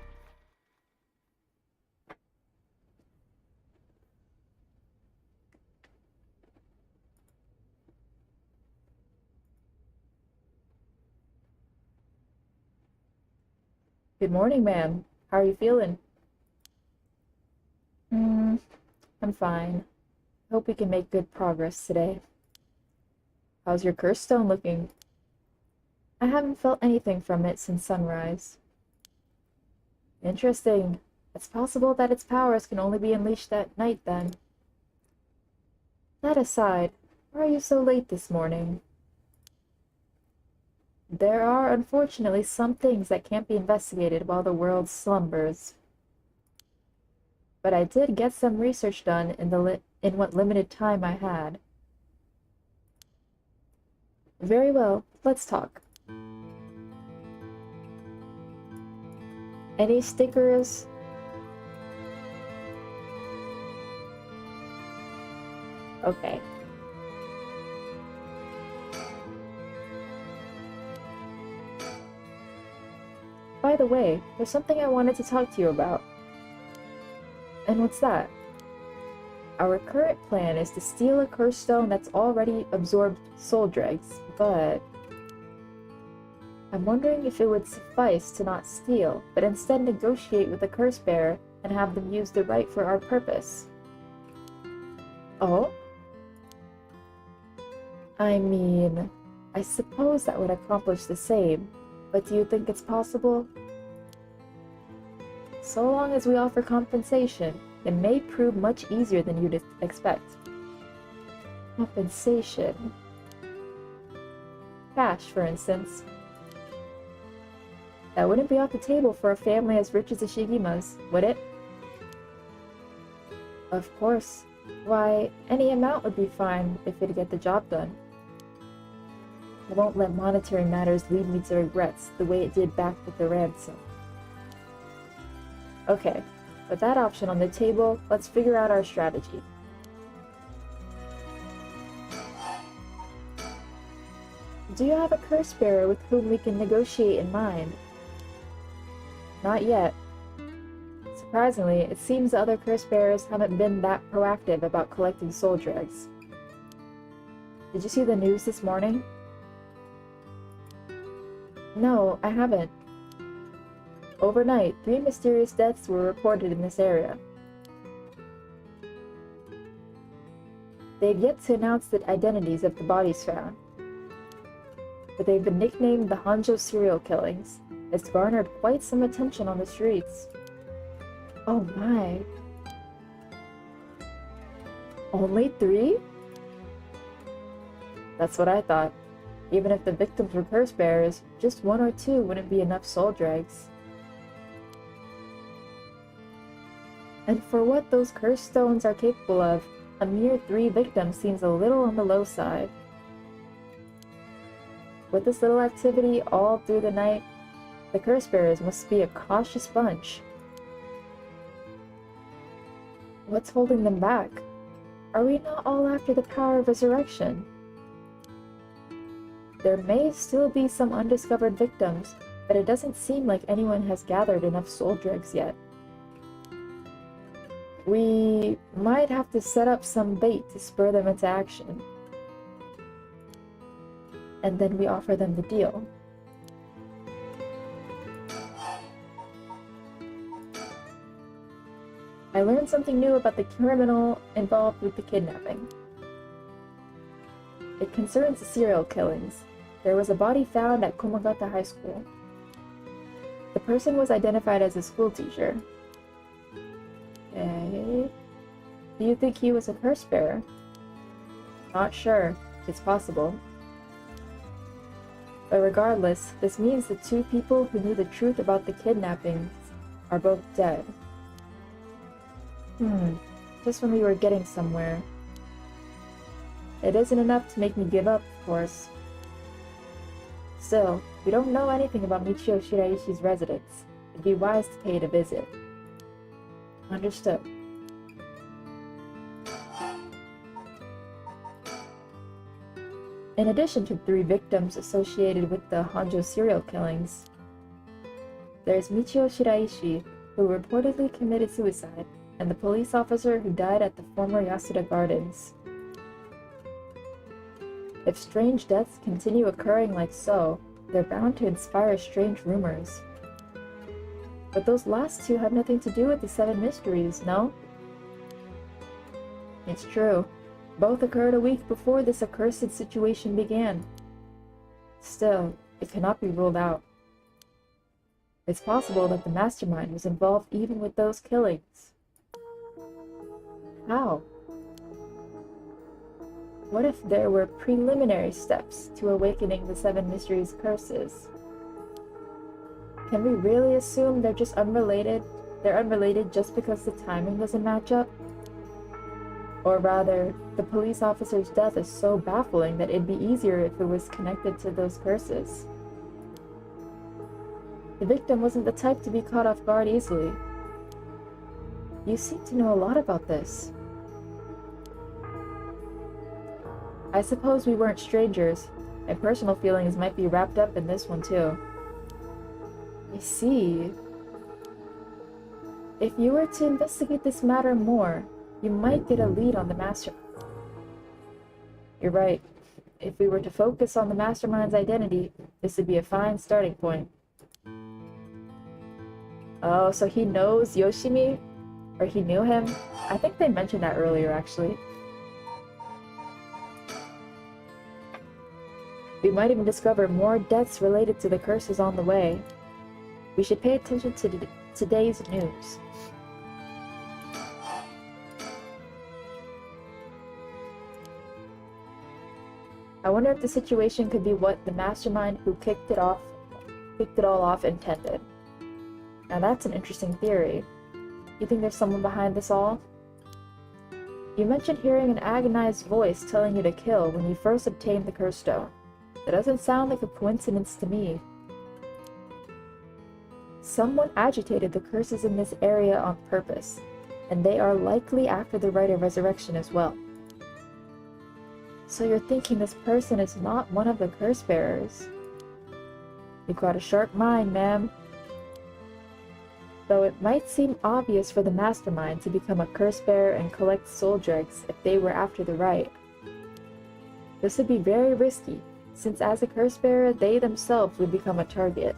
Good morning, ma'am. How are you feeling? I'm fine. Hope we can make good progress today. How's your curse stone looking? I haven't felt anything from it since sunrise. Interesting. It's possible that its powers can only be unleashed at night, then. That aside, why are you so late this morning? There are, unfortunately, some things that can't be investigated while the world slumbers. But I did get some research done in what limited time I had. Very well, let's talk. Any stickers? Okay. By the way, there's something I wanted to talk to you about. And what's that? Our current plan is to steal a curse stone that's already absorbed soul dregs, but... I'm wondering if it would suffice to not steal, but instead negotiate with the curse bearer and have them use the right for our purpose. Oh? I mean, I suppose that would accomplish the same, but do you think it's possible? So long as we offer compensation, It may prove much easier than you'd expect. Compensation. Cash, for instance. That wouldn't be off the table for a family as rich as the Shigimas, would it? Of course. Why, any amount would be fine if it'd get the job done. I won't let monetary matters lead me to regrets the way it did back with the ransom. Okay, with that option on the table, let's figure out our strategy. Do you have a curse bearer with whom we can negotiate in mind? Not yet. Surprisingly, it seems the other curse bearers haven't been that proactive about collecting soul dregs. Did you see the news this morning? No, I haven't. Overnight, 3 mysterious deaths were reported in this area. They've yet to announce the identities of the bodies found, but they've been nicknamed the Honjo serial killings. It's garnered quite some attention on the streets. Oh my. Only 3? That's what I thought. Even if the victims were curse bearers, just 1 or 2 wouldn't be enough soul dregs. And for what those curse stones are capable of, a mere 3 victims seems a little on the low side. With this little activity all through the night, the curse bearers must be a cautious bunch. What's holding them back? Are we not all after the power of resurrection? There may still be some undiscovered victims, but it doesn't seem like anyone has gathered enough soul dregs yet. We might have to set up some bait to spur them into action. And then we offer them the deal. I learned something new about the criminal involved with the kidnapping. It concerns the serial killings. There was a body found at Komagata High School. The person was identified as a schoolteacher. Okay. Do you think he was a curse bearer? Not sure. It's possible. But regardless, this means the 2 people who knew the truth about the kidnappings are both dead. Just when we were getting somewhere. It isn't enough to make me give up, of course. Still, we don't know anything about Michio Shiraishi's residence. It'd be wise to pay it a visit. Understood. In addition to 3 victims associated with the Honjo serial killings, there's Michio Shiraishi, who reportedly committed suicide, and the police officer who died at the former Yasuda Gardens. If strange deaths continue occurring like so, they're bound to inspire strange rumors. But those last 2 have nothing to do with the 7 mysteries, no? It's true. Both occurred a week before this accursed situation began. Still, it cannot be ruled out. It's possible that the mastermind was involved even with those killings. How? What if there were preliminary steps to awakening the 7 mysteries curses? Can we really assume they're just unrelated? They're unrelated just because the timing doesn't match up? Or rather, the police officer's death is so baffling that it'd be easier if it was connected to those curses. The victim wasn't the type to be caught off guard easily. You seem to know a lot about this. I suppose we weren't strangers. My personal feelings might be wrapped up in this one too. I see. If you were to investigate this matter more, you might get a lead on the mastermind. You're right. If we were to focus on the mastermind's identity, this would be a fine starting point. Oh, so he knows Yoshimi? Or he knew him? I think they mentioned that earlier, actually. We might even discover more deaths related to the curses on the way. We should pay attention to today's news. I wonder if the situation could be what the mastermind who kicked it all off intended. Now that's an interesting theory. You think there's someone behind this all? You mentioned hearing an agonized voice telling you to kill when you first obtained the curse stone. That doesn't sound like a coincidence to me. Someone agitated the curses in this area on purpose, and they are likely after the rite of resurrection as well. So you're thinking this person is not one of the curse bearers. You've got a sharp mind, ma'am. Though it might seem obvious for the mastermind to become a curse bearer and collect soul dregs if they were after the rite. This would be very risky, since as a curse bearer, they themselves would become a target.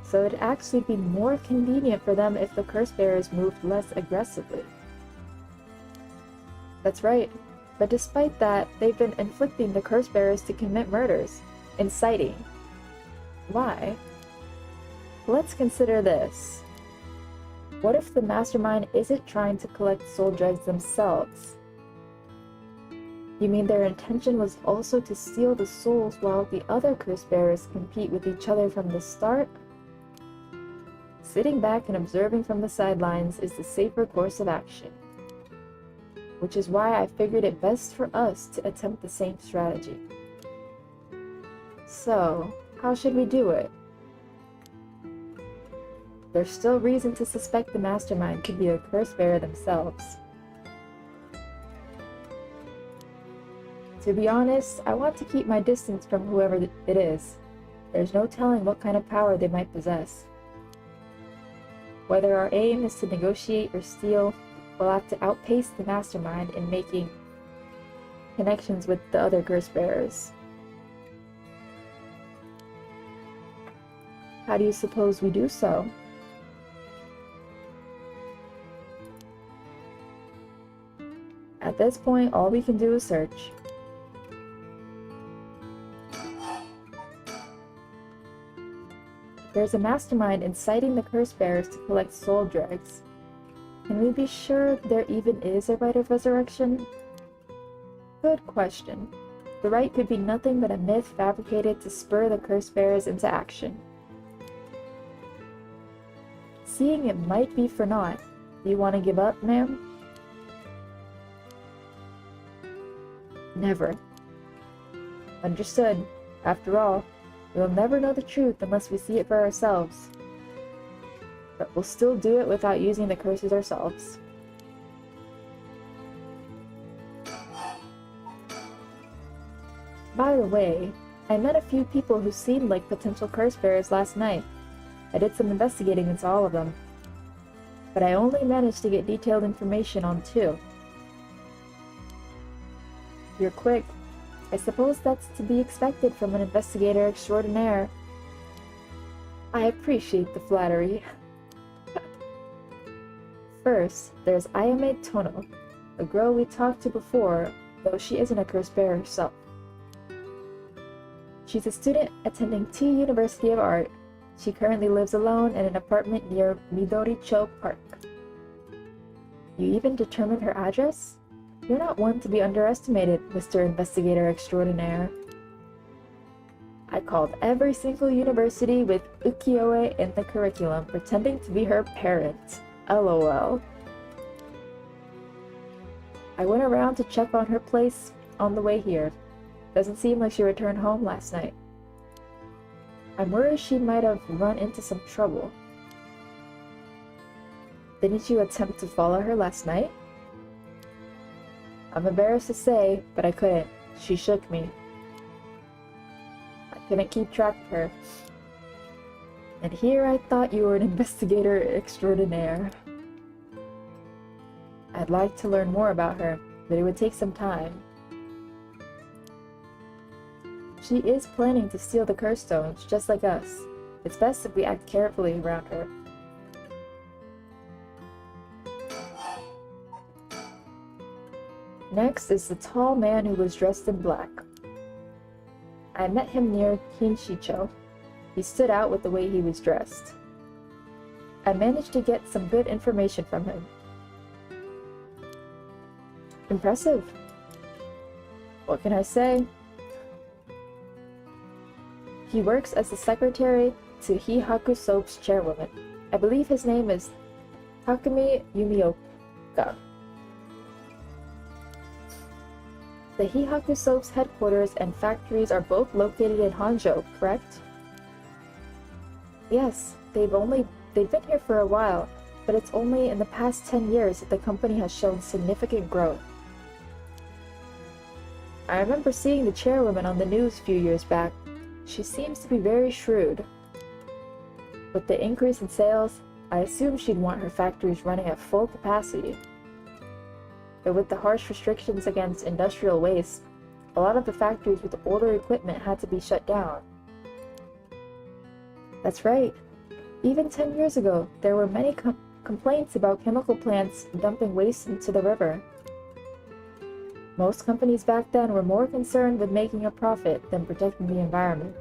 So it'd actually be more convenient for them if the curse bearers moved less aggressively. That's right, but despite that, they've been inflicting the curse bearers to commit murders, inciting. Why? Let's consider this. What if the mastermind isn't trying to collect soul dregs themselves? You mean their intention was also to steal the souls while the other curse bearers compete with each other from the start? Sitting back and observing from the sidelines is the safer course of action. Which is why I figured it best for us to attempt the same strategy. So, how should we do it? There's still reason to suspect the mastermind could be a curse bearer themselves. To be honest, I want to keep my distance from whoever it is. There's no telling what kind of power they might possess. Whether our aim is to negotiate or steal, we'll have to outpace the mastermind in making connections with the other curse bearers. How do you suppose we do so? At this point, all we can do is search. There's a mastermind inciting the curse bearers to collect soul dregs. Can we be sure there even is a rite of resurrection? Good question. The rite could be nothing but a myth fabricated to spur the curse bearers into action. Seeing it might be for naught, do you want to give up, ma'am? Never. Understood. After all, we'll never know the truth unless we see it for ourselves. But we'll still do it without using the curses ourselves. By the way, I met a few people who seemed like potential curse bearers last night. I did some investigating into all of them, but I only managed to get detailed information on 2. You're quick. I suppose that's to be expected from an investigator extraordinaire. I appreciate the flattery. First, there's Ayame Tono, a girl we talked to before, though she isn't a curse bearer herself. She's a student attending T University of Art. She currently lives alone in an apartment near Midori-cho Park. You even determined her address? You're not one to be underestimated, Mr. Investigator Extraordinaire. I called every single university with ukiyo-e in the curriculum, pretending to be her parent. LOL. I went around to check on her place on the way here. Doesn't seem like she returned home last night. I'm worried she might have run into some trouble. Didn't you attempt to follow her last night? I'm embarrassed to say, but I couldn't. She shook me. I couldn't keep track of her. And here I thought you were an investigator extraordinaire. I'd like to learn more about her, but it would take some time. She is planning to steal the curse stones, just like us. It's best if we act carefully around her. Next is the tall man who was dressed in black. I met him near Kinshicho. He stood out with the way he was dressed. I managed to get some good information from him. Impressive. What can I say? He works as the secretary to Hihaku Soap's chairwoman. I believe his name is Takumi Yumioka. The Hihaku Soap's headquarters and factories are both located in Honjo, correct? Yes, they've been here for a while, but it's only in the past 10 years that the company has shown significant growth. I remember seeing the chairwoman on the news a few years back. She seems to be very shrewd. With the increase in sales, I assume she'd want her factories running at full capacity. But with the harsh restrictions against industrial waste, a lot of the factories with older equipment had to be shut down. That's right. Even 10 years ago, there were many complaints about chemical plants dumping waste into the river. Most companies back then were more concerned with making a profit than protecting the environment.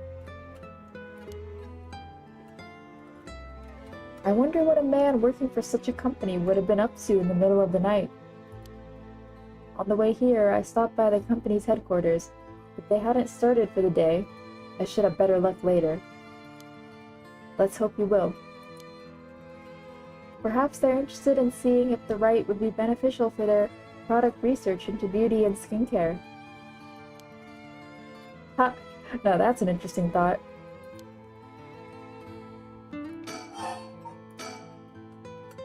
I wonder what a man working for such a company would have been up to in the middle of the night. On the way here, I stopped by the company's headquarters, but they hadn't started for the day. I should have better luck later. Let's hope you will. Perhaps they're interested in seeing if the right would be beneficial for their product research into beauty and skincare. Ha! Now that's an interesting thought.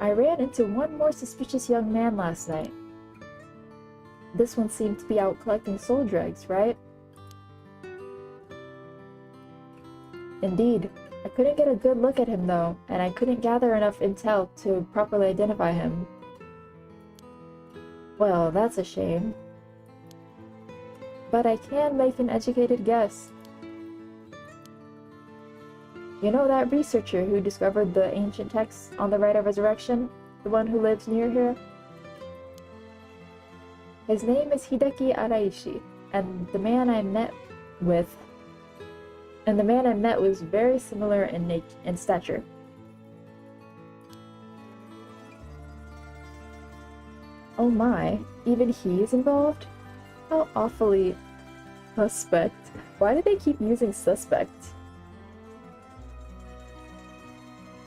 I ran into one more suspicious young man last night. This one seemed to be out collecting soul dregs, right? Indeed. I couldn't get a good look at him though, and I couldn't gather enough intel to properly identify him. Well, that's a shame. But I can make an educated guess. You know that researcher who discovered the ancient texts on the Rite of Resurrection? The one who lives near here? His name is Hideki Araishi, and the man I met was very similar in stature. Oh my, even he is involved? How awfully suspect. Why do they keep using suspect?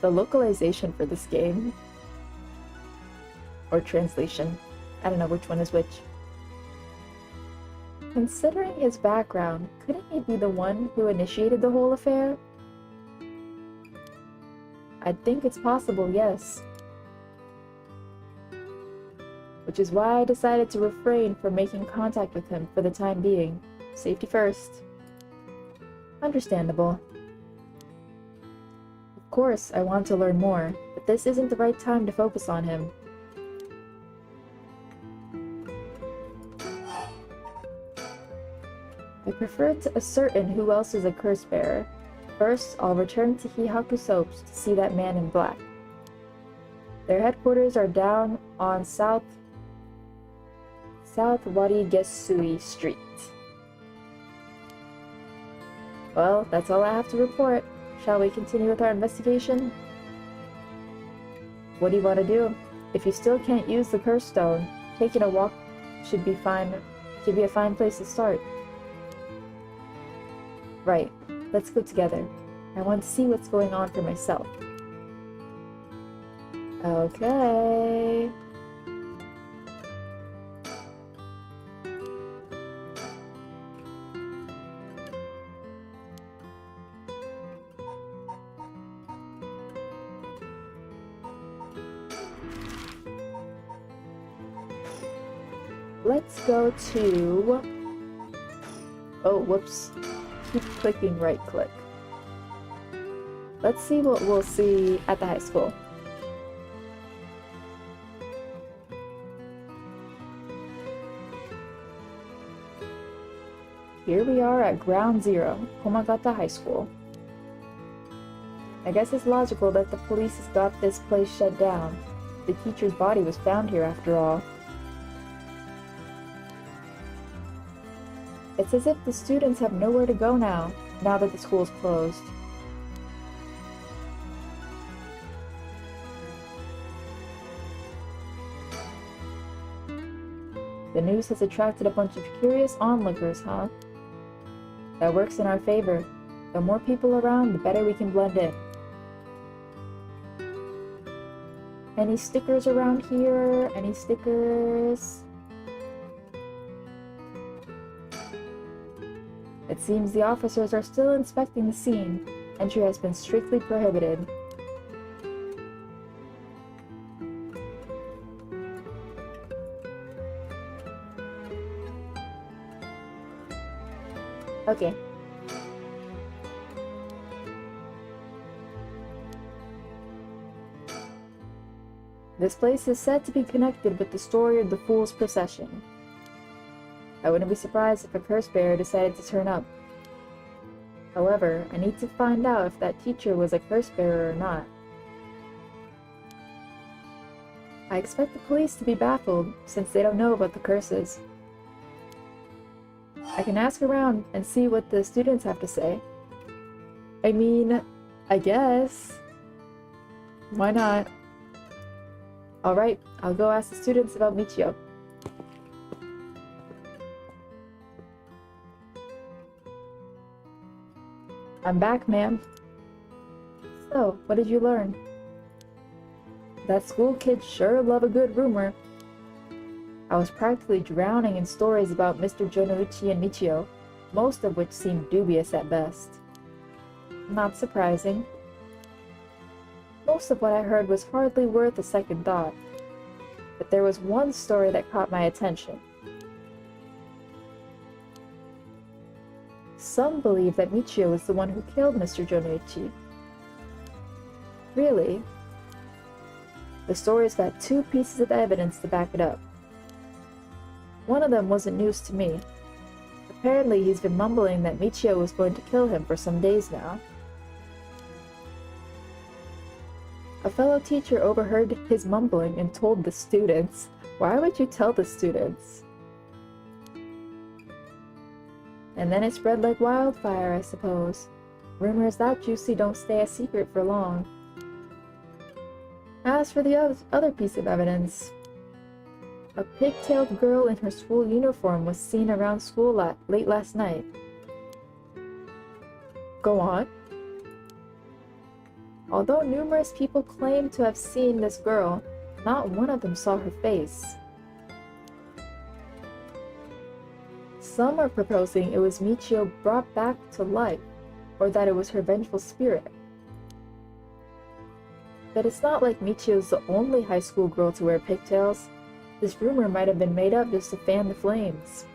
The localization for this game, or translation, I don't know which one is which. Considering his background, couldn't he be the one who initiated the whole affair? I think it's possible, yes. Which is why I decided to refrain from making contact with him for the time being. Safety first. Understandable. Of course, I want to learn more, but this isn't the right time to focus on him. I prefer to ascertain who else is a curse bearer. First, I'll return to Hihaku Soaps to see that man in black. Their headquarters are down on South Warigesui Street. Well, that's all I have to report. Shall we continue with our investigation? What do you want to do? If you still can't use the curse stone, taking a walk should be a fine place to start. Right, let's go together. I want to see what's going on for myself. Okay. Let's go to... Oh, whoops. Keep clicking right click. Let's see what we'll see at the high school. Here we are at Ground Zero, Komagata High School. I guess it's logical that the police has got this place shut down. The teacher's body was found here after all. It's as if the students have nowhere to go now that the school's closed. The news has attracted a bunch of curious onlookers, huh? That works in our favor. The more people around, the better we can blend in. Any stickers around here? Any stickers? It seems the officers are still inspecting the scene. Entry has been strictly prohibited. Okay. This place is said to be connected with the story of the Fool's Procession. I wouldn't be surprised if a curse bearer decided to turn up. However, I need to find out if that teacher was a curse bearer or not. I expect the police to be baffled, since they don't know about the curses. I can ask around and see what the students have to say. I mean, I guess. Why not? Alright, I'll go ask the students about Michio. I'm back, ma'am. So, what did you learn? That school kids sure love a good rumor. I was practically drowning in stories about Mr. Jonouchi and Michio, most of which seemed dubious at best. Not surprising. Most of what I heard was hardly worth a second thought, but there was one story that caught my attention. Some believe that Michio was the one who killed Mr. Jonouchi. Really? The story's got two pieces of evidence to back it up. One of them wasn't news to me. Apparently he's been mumbling that Michio was going to kill him for some days now. A fellow teacher overheard his mumbling and told the students. Why would you tell the students? And then it spread like wildfire, I suppose. Rumors that juicy don't stay a secret for long. As for the other piece of evidence, a pigtailed girl in her school uniform was seen around school late last night. Go on. Although numerous people claim to have seen this girl, not one of them saw her face. Some are proposing it was Michio brought back to life, or that it was her vengeful spirit. But it's not like Michio's the only high school girl to wear pigtails. This rumor might have been made up just to fan the flames.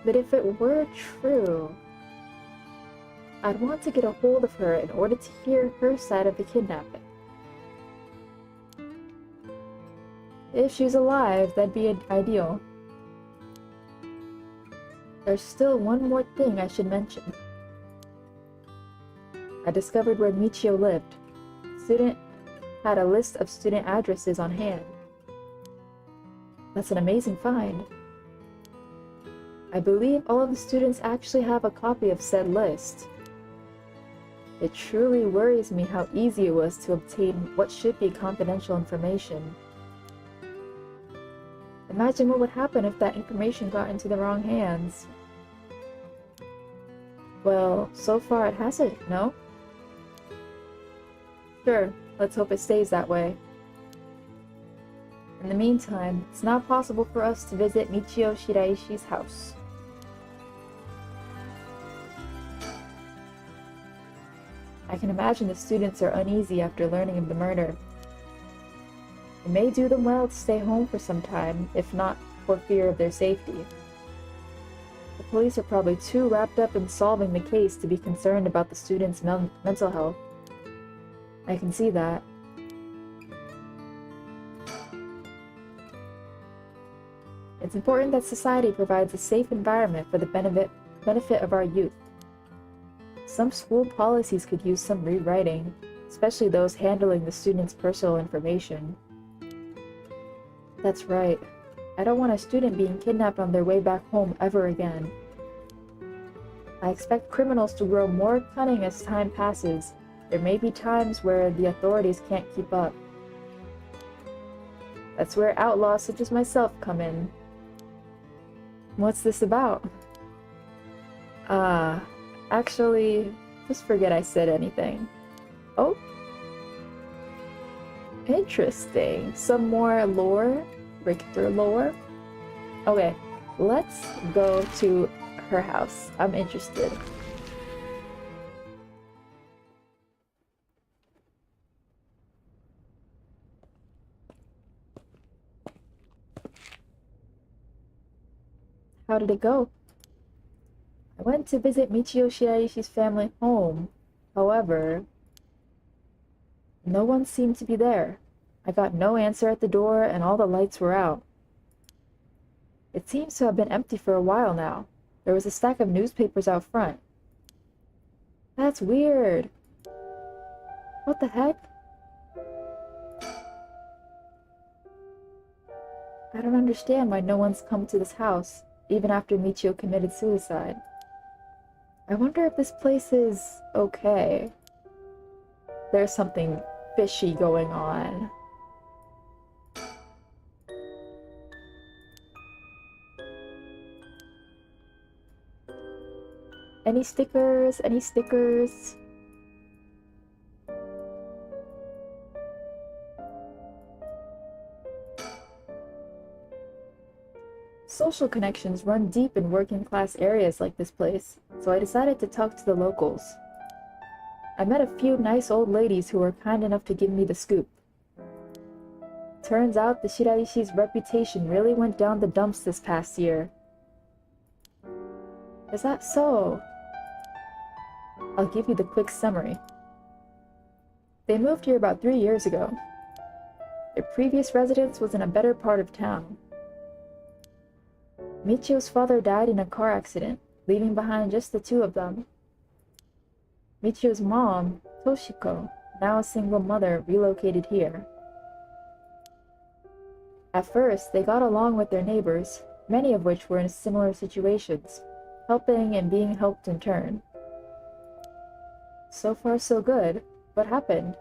But if it were true, I'd want to get a hold of her in order to hear her side of the kidnapping. If she's alive, that'd be ideal. There's still one more thing I should mention. I discovered where Michio lived. The student had a list of student addresses on hand. That's an amazing find. I believe all of the students actually have a copy of said list. It truly worries me how easy it was to obtain what should be confidential information. Imagine what would happen if that information got into the wrong hands. Well, so far it hasn't, no? Sure, let's hope it stays that way. In the meantime, it's not possible for us to visit Michio Shiraishi's house. I can imagine the students are uneasy after learning of the murder. It may do them well to stay home for some time, if not for fear of their safety. The police are probably too wrapped up in solving the case to be concerned about the students' mental health. I can see that. It's important that society provides a safe environment for the benefit of our youth. Some school policies could use some rewriting, especially those handling the students' personal information. That's right. I don't want a student being kidnapped on their way back home ever again. I expect criminals to grow more cunning as time passes. There may be times where the authorities can't keep up. That's where outlaws such as myself come in. What's this about? Actually, just forget I said anything. Oh. Interesting. Some more lore? Richter lore? Okay, let's go to her house. I'm interested. How did it go? I went to visit Michio Shiraishi's family home. However, no one seemed to be there. I got no answer at the door and all the lights were out. It seems to have been empty for a while now. There was a stack of newspapers out front. That's weird. What the heck? I don't understand why no one's come to this house, even after Michio committed suicide. I wonder if this place is okay. There's something fishy going on. Any stickers? Any stickers? Social connections run deep in working class areas like this place, so I decided to talk to the locals. I met a few nice old ladies who were kind enough to give me the scoop. Turns out the Shiraishi's reputation really went down the dumps this past year. Is that so? I'll give you the quick summary. They moved here about 3 years ago. Their previous residence was in a better part of town. Michio's father died in a car accident, leaving behind just the two of them. Michio's mom, Toshiko, now a single mother, relocated here. At first, they got along with their neighbors, many of which were in similar situations, helping and being helped in turn. So far so good. What happened?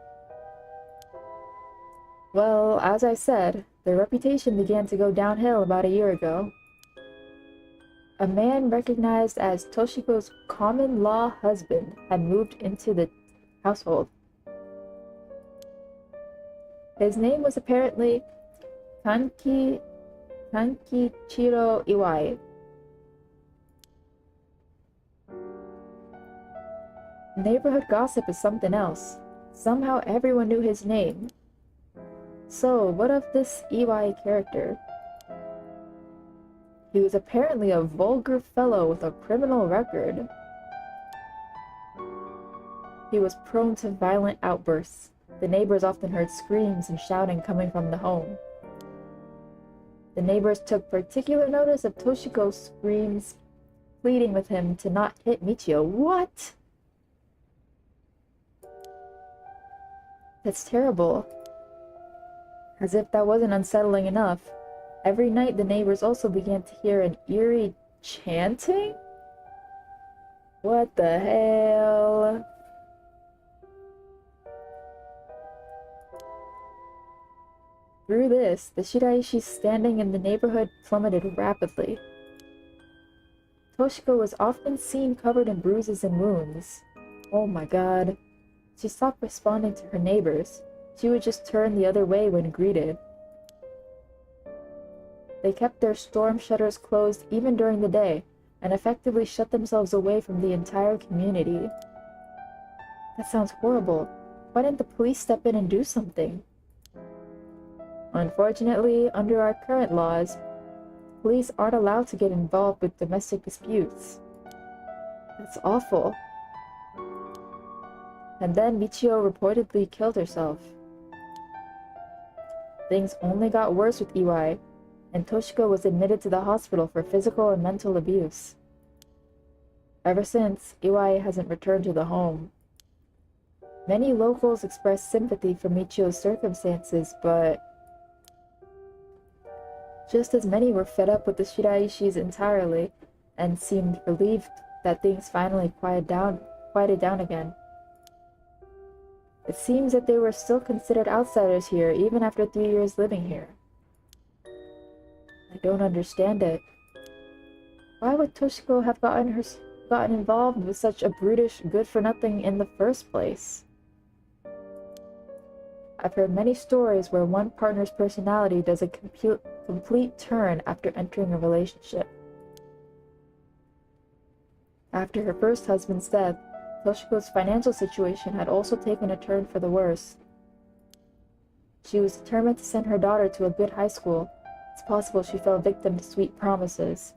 Well, as I said, their reputation began to go downhill about a year ago. A man recognized as Toshiko's common-law husband had moved into the household. His name was apparently Kankichiro Iwai. Neighborhood gossip is something else. Somehow everyone knew his name. So, what of this Iwai character? He was apparently a vulgar fellow with a criminal record. He was prone to violent outbursts. The neighbors often heard screams and shouting coming from the home. The neighbors took particular notice of Toshiko's screams, pleading with him to not hit Michio. What? That's terrible. As if that wasn't unsettling enough, every night the neighbors also began to hear an eerie chanting? What the hell? Through this, the Shiraishi's standing in the neighborhood plummeted rapidly. Toshiko was often seen covered in bruises and wounds. Oh my god. She stopped responding to her neighbors. She would just turn the other way when greeted. They kept their storm shutters closed even during the day, and effectively shut themselves away from the entire community. That sounds horrible. Why didn't the police step in and do something? Unfortunately, under our current laws, police aren't allowed to get involved with domestic disputes. That's awful. And then Michio reportedly killed herself. Things only got worse with Iwai, and Toshiko was admitted to the hospital for physical and mental abuse. Ever since, Iwai hasn't returned to the home. Many locals expressed sympathy for Michio's circumstances, but just as many were fed up with the Shiraishis entirely and seemed relieved that things finally quieted down again. It seems that they were still considered outsiders here even after 3 years living here. I don't understand it. Why would Toshiko have gotten involved with such a brutish good-for-nothing in the first place? I've heard many stories where one partner's personality does a complete turn after entering a relationship. After her first husband's death, Toshiko's financial situation had also taken a turn for the worse. She was determined to send her daughter to a good high school. It's possible she fell victim to sweet promises.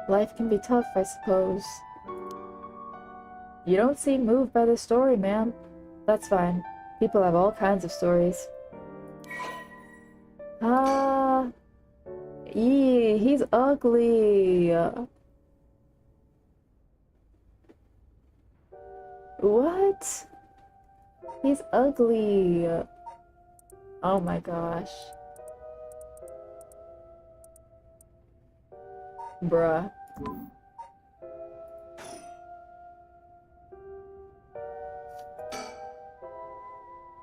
Life can be tough, I suppose. You don't seem moved by this story, ma'am. That's fine. People have all kinds of stories. He's ugly. What? He's ugly. Oh my gosh. Bruh.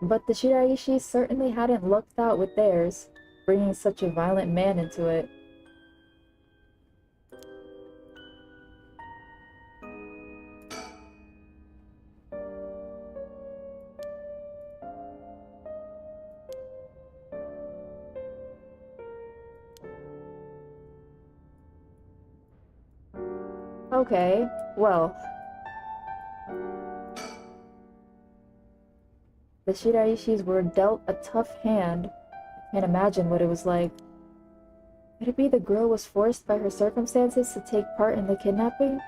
But the Shiraishi certainly hadn't lucked out with theirs, bringing such a violent man into it. Okay, well. The Shiraishis were dealt a tough hand. I can't imagine what it was like. Could it be the girl was forced by her circumstances to take part in the kidnapping?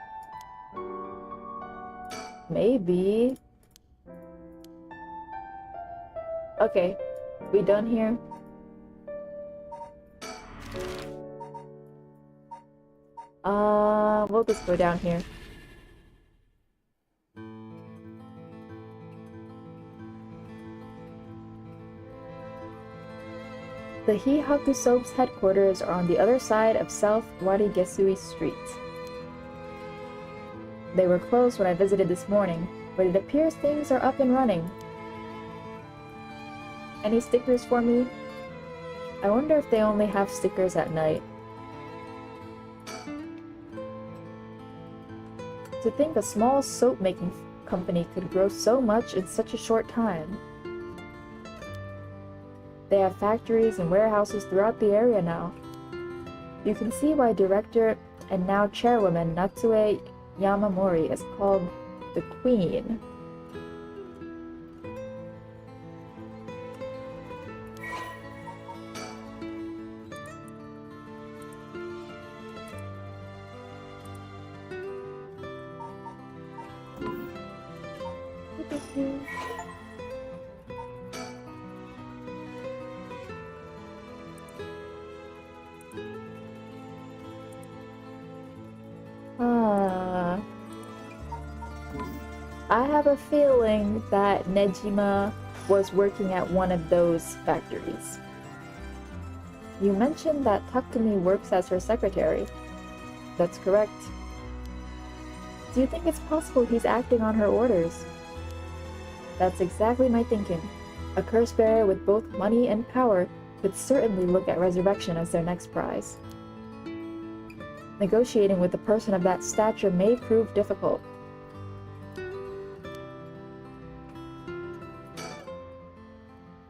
Maybe. Okay, we done here? We'll just go down here. The Hihaku Soap's headquarters are on the other side of South Warigesui Street. They were closed when I visited this morning, but it appears things are up and running. Any stickers for me? I wonder if they only have stickers at night. To think a small soap-making company could grow so much in such a short time. They have factories and warehouses throughout the area now. You can see why director and now chairwoman Natsue Yamamori is called the Queen. I have a feeling that Nejima was working at one of those factories. You mentioned that Takumi works as her secretary. That's correct. Do you think it's possible he's acting on her orders? That's exactly my thinking. A curse bearer with both money and power could certainly look at resurrection as their next prize. Negotiating with a person of that stature may prove difficult.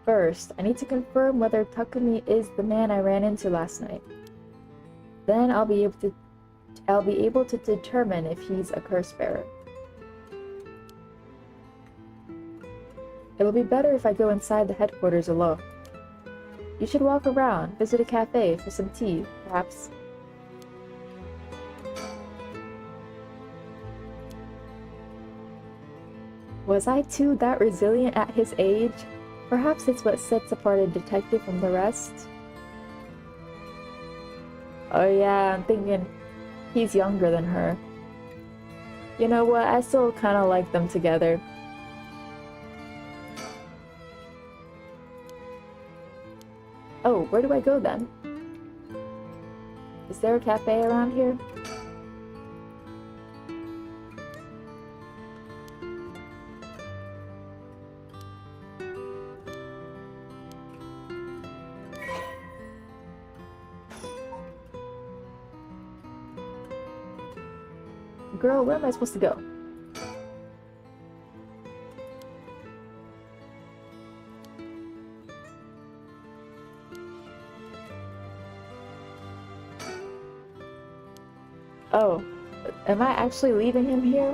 First, I need to confirm whether Takumi is the man I ran into last night. Then I'll be able to determine if he's a curse bearer. It'll be better if I go inside the headquarters alone. You should walk around, visit a cafe for some tea, perhaps. Was I too that resilient at his age? Perhaps it's what sets apart a detective from the rest. Oh yeah, I'm thinking he's younger than her. You know what, I still kinda like them together. Oh, where do I go then? Is there a cafe around here? Girl, where am I supposed to go? Oh, am I actually leaving him here?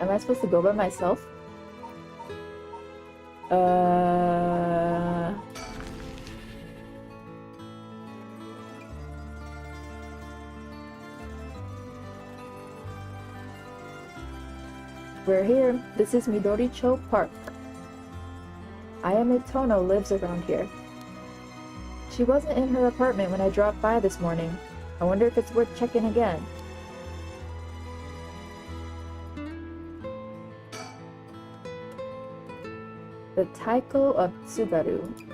Am I supposed to go by myself? We're here. This is Midoricho Park. Ayame Tono lives around here. She wasn't in her apartment when I dropped by this morning. I wonder if it's worth checking again. The Taiko of Tsugaru.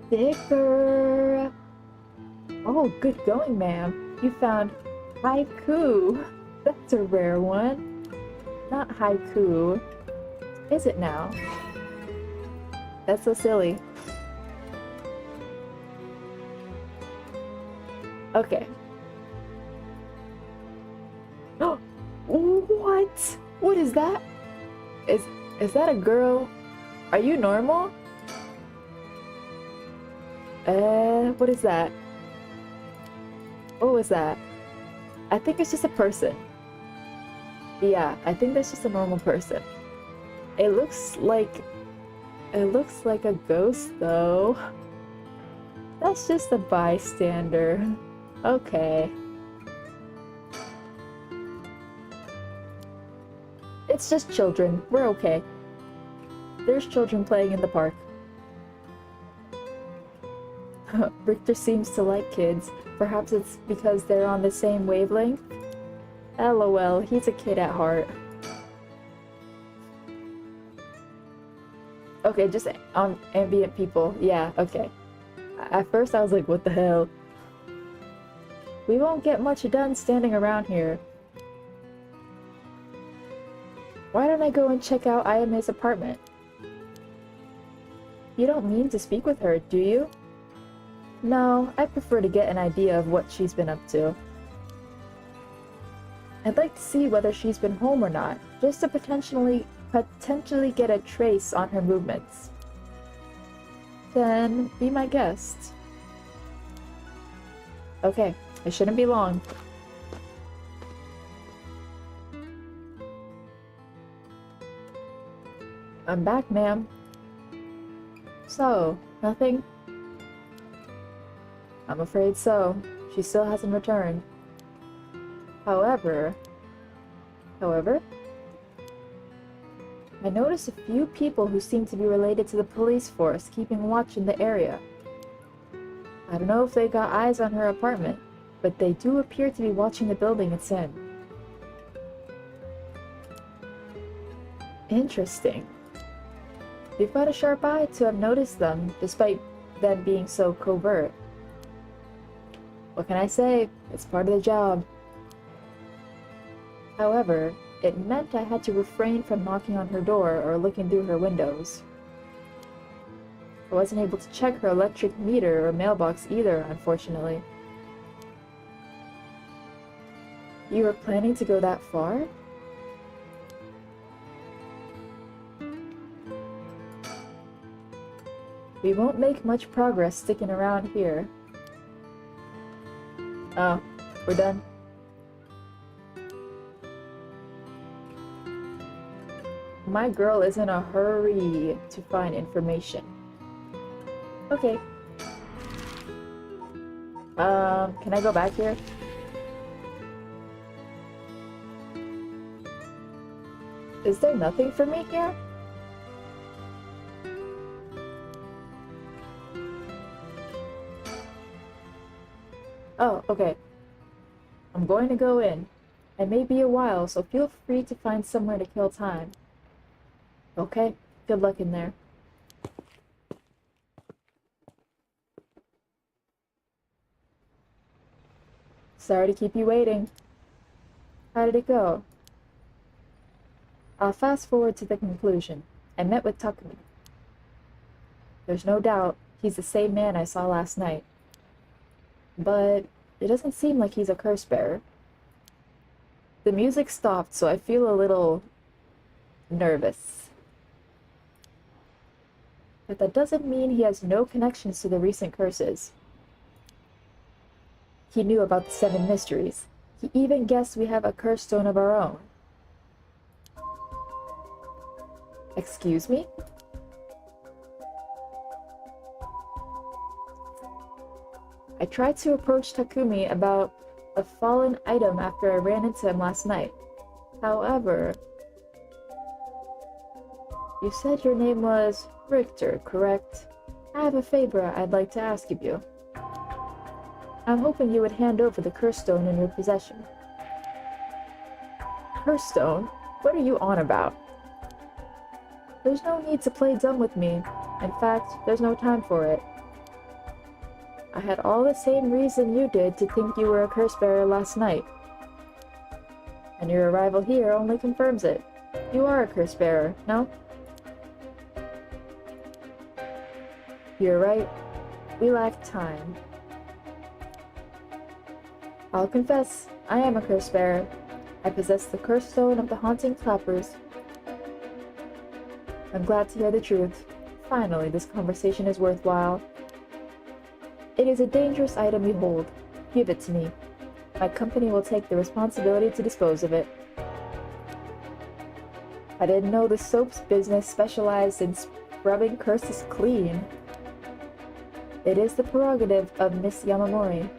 Sticker. Oh, good going, ma'am. You found haiku. That's a rare one. Not haiku. Is it now? That's so silly. Okay. What? What is that? Is that a girl? Are you normal? What is that? What was that? I think it's just a person. Yeah, I think that's just a normal person. It looks like a ghost though. That's just a bystander. Okay. It's just children. We're okay. There's children playing in the park. Richter seems to like kids. Perhaps it's because they're on the same wavelength? LOL, he's a kid at heart. Okay, just on ambient people. Yeah, okay. At first I was like, what the hell? We won't get much done standing around here. Why don't I go and check out Ayame's apartment? You don't mean to speak with her, do you? No, I prefer to get an idea of what she's been up to. I'd like to see whether she's been home or not, just to potentially get a trace on her movements. Then, be my guest. Okay, it shouldn't be long. I'm back, ma'am. So, nothing? I'm afraid so. She still hasn't returned. However, I noticed a few people who seem to be related to the police force keeping watch in the area. I don't know if they got eyes on her apartment, but they do appear to be watching the building it's in. Interesting. You've got a sharp eye to have noticed them, despite them being so covert. What can I say? It's part of the job. However, it meant I had to refrain from knocking on her door or looking through her windows. I wasn't able to check her electric meter or mailbox either, unfortunately. You were planning to go that far? We won't make much progress sticking around here. Oh, we're done. My girl is in a hurry to find information. Okay. Can I go back here? Is there nothing for me here? Oh, okay. I'm going to go in. It may be a while, so feel free to find somewhere to kill time. Okay, good luck in there. Sorry to keep you waiting. How did it go? I'll fast forward to the conclusion. I met with Takumi. There's no doubt he's the same man I saw last night. But it doesn't seem like he's a curse bearer. The music stopped, so I feel a little nervous. But that doesn't mean he has no connections to the recent curses. He knew about the Seven Mysteries. He even guessed we have a curse stone of our own. Excuse me? I tried to approach Takumi about a fallen item after I ran into him last night. However, you said your name was Richter, correct? I have a favor I'd like to ask of you. I'm hoping you would hand over the curse stone in your possession. Curse stone? What are you on about? There's no need to play dumb with me. In fact, there's no time for it. I had all the same reason you did to think you were a curse bearer last night. And your arrival here only confirms it. You are a curse bearer, no? You're right. We lack time. I'll confess, I am a curse bearer. I possess the curse stone of the haunting clappers. I'm glad to hear the truth. Finally, this conversation is worthwhile. It is a dangerous item you hold. Give it to me. My company will take the responsibility to dispose of it. I didn't know the soaps business specialized in scrubbing curses clean. It is the prerogative of Miss Yamamori.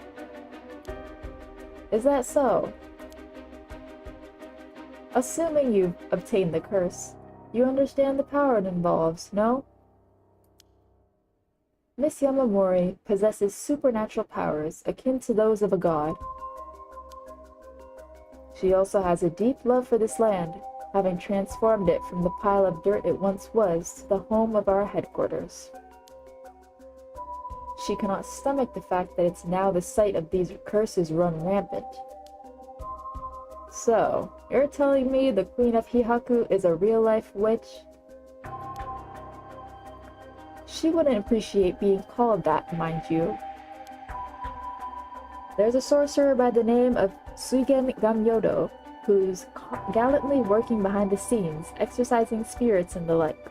Is that so? Assuming you've obtained the curse, you understand the power it involves, no? Miss Yamamori possesses supernatural powers akin to those of a god. She also has a deep love for this land, having transformed it from the pile of dirt it once was to the home of our headquarters. She cannot stomach the fact that it's now the site of these curses run rampant. So, you're telling me the Queen of Hihaku is a real-life witch? She wouldn't appreciate being called that, mind you. There's a sorcerer by the name of Suigen Gamyodo, who's gallantly working behind the scenes, exorcising spirits and the like.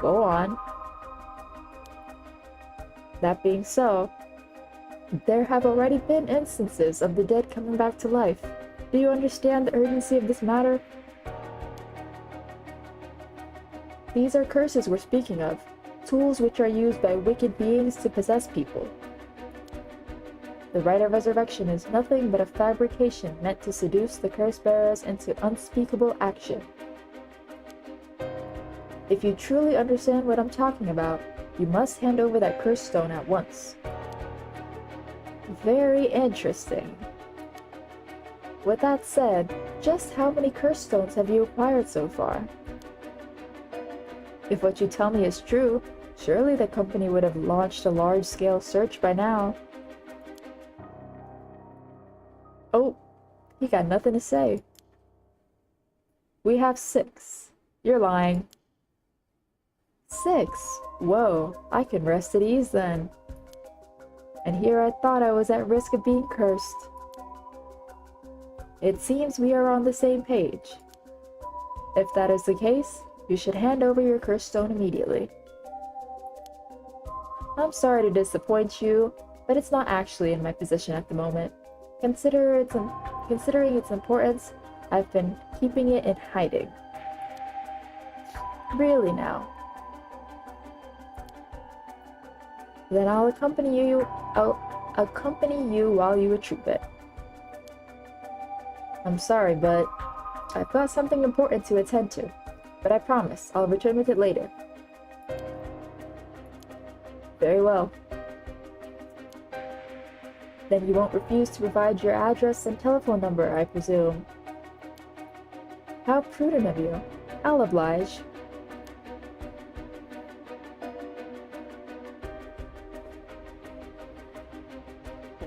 Go on. That being so, there have already been instances of the dead coming back to life. Do you understand the urgency of this matter? These are curses we're speaking of, tools which are used by wicked beings to possess people. The rite of resurrection is nothing but a fabrication meant to seduce the curse bearers into unspeakable action. If you truly understand what I'm talking about, you must hand over that curse stone at once. Very interesting. With that said, just how many curse stones have you acquired so far? If what you tell me is true, surely the company would have launched a large-scale search by now. Oh, he got nothing to say. We have 6. You're lying. 6? Whoa, I can rest at ease then. And here I thought I was at risk of being cursed. It seems we are on the same page. If that is the case, you should hand over your curse stone immediately. I'm sorry to disappoint you, but it's not actually in my possession at the moment. Considering its importance, I've been keeping it in hiding. Really now. Then I'll accompany you while you retrieve it. I'm sorry, but I've got something important to attend to. But I promise, I'll return with it later. Very well. Then you won't refuse to provide your address and telephone number, I presume. How prudent of you. I'll oblige.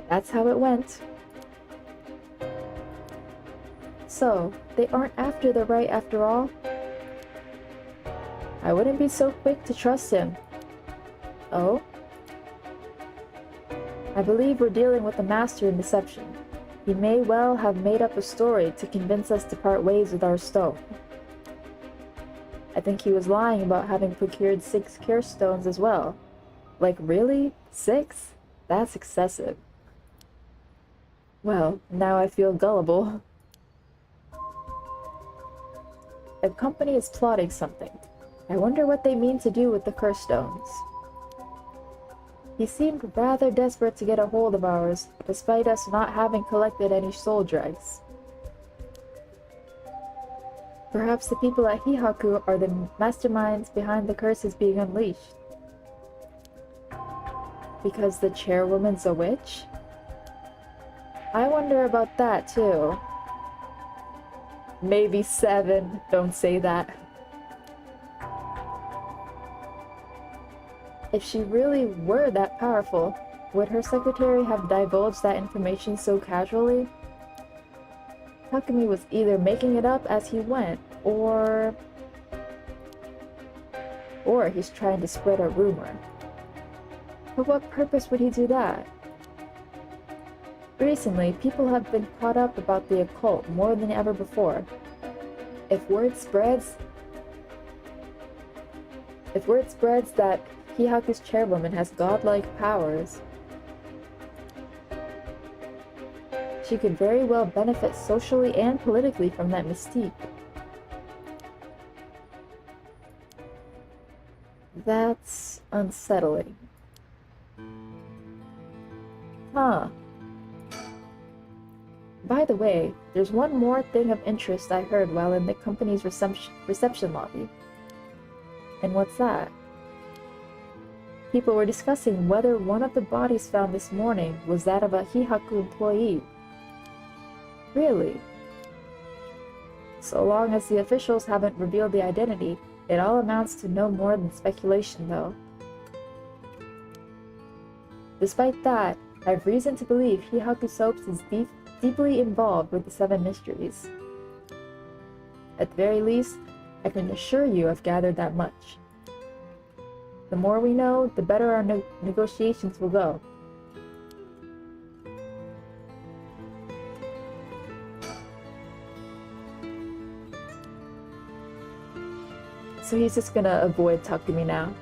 That's how it went. So, they aren't after the right after all? I wouldn't be so quick to trust him. Oh? I believe we're dealing with a master in deception. He may well have made up a story to convince us to part ways with our stone. I think he was lying about having procured 6 cure stones as well. Like, really? 6? That's excessive. Well, now I feel gullible. A company is plotting something. I wonder what they mean to do with the curse stones. He seemed rather desperate to get a hold of ours, despite us not having collected any soul dregs. Perhaps the people at Hihaku are the masterminds behind the curses being unleashed. Because the chairwoman's a witch? I wonder about that too. Maybe 7. Don't say that. If she really were that powerful, would her secretary have divulged that information so casually? Takumi was either making it up as he went, or he's trying to spread a rumor. For what purpose would he do that? Recently, people have been caught up about the occult more than ever before. If word spreads that Hihaku's chairwoman has godlike powers, she could very well benefit socially and politically from that mystique. That's unsettling. Huh. By the way, there's one more thing of interest I heard while in the company's reception lobby. And what's that? People were discussing whether one of the bodies found this morning was that of a Hihaku employee. Really? So long as the officials haven't revealed the identity, it all amounts to no more than speculation, though. Despite that, I have reason to believe Hihaku Soaps is deeply involved with the Seven Mysteries. At the very least, I can assure you I've gathered that much. The more we know, the better our negotiations will go. So he's just gonna avoid Takumi now.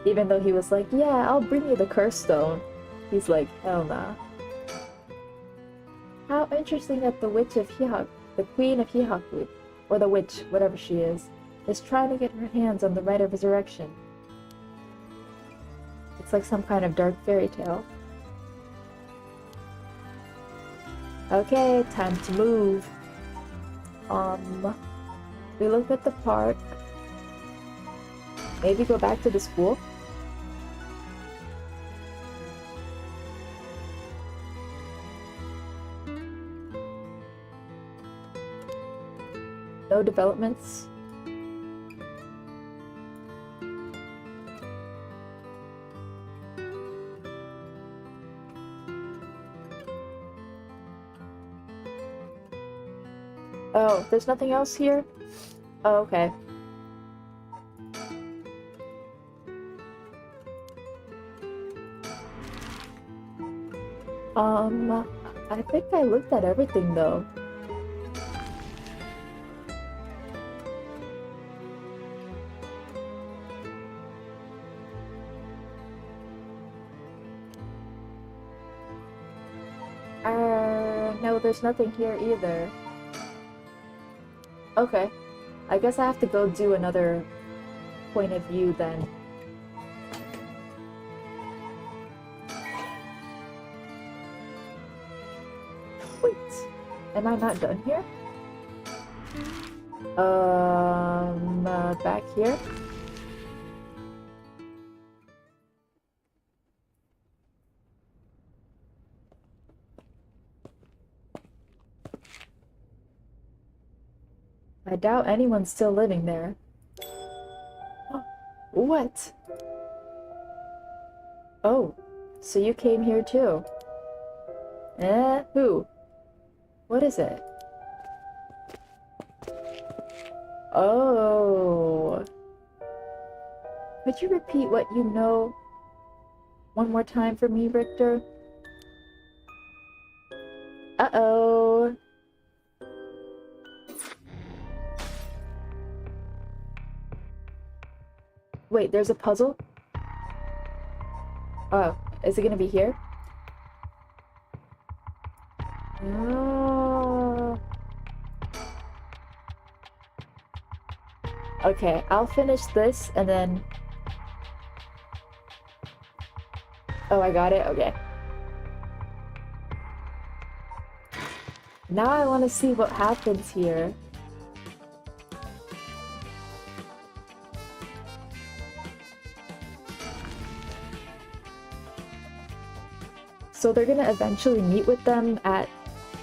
Even though he was like, yeah, I'll bring you the curse stone. He's like, hell nah. How interesting that the witch of Hihaku, the queen of Hihaku, or the witch, whatever she is trying to get her hands on the right of resurrection. It's like some kind of dark fairy tale. Okay, time to move. We look at the park. Maybe go back to the school? No developments? Oh, there's nothing else here? Oh, okay. I think I looked at everything though. No, there's nothing here either. Okay. I guess I have to go do another point of view then. Wait, am I not done here? Back here? I doubt anyone's still living there. What? Oh, so you came here too? Who? What is it? Oh. Could you repeat what you know one more time for me, Richter? Uh-oh. Wait, there's a puzzle? Oh, is it gonna be here? Oh. Okay, I'll finish this and then... Oh, I got it? Okay. Now I want to see what happens here. So they're gonna eventually meet with them at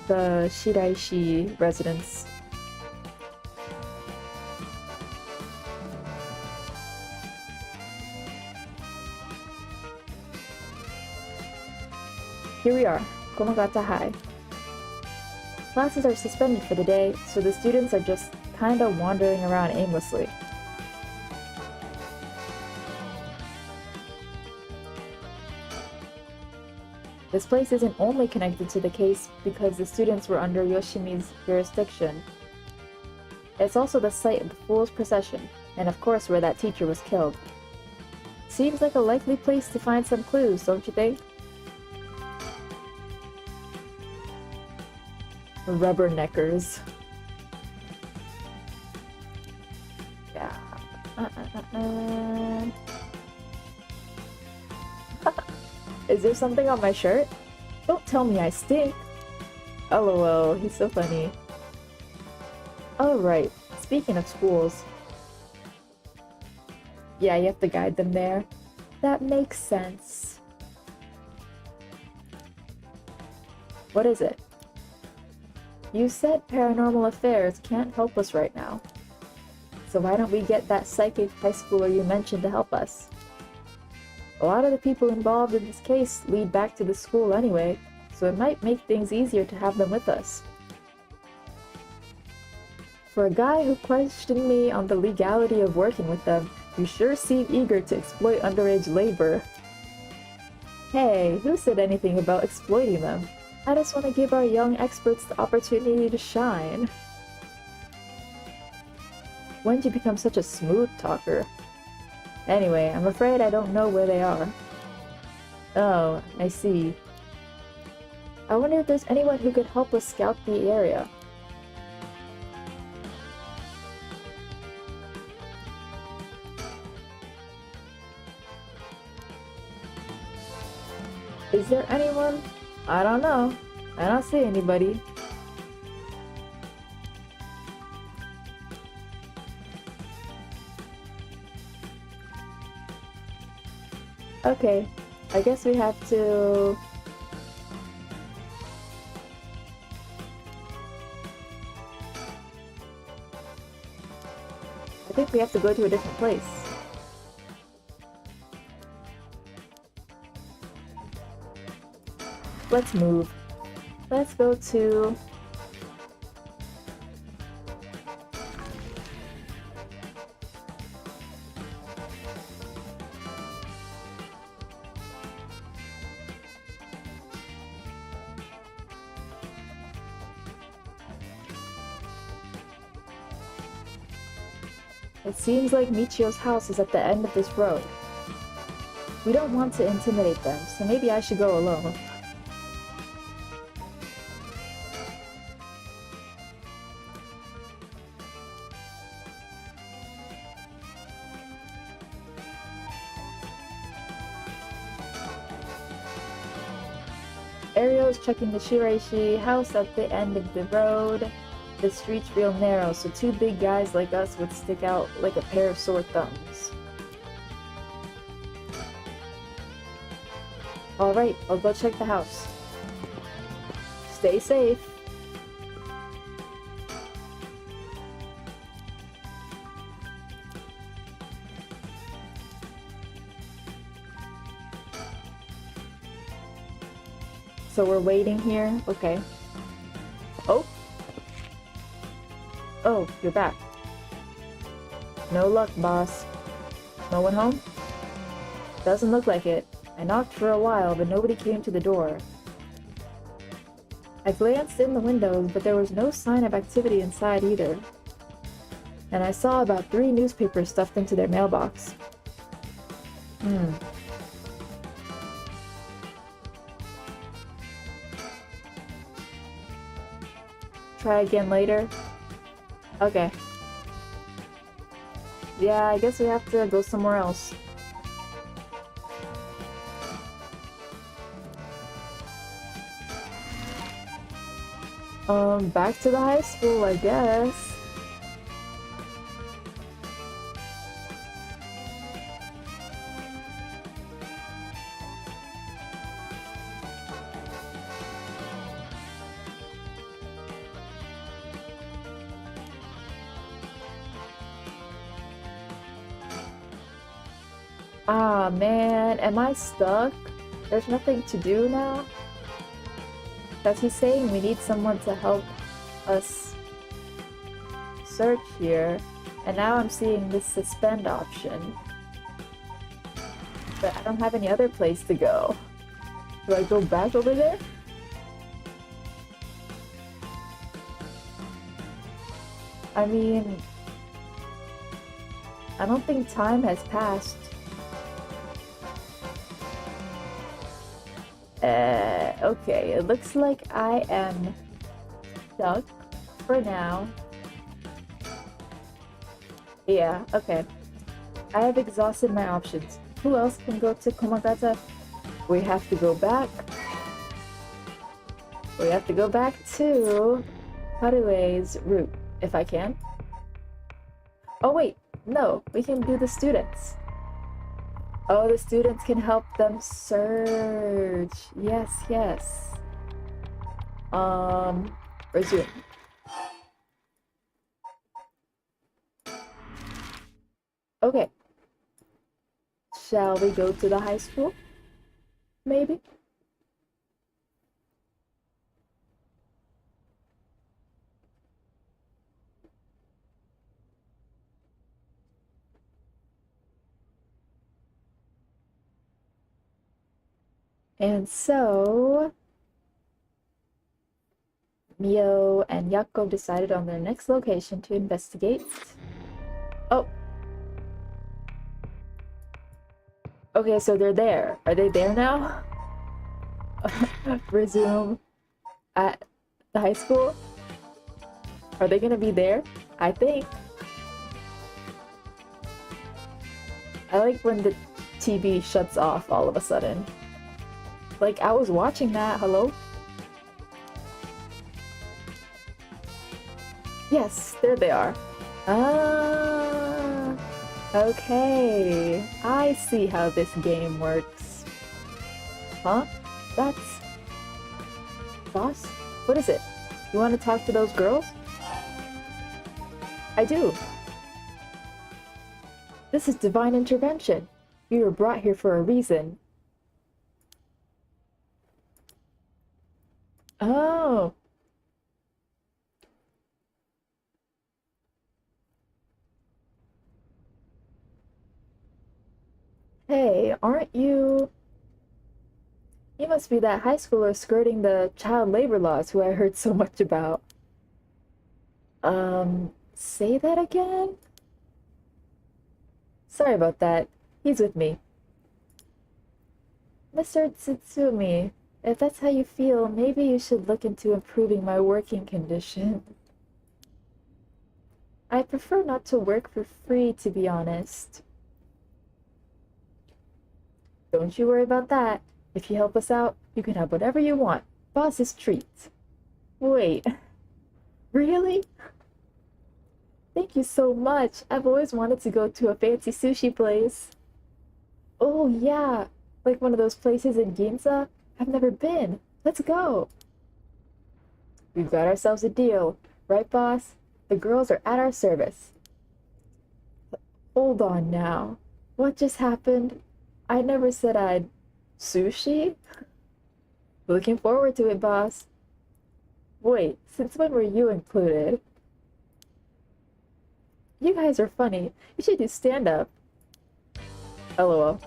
the Shiraishi residence. Here we are, Komagata High. Classes are suspended for the day, so the students are just kinda wandering around aimlessly. This place isn't only connected to the case because the students were under Yoshimi's jurisdiction. It's also the site of the Fool's Procession, and of course where that teacher was killed. Seems like a likely place to find some clues, don't you think? Rubberneckers. Yeah. Is there something on my shirt? Don't tell me I stink. LOL, he's so funny. Oh right, speaking of schools. Yeah, you have to guide them there. That makes sense. What is it? You said paranormal affairs can't help us right now. So why don't we get that psychic high schooler you mentioned to help us? A lot of the people involved in this case lead back to the school anyway, so it might make things easier to have them with us. For a guy who questioned me on the legality of working with them, you sure seem eager to exploit underage labor. Hey, who said anything about exploiting them? I just want to give our young experts the opportunity to shine. When did you become such a smooth talker? Anyway, I'm afraid I don't know where they are. Oh, I see. I wonder if there's anyone who could help us scout the area. Is there anyone? I don't know. I don't see anybody. Okay, I guess we have to... I think we have to go to a different place. Let's move. Let's go to... It seems like Michio's house is at the end of this road. We don't want to intimidate them, so maybe I should go alone. Ario's checking the Shiraishi house at the end of the road. The street's real narrow, so two big guys like us would stick out like a pair of sore thumbs. Alright, I'll go check the house. Stay safe. So we're waiting here? Okay. Oh! Oh, you're back. No luck, boss. No one home? Doesn't look like it. I knocked for a while, but nobody came to the door. I glanced in the windows, but there was no sign of activity inside either. And I saw about 3 newspapers stuffed into their mailbox. Try again later? Okay. Yeah, I guess we have to go somewhere else. Back to the high school, I guess. Ah, man, am I stuck? There's nothing to do now? Because he's saying we need someone to help us search here, and now I'm seeing this suspend option. But I don't have any other place to go. Do I go back over there? I mean, I don't think time has passed. Okay, it looks like I am stuck for now. Yeah, okay. I have exhausted my options. Who else can go to Komagata? We have to go back. We have to go back to Harue's route, if I can. Oh wait, no, we can do the students. Oh, the students can help them search. Yes, yes. Resume. Okay. Shall we go to the high school? Maybe? And so Mio and Yako decided on their next location to investigate. Oh. Okay, so they're there. Are they there now? Resume at the high school? Are they gonna be there? I think. I like when the TV shuts off all of a sudden. Like, I was watching that. Hello? Yes, there they are. Ah, okay. I see how this game works. Huh? That's... Boss? What is it? You want to talk to those girls? I do. This is divine intervention. You were brought here for a reason. Oh. Hey, aren't you... You must be that high schooler skirting the child labor laws who I heard so much about. Say that again? Sorry about that. He's with me. Mr. Tsutsumi, if that's how you feel, maybe you should look into improving my working condition. I prefer not to work for free, to be honest. Don't you worry about that. If you help us out, you can have whatever you want. Boss's treat. Wait. Really? Thank you so much. I've always wanted to go to a fancy sushi place. Oh, yeah. Like one of those places in Ginza? I've never been. Let's go. We've got ourselves a deal. Right, boss? The girls are at our service. Hold on now. What just happened? I never said I'd... Sushi? Looking forward to it, boss. Wait, since when were you included? You guys are funny. You should do stand-up. LOL.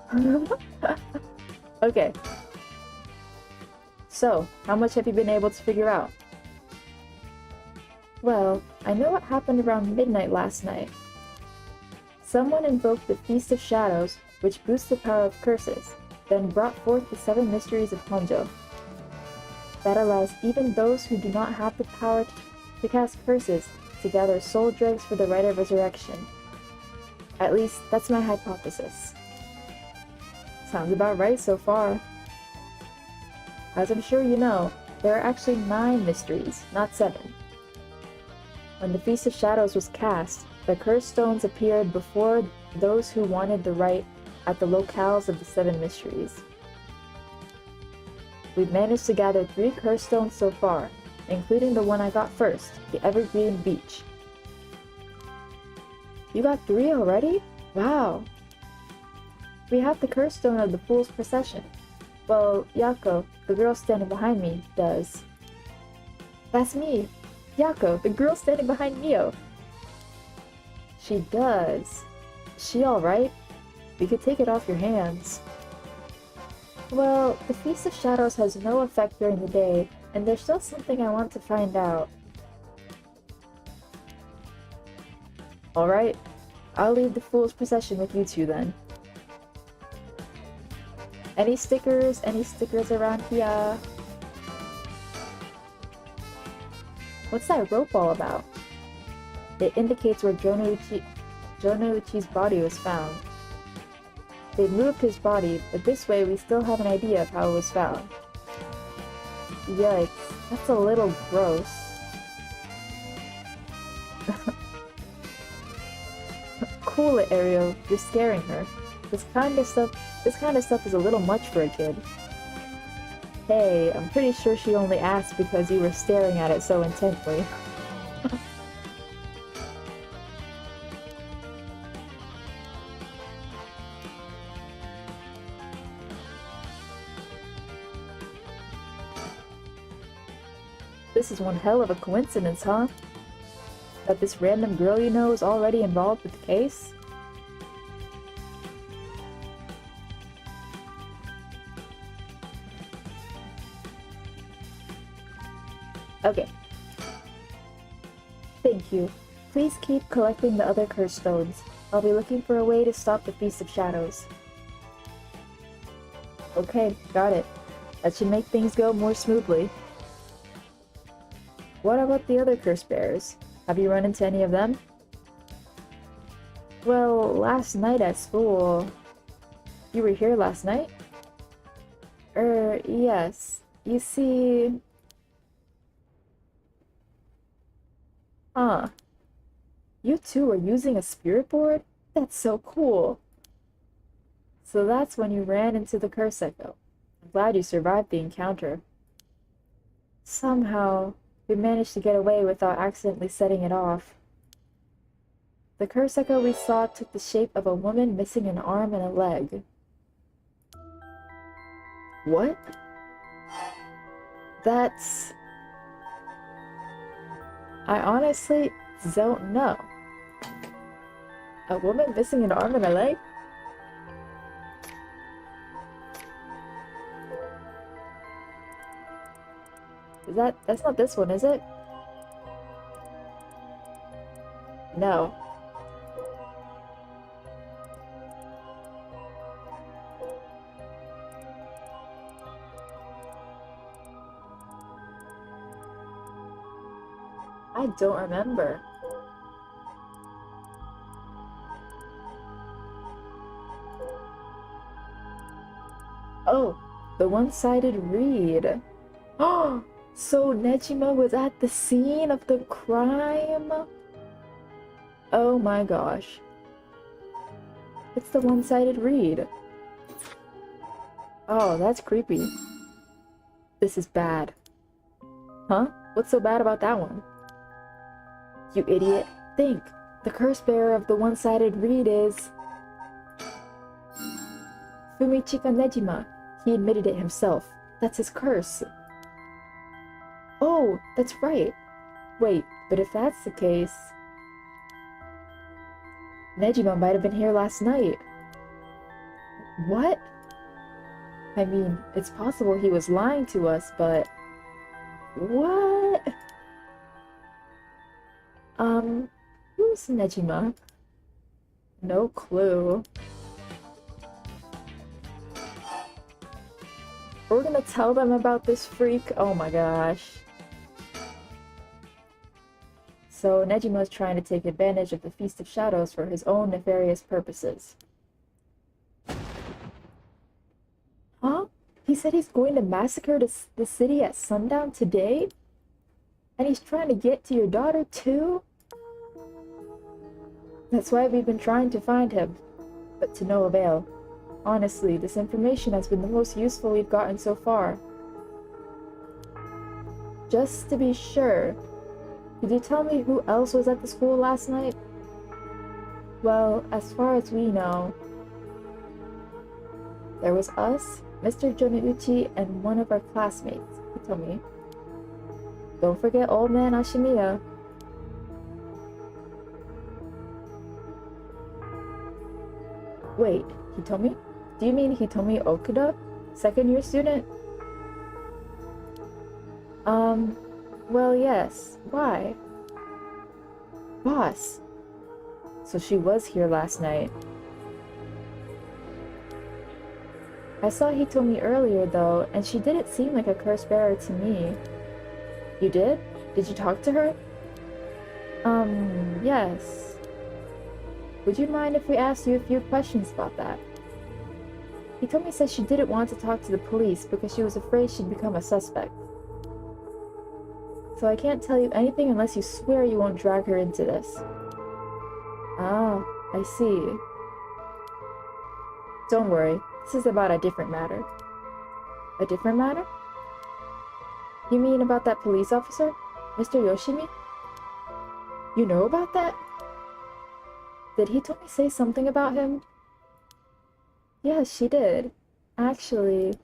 Okay. So, how much have you been able to figure out? Well, I know what happened around midnight last night. Someone invoked the Feast of Shadows, which boosts the power of curses, then brought forth the Seven Mysteries of Honjo. That allows even those who do not have the power to cast curses to gather soul dregs for the rite of resurrection. At least, that's my hypothesis. Sounds about right so far. As I'm sure you know, there are actually 9 mysteries, not 7. When the Feast of Shadows was cast, the cursed stones appeared before those who wanted the rite at the locales of the 7 mysteries. We've managed to gather 3 cursed stones so far, including the one I got first, the Evergreen Beach. You got 3 already? Wow! We have the cursed stone of the Fool's Procession. Well, Yako, the girl standing behind me, does. That's me! Yako, the girl standing behind Mio! She does. Is she alright? We could take it off your hands. Well, the Feast of Shadows has no effect during the day, and there's still something I want to find out. Alright, I'll leave the Fool's Procession with you two then. Any stickers around here? What's that rope all about? It indicates where Jonouchi's body was found. They moved his body, but this way we still have an idea of how it was found. Yikes, that's a little gross. Cool it, Ariel, you're scaring her. This kind of stuff is a little much for a kid. Hey, I'm pretty sure she only asked because you were staring at it so intently. This is one hell of a coincidence, huh? That this random girl you know is already involved with the case? Okay. Thank you. Please keep collecting the other cursed stones. I'll be looking for a way to stop the Feast of Shadows. Okay, got it. That should make things go more smoothly. What about the other curse bearers? Have you run into any of them? Well, last night at school... You were here last night? Yes. You see... Huh. You two are using a spirit board? That's so cool. So that's when you ran into the curse echo. I'm glad you survived the encounter. Somehow, we managed to get away without accidentally setting it off. The curse echo we saw took the shape of a woman missing an arm and a leg. What? That's... I honestly don't know. A woman missing an arm and a leg? That's not this one, is it? No. I don't remember. Oh, the one-sided reed. Oh, so Nejima was at the scene of the crime? Oh my gosh. It's the one-sided reed. Oh, that's creepy. This is bad. Huh? What's so bad about that one? You idiot. Think. The curse bearer of the one-sided reed is... Fumichika Nejima. He admitted it himself. That's his curse. Oh, that's right. Wait, but if that's the case... Nejima might have been here last night. What? I mean, it's possible he was lying to us, but... What? Who's Nejima? No clue. We're gonna tell them about this freak? Oh my gosh. So Nejima's trying to take advantage of the Feast of Shadows for his own nefarious purposes. Huh? He said he's going to massacre the city at sundown today? And he's trying to get to your daughter too? That's why we've been trying to find him, but to no avail. Honestly, this information has been the most useful we've gotten so far. Just to be sure, could you tell me who else was at the school last night? Well, as far as we know, there was us, Mr. Joniuchi, and one of our classmates, Hitomi. Don't forget old man Ashimiya. Wait, Hitomi? Do you mean Hitomi Okuda? Second year student? Well, yes. Why? Boss. So she was here last night. I saw Hitomi earlier though, and she didn't seem like a curse bearer to me. You did? Did you talk to her? Yes. Would you mind if we asked you a few questions about that? Hitomi said she didn't want to talk to the police because she was afraid she'd become a suspect. So I can't tell you anything unless you swear you won't drag her into this. Ah, I see. Don't worry, this is about a different matter. A different matter? You mean about that police officer? Mr. Yoshimi? You know about that? Did Hitomi say something about him? Yes, she did. Actually...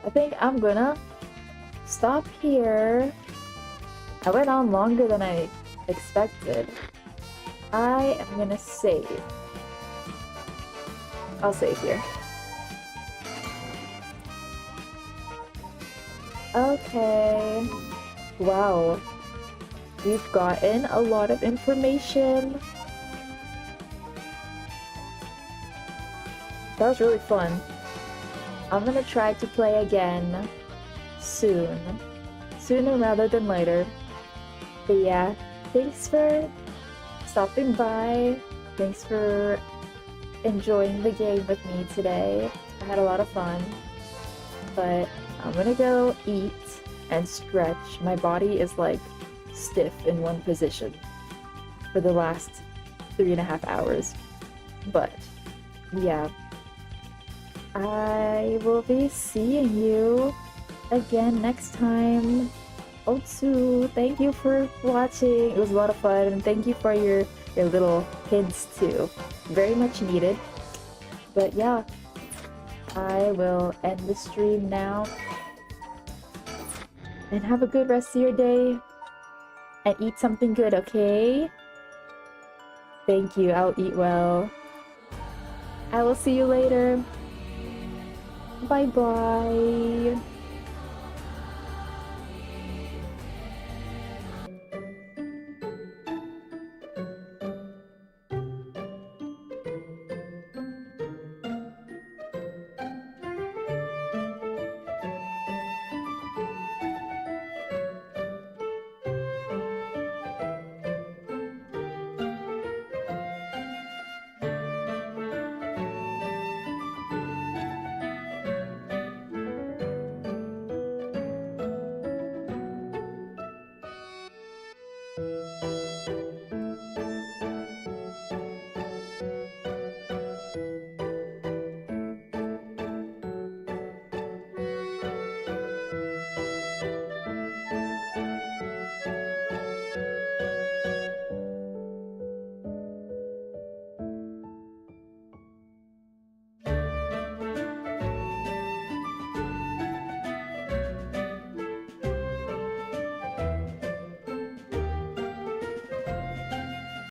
I think I'm gonna stop here. I went on longer than I expected. I am gonna save. I'll save here. Okay. Wow. We've gotten a lot of information. That was really fun. I'm gonna try to play again soon. Sooner rather than later. But yeah, thanks for stopping by. Thanks for enjoying the game with me today. I had a lot of fun. But I'm gonna go eat and stretch. My body is like stiff in one position for the last 3.5 hours. But yeah. I will be seeing you again next time. Otsu, thank you for watching. It was a lot of fun, and thank you for your little hints too. Very much needed. But yeah, I will end the stream now. And have a good rest of your day. And eat something good, okay? Thank you, I'll eat well. I will see you later. Bye bye.